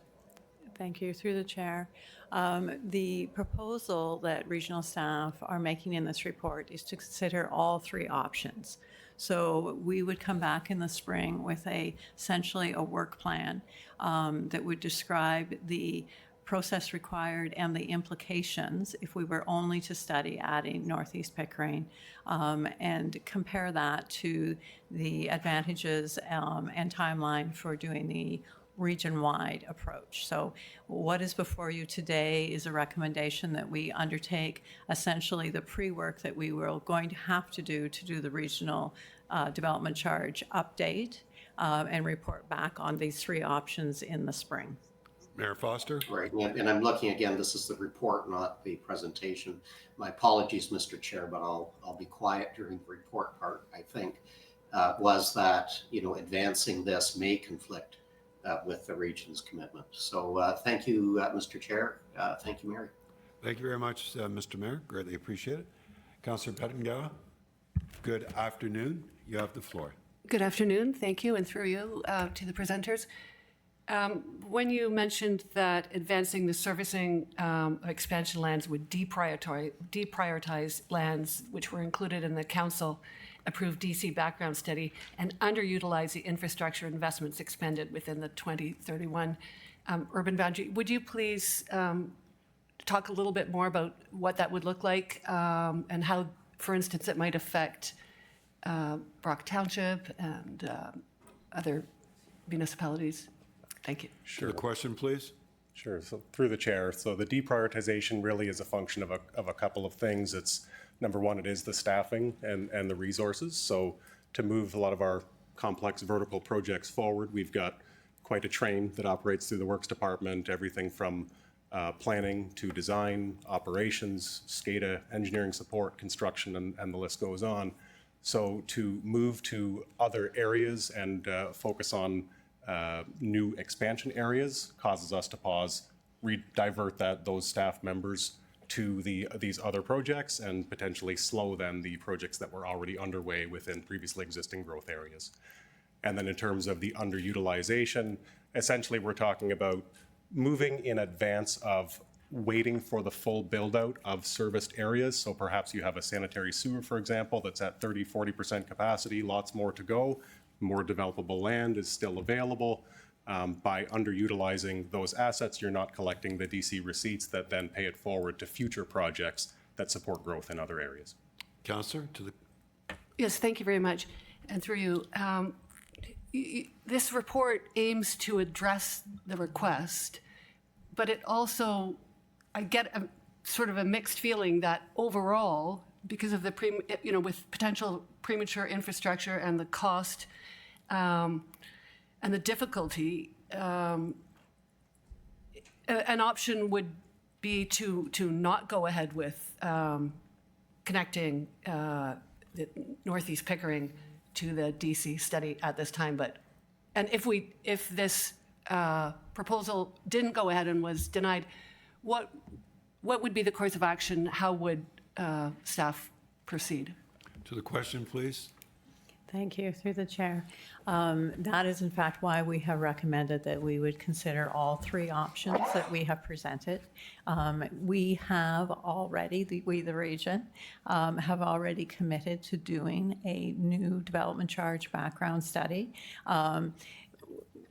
Thank you. Through the chair. The proposal that regional staff are making in this report is to consider all three options. So we would come back in the spring with essentially a work plan that would describe the process required and the implications if we were only to study adding Northeast Pickering, and compare that to the advantages and timeline for doing the region-wide approach. So what is before you today is a recommendation that we undertake essentially the pre-work that we were going to have to do the regional development charge update and report back on these three options in the spring. Mayor Foster? Right, and I'm looking again, this is the report, not the presentation. My apologies, Mr. Chair, but I'll be quiet during the report part, I think, was that, advancing this may conflict with the region's commitment. So thank you, Mr. Chair. Thank you, Mary. Thank you very much, Mr. Mayor. Greatly appreciate it. Councillor Pettengawa, good afternoon. You have the floor. Good afternoon. Thank you, and through you to the presenters. When you mentioned that advancing the servicing expansion lands would deprioritize lands which were included in the council-approved DC background study and underutilize the infrastructure investments expended within the 2031 urban boundary, would you please talk a little bit more about what that would look like and how, for instance, it might affect Brock Township and other municipalities? Thank you. Sure. The question, please. Sure. So through the chair. So the deprioritization really is a function of a couple of things. It's number one, it is the staffing and the resources. So to move a lot of our complex vertical projects forward, we've got quite a train that operates through the Works Department, everything from planning to design, operations, SCADA, engineering support, construction, and the list goes on. So to move to other areas and focus on new expansion areas causes us to pause, divert those staff members to these other projects and potentially slow then the projects that were already underway within previously existing growth areas. And then in terms of the underutilization, essentially we're talking about moving in advance of waiting for the full build out of serviced areas. So perhaps you have a sanitary sewer, for example, that's at 30-40% capacity, lots more to go. More developable land is still available. By underutilizing those assets, you're not collecting the DC receipts that then pay it forward to future projects that support growth in other areas. Councillor, to the Yes, thank you very much. And through you, this report aims to address the request, but it also, I get a sort of a mixed feeling that overall, because of the, with potential premature infrastructure and the cost and the difficulty, an option would be to not go ahead with connecting the Northeast Pickering to the DC study at this time. And if this proposal didn't go ahead and was denied, what would be the course of action? How would staff proceed? To the question, please. Thank you, through the chair. That is in fact why we have recommended that we would consider all three options that we have presented. We have already, we the region, have already committed to doing a new development charge background study.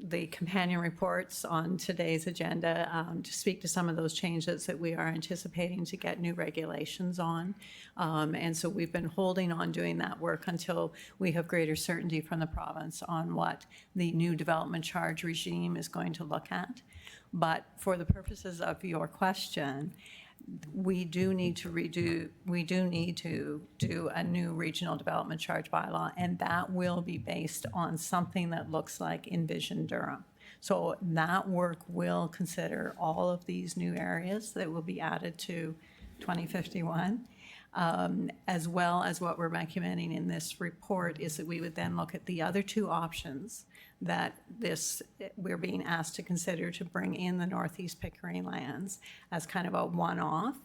The companion reports on today's agenda to speak to some of those changes that we are anticipating to get new regulations on. And so we've been holding on doing that work until we have greater certainty from the province on what the new development charge regime is going to look at. But for the purposes of your question, we do need to do a new regional development charge bylaw, and that will be based on something that looks like Envision Durham. So that work will consider all of these new areas that will be added to 2051, as well as what we're recommending in this report is that we would then look at the other two options that we're being asked to consider to bring in the Northeast Pickering lands as kind of a one-off,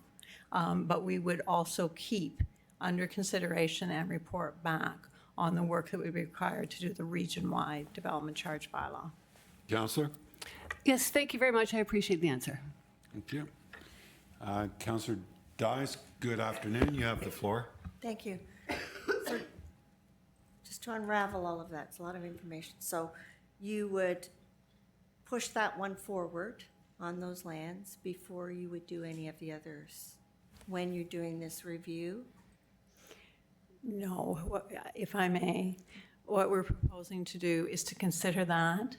but we would also keep under consideration and report back on the work that would be required to do the region-wide development charge bylaw. Councillor? Yes, thank you very much. I appreciate the answer. Thank you. Councillor Dyes, good afternoon. You have the floor. Thank you. So just to unravel all of that, it's a lot of information. So you would push that one forward on those lands before you would do any of the others when you're doing this review? No, if I may, what we're proposing to do is to consider that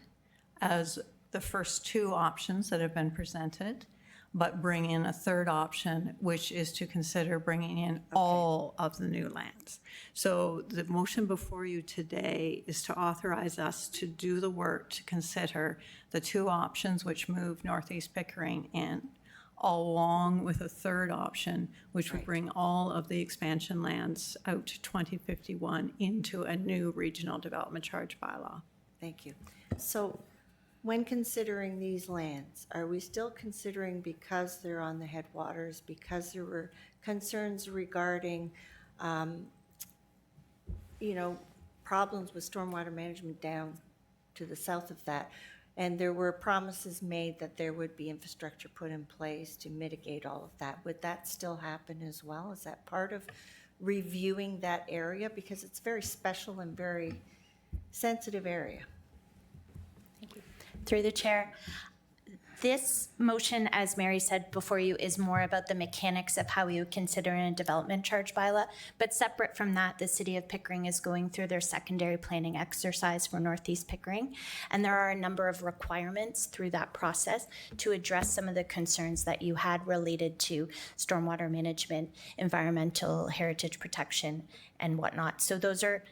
as the first two options that have been presented, but bring in a third option, which is to consider bringing in all of the new lands. So the motion before you today is to authorize us to do the work to consider the two options which move Northeast Pickering in, along with a third option, which would bring all of the expansion lands out to 2051 into a new regional development charge bylaw. Thank you. So when considering these lands, are we still considering, because they're on the headwaters, because there were concerns regarding, problems with stormwater management down to the south of that, and there were promises made that there would be infrastructure put in place to mitigate all of that. Would that still happen as well? Is that part of reviewing that area? Because it's very special and very sensitive area. Thank you. Through the chair, this motion, as Mary said before you, is more about the mechanics of how you would consider in a development charge bylaw. But separate from that, the City of Pickering is going through their secondary planning exercise for Northeast Pickering. And there are a number of requirements through that process to address some of the concerns that you had related to stormwater management, environmental heritage protection, and whatnot. So those are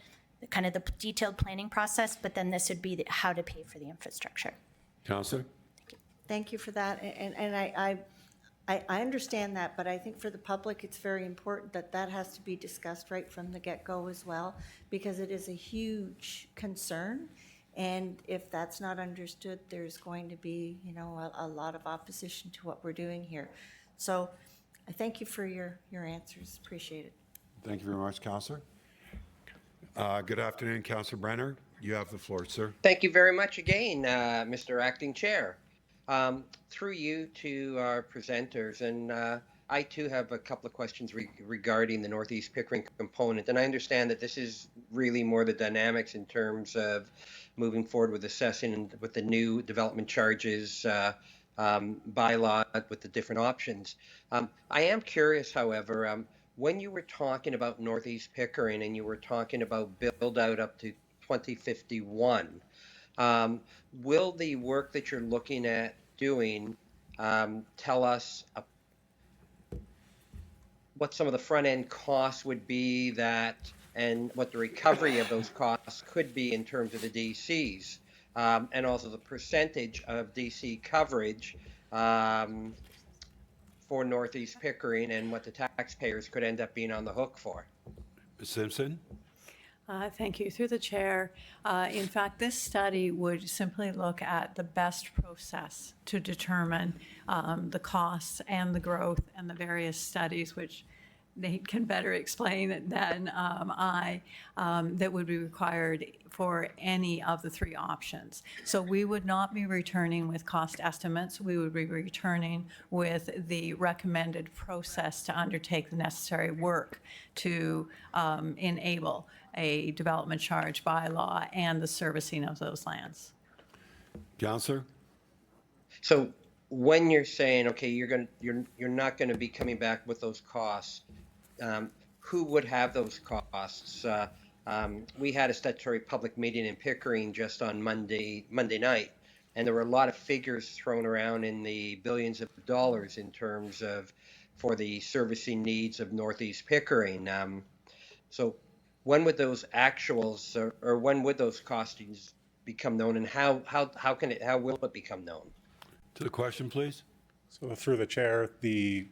kind of the detailed planning process, but then this would be how to pay for the infrastructure. Councillor? Thank you for that, and I understand that, but I think for the public, it's very important that that has to be discussed right from the get-go as well, because it is a huge concern, and if that's not understood, there's going to be, a lot of opposition to what we're doing here. So I thank you for your answers. Appreciate it. Thank you very much, Councillor. Good afternoon, Councillor Brenner. You have the floor, sir. Thank you very much again, Mr. Acting Chair. Through you to our presenters, and I too have a couple of questions regarding the Northeast Pickering component, and I understand that this is really more the dynamics in terms of moving forward with assessing with the new development charges bylaw with the different options. I am curious, however, when you were talking about Northeast Pickering and you were talking about build out up to 2051, will the work that you're looking at doing tell us what some of the front end costs would be and what the recovery of those costs could be in terms of the DCs, and also the percentage of DC coverage for Northeast Pickering and what the taxpayers could end up being on the hook for? Ms. Simpson? Thank you. Through the chair, in fact, this study would simply look at the best process to determine the costs and the growth and the various studies, which Nate can better explain than I, that would be required for any of the three options. So we would not be returning with cost estimates. We would be returning with the recommended process to undertake the necessary work to enable a development charge bylaw and the servicing of those lands. Counselor? So when you're saying, okay, you're not going to be coming back with those costs, who would have those costs? We had a statutory public meeting in Pickering just on Monday night, and there were a lot of figures thrown around in the billions of dollars in terms of for the servicing needs of Northeast Pickering. So when would those actuals or when would those costings become known, and how will it become known? To the question, please. So through the chair, the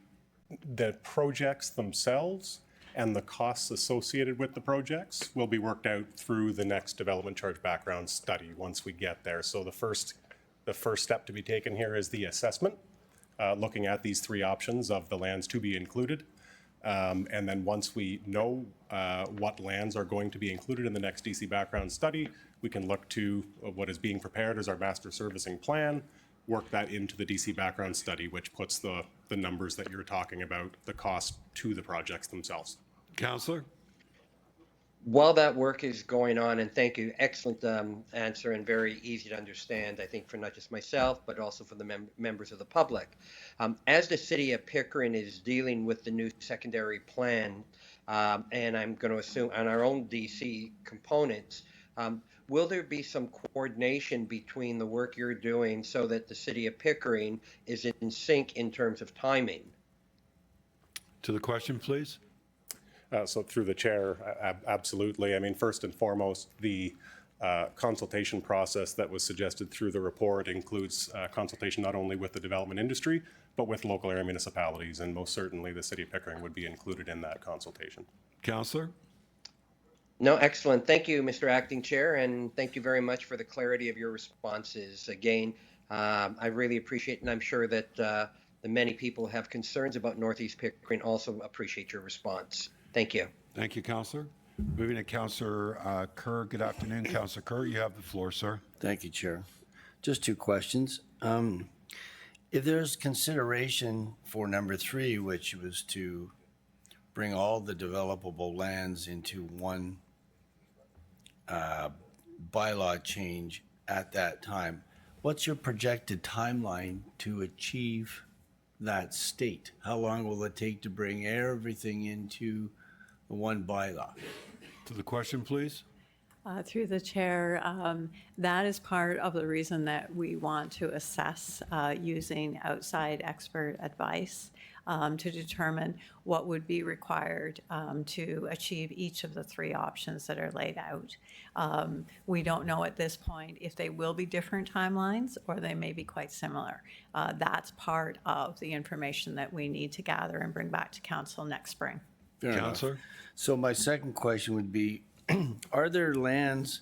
projects themselves and the costs associated with the projects will be worked out through the next development charge background study once we get there. So the first step to be taken here is the assessment, looking at these three options of the lands to be included. And then once we know what lands are going to be included in the next DC background study, we can look to what is being prepared as our master servicing plan, work that into the DC background study, which puts the numbers that you're talking about, the cost to the projects themselves. Counselor? While that work is going on, and thank you, excellent answer and very easy to understand, I think, for not just myself, but also for the members of the public. As the city of Pickering is dealing with the new secondary plan, and I'm going to assume on our own DC components, will there be some coordination between the work you're doing so that the city of Pickering is in sync in terms of timing? To the question, please. So through the chair, absolutely. I mean, first and foremost, the consultation process that was suggested through the report includes consultation not only with the development industry, but with local area municipalities, and most certainly the city of Pickering would be included in that consultation. Counselor? No, excellent. Thank you, Mr. Acting Chair, and thank you very much for the clarity of your responses. Again, I really appreciate, and I'm sure that the many people who have concerns about Northeast Pickering also appreciate your response. Thank you. Thank you, Counselor. Moving to Counselor Kerr. Good afternoon, Counselor Kerr. You have the floor, sir. Thank you, Chair. Just two questions. If there's consideration for number 3, which was to bring all the developable lands into one bylaw change at that time, what's your projected timeline to achieve that state? How long will it take to bring everything into the one bylaw? To the question, please. Through the chair, that is part of the reason that we want to assess using outside expert advice to determine what would be required to achieve each of the three options that are laid out. We don't know at this point if they will be different timelines or they may be quite similar. That's part of the information that we need to gather and bring back to council next spring. Fair enough. Counselor? So my second question would be, are there lands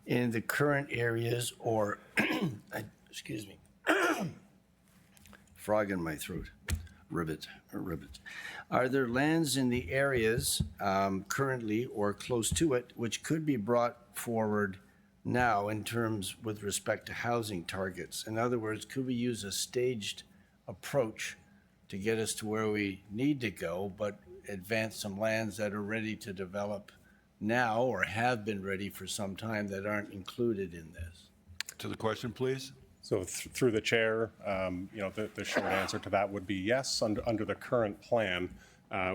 in the current areas or, excuse me, frog in my throat, ribbit. Are there lands in the areas currently or close to it which could be brought forward now in terms with respect to housing targets? In other words, could we use a staged approach to get us to where we need to go, but advance some lands that are ready to develop now or have been ready for some time that aren't included in this? To the question, please. So through the chair, the short answer to that would be yes. Under the current plan,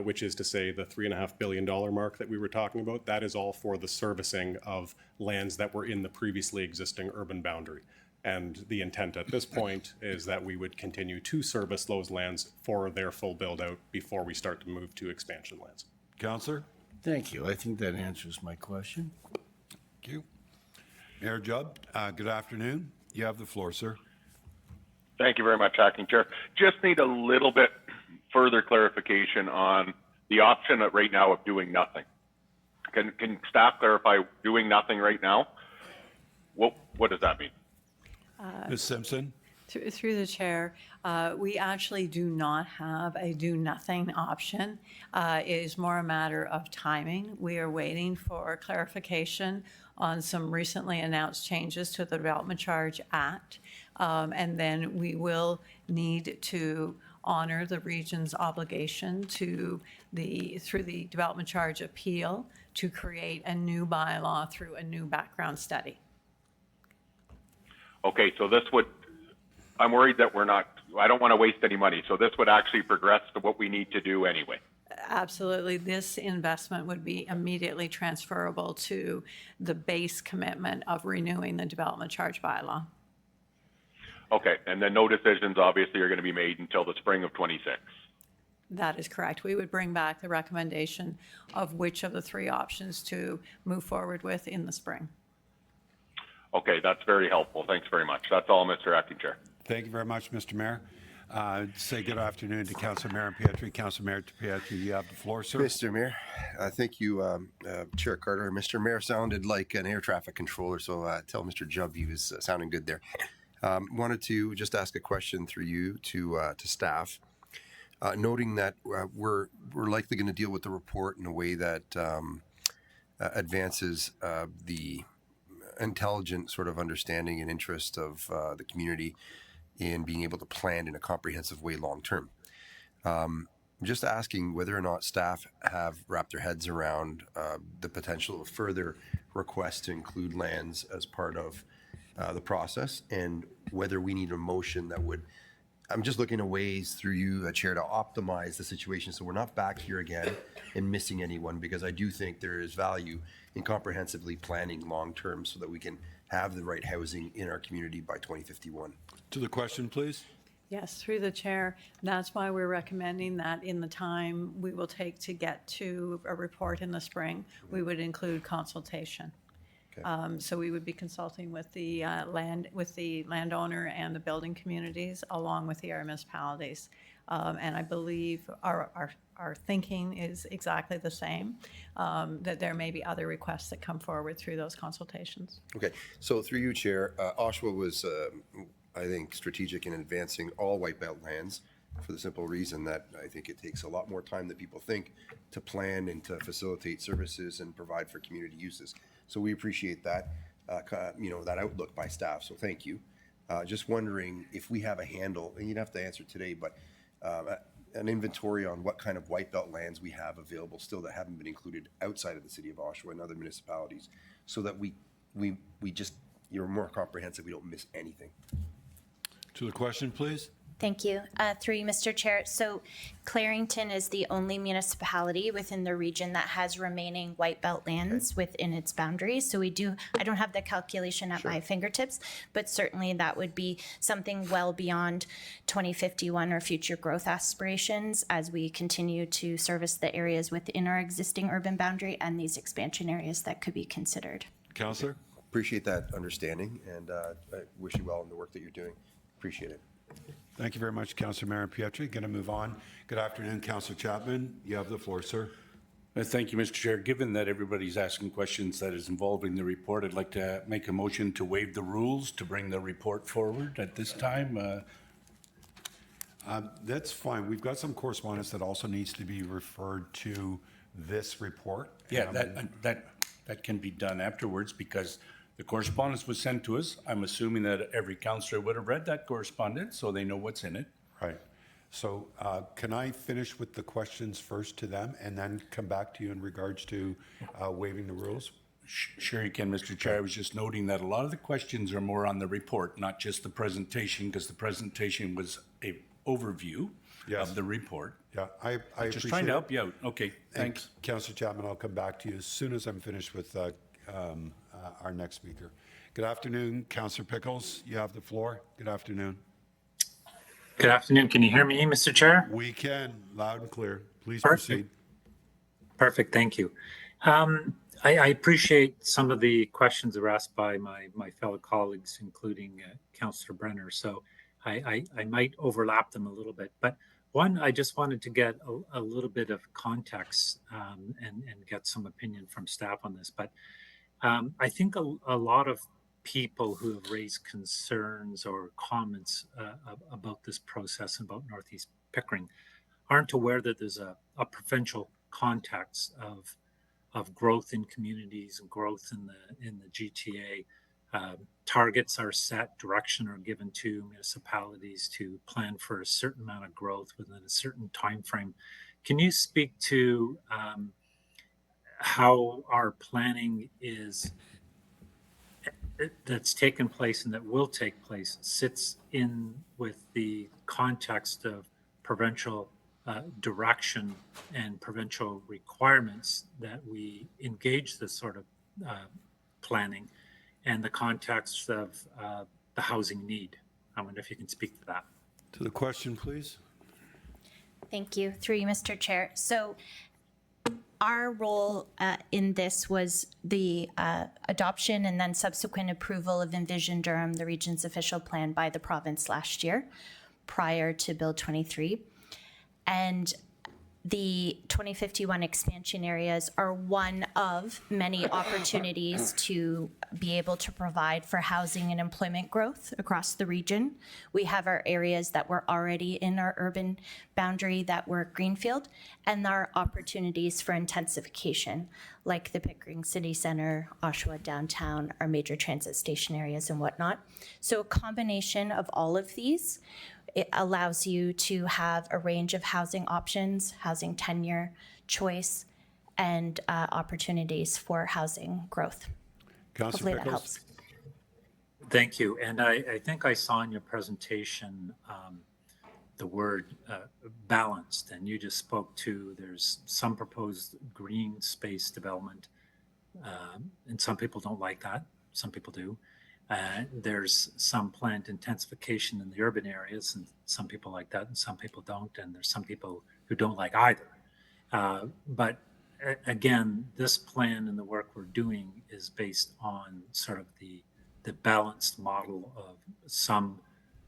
which is to say the $3.5 billion mark that we were talking about, that is all for the servicing of lands that were in the previously existing urban boundary. And the intent at this point is that we would continue to service those lands for their full build out before we start to move to expansion lands. Councillor? Thank you. I think that answers my question. Thank you. Mayor Judd, good afternoon. You have the floor, sir. Thank you very much, Acting Chair. Just need a little bit further clarification on the option right now of doing nothing. Can staff clarify doing nothing right now? What does that mean? Ms. Simpson? Through the chair, we actually do not have a do nothing option. It is more a matter of timing. We are waiting for clarification on some recently announced changes to the Development Charge Act. And then we will need to honor the region's obligation to through the Development Charge Appeal to create a new bylaw through a new background study. Okay, so this would, I'm worried that I don't want to waste any money. So this would actually progress to what we need to do anyway. Absolutely. This investment would be immediately transferable to the base commitment of renewing the Development Charge Bylaw. Okay, and then no decisions obviously are going to be made until the spring of 26. That is correct. We would bring back the recommendation of which of the three options to move forward with in the spring. Okay, that's very helpful. Thanks very much. That's all, Mr. Acting Chair. Thank you very much, Mr. Mayor. Say good afternoon to Councillor Marin Pietri. Councillor Marin Pietri, you have the floor, sir. Mr. Mayor, thank you, Chair Carter. Mr. Mayor sounded like an air traffic controller, so tell Mr. Jubb he was sounding good there. Wanted to just ask a question through you to staff, noting that we're likely going to deal with the report in a way that advances the intelligent sort of understanding and interest of the community in being able to plan in a comprehensive way long term. I'm just asking whether or not staff have wrapped their heads around the potential of further requests to include lands as part of the process, and whether we need a motion that would, I'm just looking at ways through you, Chair, to optimize the situation so we're not back here again and missing anyone, because I do think there is value in comprehensively planning long term so that we can have the right housing in our community by 2051. To the question, please. Yes, through the chair. That's why we're recommending that in the time we will take to get to a report in the spring, we would include consultation. So we would be consulting with the landowner and the building communities, along with the area municipalities. And I believe our thinking is exactly the same, that there may be other requests that come forward through those consultations. Okay, so through you, Chair, Oshawa was, I think, strategic in advancing all white belt lands for the simple reason that I think it takes a lot more time than people think to plan and to facilitate services and provide for community uses. So we appreciate that, that outlook by staff. So thank you. Just wondering if we have a handle, and you'd have to answer today, but an inventory on what kind of white belt lands we have available still that haven't been included outside of the city of Oshawa and other municipalities, so that we just, you're more comprehensive, we don't miss anything. To the question, please. Thank you. Through you, Mr. Chair. So Clarington is the only municipality within the region that has remaining white belt lands within its boundaries. So I don't have the calculation at my fingertips, but certainly that would be something well beyond 2051 or future growth aspirations as we continue to service the areas within our existing urban boundary and these expansion areas that could be considered. Councillor? Appreciate that understanding, and I wish you well in the work that you're doing. Appreciate it. Thank you very much, Councillor Marin Pietri. Going to move on. Good afternoon, Councillor Chapman. You have the floor, sir. Thank you, Mr. Chair. Given that everybody's asking questions that is involving the report, I'd like to make a motion to waive the rules to bring the report forward at this time. That's fine. We've got some correspondence that also needs to be referred to this report. Yeah, that can be done afterwards because the correspondence was sent to us. I'm assuming that every councillor would have read that correspondence, so they know what's in it. Right. So can I finish with the questions first to them and then come back to you in regards to waiving the rules? Sure you can, Mr. Chair. I was just noting that a lot of the questions are more on the report, not just the presentation, because the presentation was an overview. of the report. Yeah, I Just appreciate trying to it. help you out. Okay, And thanks. Councillor Chapman, I'll come back to you as soon as I'm finished with our next speaker. Good afternoon, Councillor Pickles. You have the floor. Good afternoon. Good afternoon. Can you hear me, Mr. Chair? We can, loud and clear. Please Perfect. proceed. Perfect. Thank you. I appreciate some of the questions that were asked by my fellow colleagues, including Councillor Brenner. So I might overlap them a little bit. But one, I just wanted to get a little bit of context and get some opinion from staff on this. But I think a lot of people who have raised concerns or comments about this process and about Northeast Pickering aren't aware that there's a provincial context of growth in communities and growth in the GTA. Targets are set, direction are given to municipalities to plan for a certain amount of growth within a certain time frame. Can you speak to how our planning that's taken place and that will take place sits in with the context of provincial direction and provincial requirements that we engage this sort of planning and the context of the housing need? I wonder if you can speak to that. To the question, please. Thank you. Through you, Mr. Chair. So our role in this was the adoption and then subsequent approval of Envision Durham, the region's official plan by the province last year, prior to Bill 23. And the 2051 expansion areas are one of many opportunities to be able to provide for housing and employment growth across the region. We have our areas that were already in our urban boundary that were greenfield, and there are opportunities for intensification, like the Pickering City Center, Oshawa Downtown, our major transit station areas and whatnot. So a combination of all of these, it allows you to have a range of housing options, housing tenure, choice, and opportunities for housing growth. Councillor Hopefully that Pickles. helps. Thank you. And I think I saw in your presentation the word balanced, and you just spoke to there's some proposed green space development, and some people don't like that. Some people do. There's some planned intensification in the urban areas, and some people like that, and some people don't. And there's some people who don't like either. But again, this plan and the work we're doing is based on sort of the balanced model of some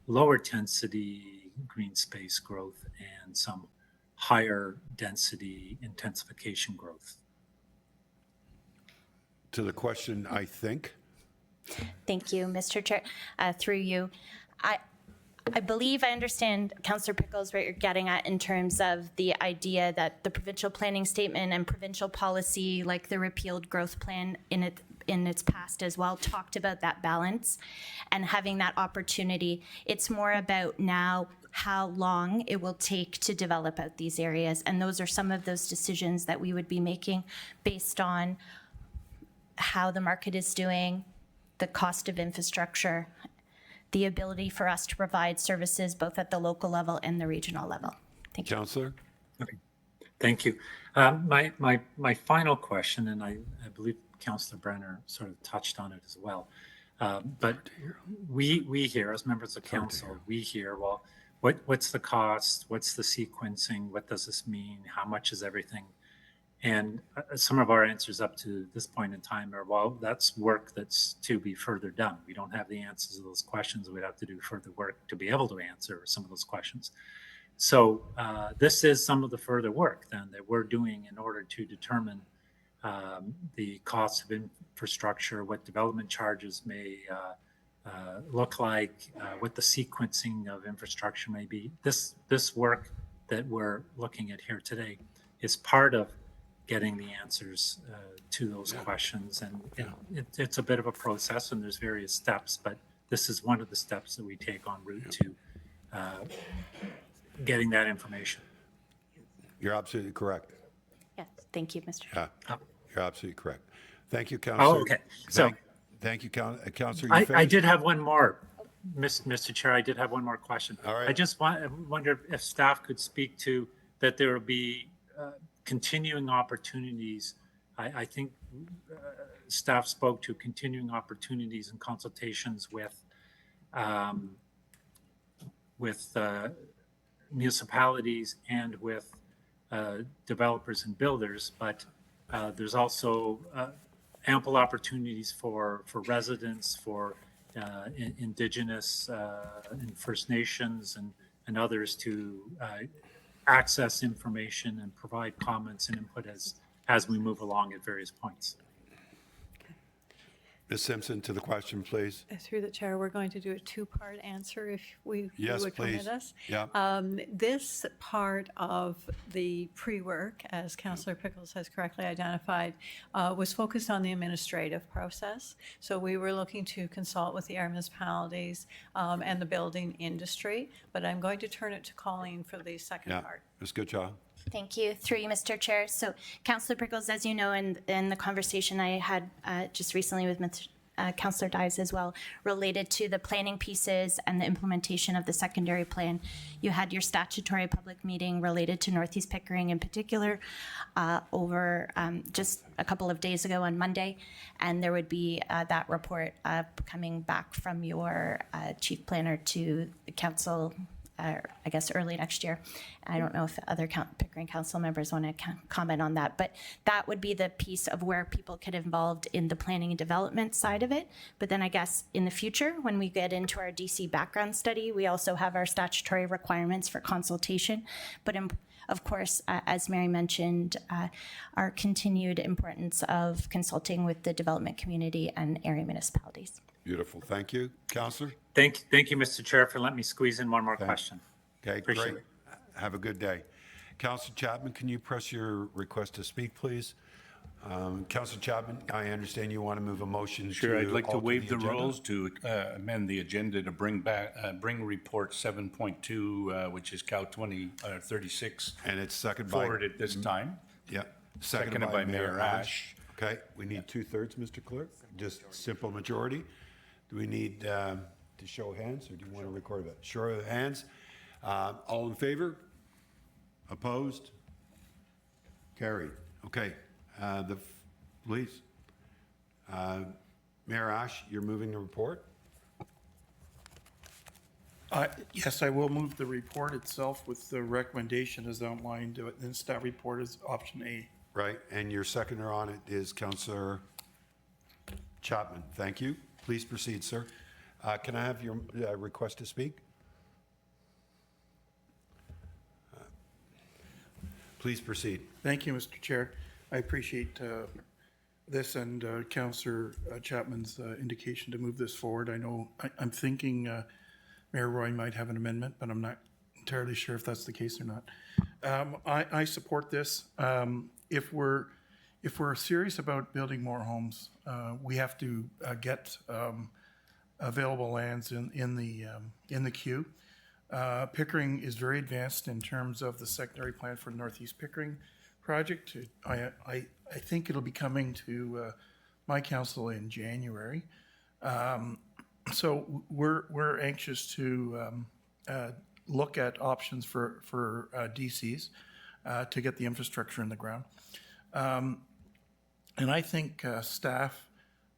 lower density green space growth and some higher density intensification growth. To the question, I think. Thank you, Mr. Chair. Through you, I believe I understand, Councillor Pickles, what you're getting at in terms of the idea that the provincial planning statement and provincial policy, like the repealed growth plan in its past as well, talked about that balance and having that opportunity. It's more about now how long it will take to develop out these areas. And those are some of those decisions that we would be making based on how the market is doing, the cost of infrastructure, the ability for us to provide services both at the local level and the regional level. Thank you. Councillor? Okay. Thank you. My final question, and I believe Councillor Brenner sort of touched on it as well, but we hear, as members of council, we hear, well, what's the cost? What's the sequencing? What does this mean? How much is everything? And some of our answers up to this point in time are, well, that's work that's to be further done. We don't have the answers to those questions. We'd have to do further work to be able to answer some of those questions. So this is some of the further work then that we're doing in order to determine the cost of infrastructure, what development charges may look like, what the sequencing of infrastructure may be. This work that we're looking at here today is part of getting the answers to those questions. And you know, it's a bit of a process and there's various steps, but this is one of the steps that we take en route to getting that information. You're absolutely correct. Yes, thank you, Mr. Chair. Yeah, you're absolutely correct. Thank you, Councillor. Oh, okay. So thank you, Councillor. I did have one more. Mr. Chair, I did have one more question. All right. I just wonder if staff could speak to that there will be continuing opportunities. I think staff spoke to continuing opportunities and consultations with municipalities and with developers and builders, but there's also ample opportunities for residents, for Indigenous and First Nations and others to access information and provide comments and input as we move along at various points. Ms. Simpson, to the question, please. Through the chair, we're going to do a two-part answer if you Yes, would please. permit us. Yeah. This part of the pre-work, as Councillor Pickles has correctly identified, was focused on the administrative process. So we were looking to consult with the area municipalities and the building industry, but I'm going to turn it to Colleen for the second part. Ms. Goodchild. Thank you. Through you, Mr. Chair. So, Councillor Prickles, as you know, in the conversation I had just recently with Councillor Dyes as well, related to the planning pieces and the implementation of the secondary plan, you had your statutory public meeting related to Northeast Pickering in particular over just a couple of days ago on Monday, and there would be that report coming back from your chief planner to the council. I guess early next year. I don't know if other Pickering Council members want to comment on that, but that would be the piece of where people get involved in the planning and development side of it. But then I guess in the future, when we get into our DC background study, we also have our statutory requirements for consultation. But of course, as Mary mentioned, our continued importance of consulting with the development community and area municipalities. Beautiful. Thank you. Councillor? Thank you, Mr. Chair, for letting me squeeze in one more question. Okay, Appreciate great. Have a good day. Councillor Chapman, can you press your request to speak, please? Councillor Chapman, I understand you want to move a motion. Sure, I'd like to alter waive the agenda? rules to amend the agenda to bring report 7.2, which is Cal 2036. And it's seconded forward at this time. Yeah. Seconded by Mayor Ash. Okay, we need 2/3, Mr. Clerk, just simple majority. Do we need to show hands, or do you want to record it? Show of hands. All in favor? Opposed? Carried. Okay, please. Mayor Ash, you're moving the report? Yes, I will move the report itself with the recommendation as outlined in staff report as option A. Right, and your seconder on it is Councillor Chapman. Thank you. Please proceed, sir. Can I have your request to speak? Please proceed. Thank you, Mr. Chair. I appreciate this and Councillor Chapman's indication to move this forward. I know I'm thinking Mayor Roy might have an amendment, but I'm not entirely sure if that's the case or not. I support this. If we're serious about building more homes, we have to get available lands in the queue. Pickering is very advanced in terms of the secondary plan for Northeast Pickering project. I think it'll be coming to my council in January. So we're anxious to look at options for DCs to get the infrastructure in the ground. And I think staff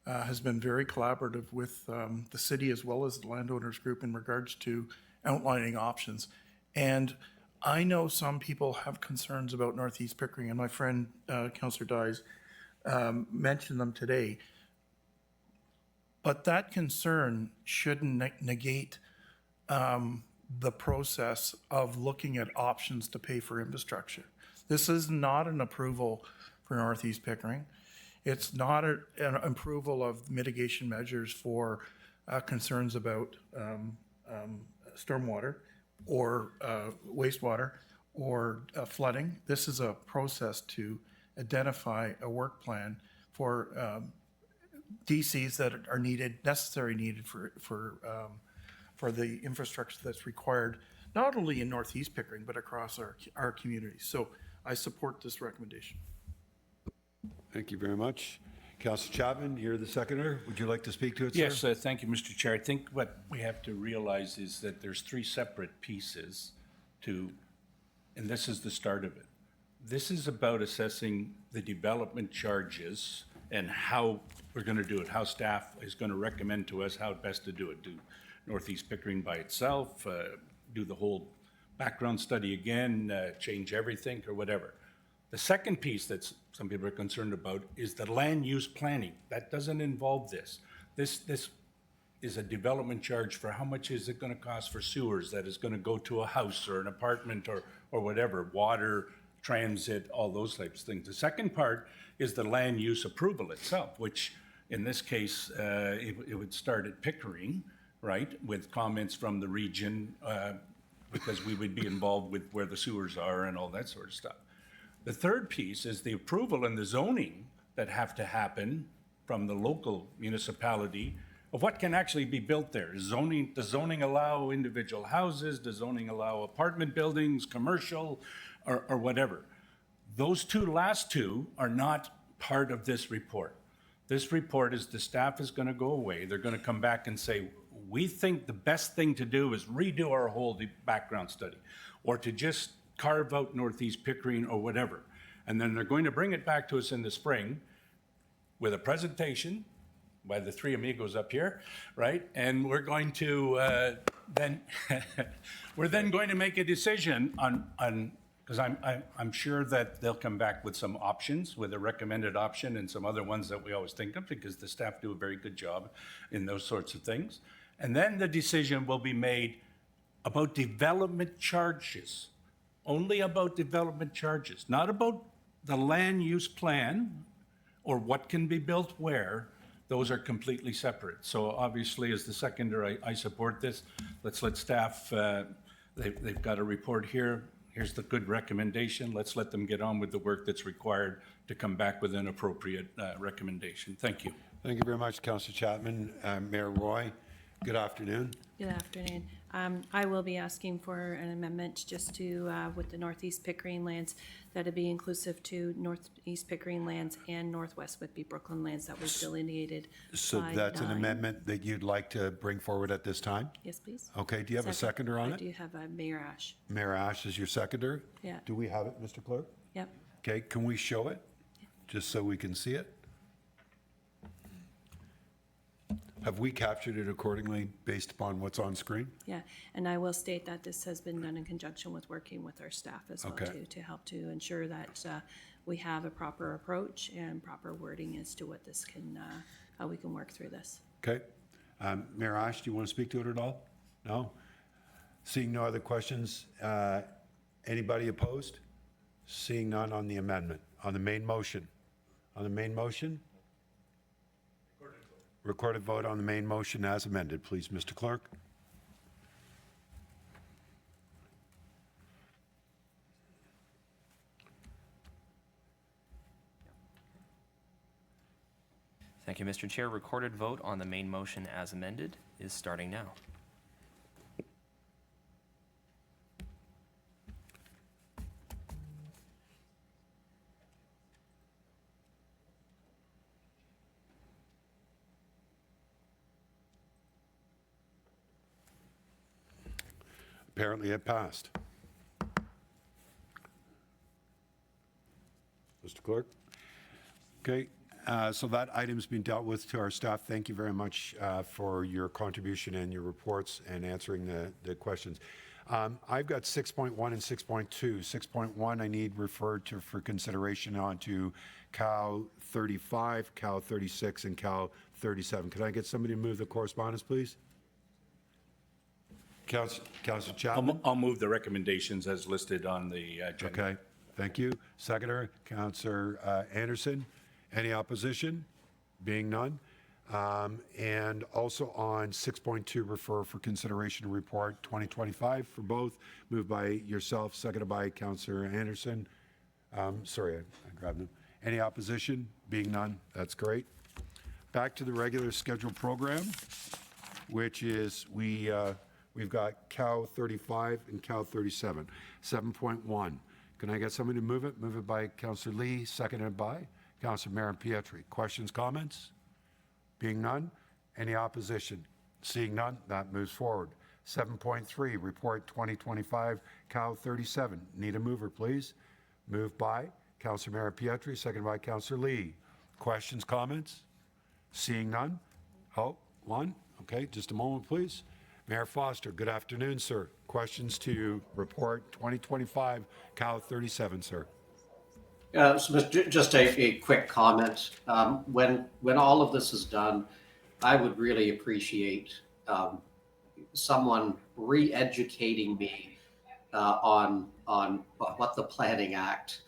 has been very collaborative with the city as well as the landowners group in regards to outlining options. And I know some people have concerns about Northeast Pickering, and my friend Councillor Dyes mentioned them today. But that concern shouldn't negate the process of looking at options to pay for infrastructure. This is not an approval for Northeast Pickering. It's not an approval of mitigation measures for concerns about stormwater or wastewater or flooding. This is a process to identify a work plan for DCs that are needed for the infrastructure that's required, not only in Northeast Pickering, but across our communities. So I support this recommendation. Thank you very much. Councillor Chapman, you're the seconder. Would you like to speak to it, sir? Yes, thank you, Mr. Chair. I think what we have to realize is that there's three separate pieces to, and this is the start of it. This is about assessing the development charges and how we're going to do it, how staff is going to recommend to us how best to do it. Do Northeast Pickering by itself, do the whole background study again, change everything or whatever. The second piece that some people are concerned about is the land use planning. That doesn't involve this. This is a development charge for how much is it going to cost for sewers that is going to go to a house or an apartment or whatever, water, transit, all those types of things. The second part is the land use approval itself, which in this case, it would start at Pickering, right, with comments from the region, because we would be involved with where the sewers are and all that sort of stuff. The third piece is the approval and the zoning that have to happen from the local municipality of what can actually be built there. Does zoning allow individual houses? Does zoning allow apartment buildings, commercial, or whatever? Those last two are not part of this report. This report is the staff is going to go away. They're going to come back and say, we think the best thing to do is redo our whole background study, or to just carve out Northeast Pickering or whatever. And then they're going to bring it back to us in the spring with a presentation by the three amigos up here, right? And we're going to we're then going to make a decision on because I'm sure that they'll come back with some options, with a recommended option and some other ones that we always think of, because the staff do a very good job in those sorts of things. And then the decision will be made about development charges, only about development charges, not about the land use plan or what can be built where. Those are completely separate. So obviously, as the seconder, I support this. Let's let staff, they've got a report here. Here's the good recommendation. Let's let them get on with the work that's required to come back with an appropriate recommendation. Thank you. Thank you very much, Councillor Chapman. Mayor Roy, good afternoon. Good afternoon. I will be asking for an amendment just to, with the Northeast Pickering lands, that it be inclusive to Northeast Pickering lands and Northwest Whitby Brooklyn lands that was delineated. So by that's an 9. amendment that you'd like to bring forward at this time? Yes, please. Okay, do you have a seconder on I it? do have Mayor Ash. Mayor Ash is your seconder? Yeah. Do we have it, Mr. Clerk? Yep. Okay, can we show it, just so we can see it? Have we captured it accordingly based upon what's on screen? Yeah, and I will state that this has been done in conjunction with working with our staff as well Okay. too, to help to ensure that we have a proper approach and proper wording as to what this can, how we can work through this. Okay. Mayor Ash, do you want to speak to it at all? No? Seeing no other questions, anybody opposed? Seeing none on the amendment, on the main motion. On the main motion? Recorded vote on the main motion as amended, please, Mr. Clerk. Thank you, Mr. Chair. Recorded vote on the main motion as amended is starting now. Apparently it passed. Mr. Clerk? Okay, so that item's been dealt with to our staff. Thank you very much for your contribution and your reports and answering the questions. I've got 6.1 and 6.2. 6.1 I need referred to for consideration onto Cal 35, Cal 36, and Cal 37. Could I get somebody to move the correspondence, please? Councillor Chapman? I'll move the recommendations as listed on the agenda. Okay, thank you. Seconder, Councillor Anderson. Any opposition? Being none. And also on 6.2, refer for consideration report 2025 for both. Moved by yourself, seconded by Councillor Anderson. Sorry, I grabbed them. Any opposition? Being none, that's great. Back to the regular scheduled program, which is we've got Cal 35 and Cal 37. 7.1. Can I get somebody to move it? Move it by Councillor Lee, seconded by Councillor Marin Pietri. Questions, comments? Being none, any opposition? Seeing none, that moves forward. 7.3, Report 2025, Cal 37. Need a mover, please. Moved by Councillor Marin Pietri, seconded by Councillor Lee. Questions, comments? Seeing none? Oh, one. Okay, just a moment, please. Mayor Foster, good afternoon, sir. Questions to Report 2025, Cal 37, sir. So just a quick comment. When all of this is done, I would really appreciate someone re-educating me on what the Planning Act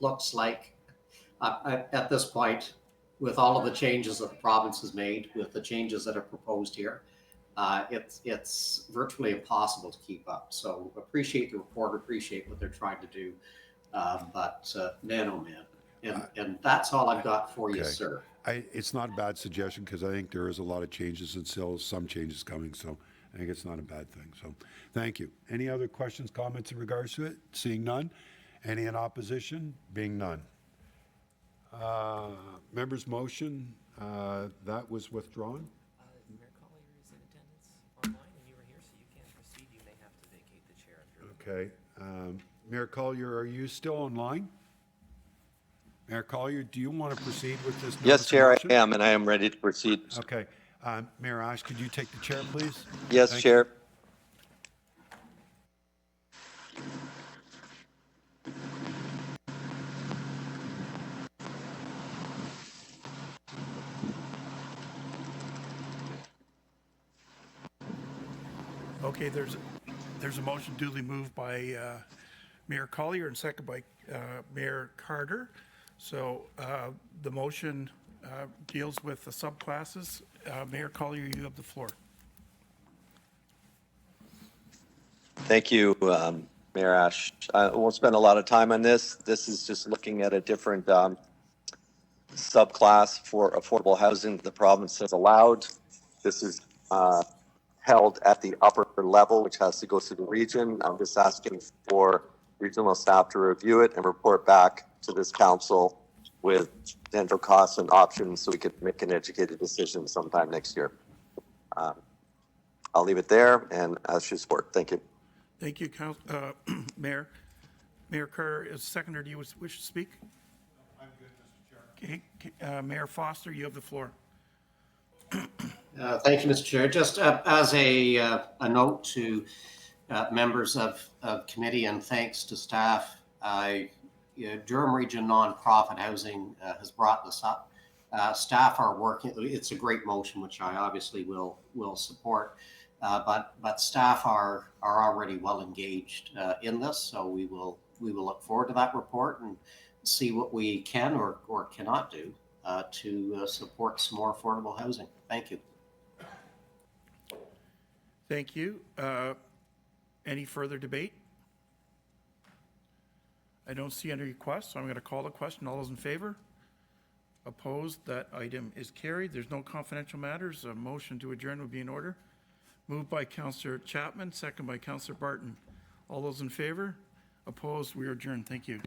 looks like. At this point, with all of the changes that the province has made, with the changes that are proposed here, it's virtually impossible to keep up. So appreciate the report, appreciate what they're trying to do, but man, oh man. And that's all I've got for you, sir. It's not a bad suggestion because I think there is a lot of changes and still some changes coming. So I think it's not a bad thing. So thank you. Any other questions, comments in regards to it? Seeing none. Any in opposition? Being none. Members' motion, that was withdrawn. Mayor Collier is in attendance online, and you were here, so you can proceed. You may have to vacate the chair. Okay. Mayor Collier, are you still online? Mayor Collier, do you want to proceed with this? Yes, Chair, motion? I am, and I am ready to proceed. Okay. Mayor Ash, could you take the chair, please? Yes, Thank Chair. Okay, there's a motion duly moved by Mayor Collier and second by Mayor Carter. So the motion deals with the subclasses. Mayor Collier, you have the floor. Thank you, Mayor Ash. I won't spend a lot of time on this. This is just looking at a different subclass for affordable housing the province has allowed. This is held at the upper level, which has to go through the region. I'm just asking for regional staff to review it and report back to this council with potential costs and options so we could make an educated decision sometime next year. I'll leave it there and ask your support. Thank you. Thank you, Mayor. Mayor Carter is seconder. Do you wish to speak? I'm good, Mr. Chair. Okay. Mayor Foster, you have the floor. Thank you, Mr. Chair. Just as a note to members of committee and thanks to staff, Durham Region Nonprofit Housing has brought this up. Staff are working. It's a great motion, which I obviously will support. But staff are already well engaged in this, so we will look forward to that report and see what we can or cannot do to support some more affordable housing. Thank you. Thank you. Any further debate? I don't see any requests, so I'm going to call the question. All those in favor? Opposed? That item is carried. There's no confidential matters. A motion to adjourn would be in order. Moved by Councillor Chapman, second by Councillor Barton. All those in favor? Opposed? We are adjourned. Thank you.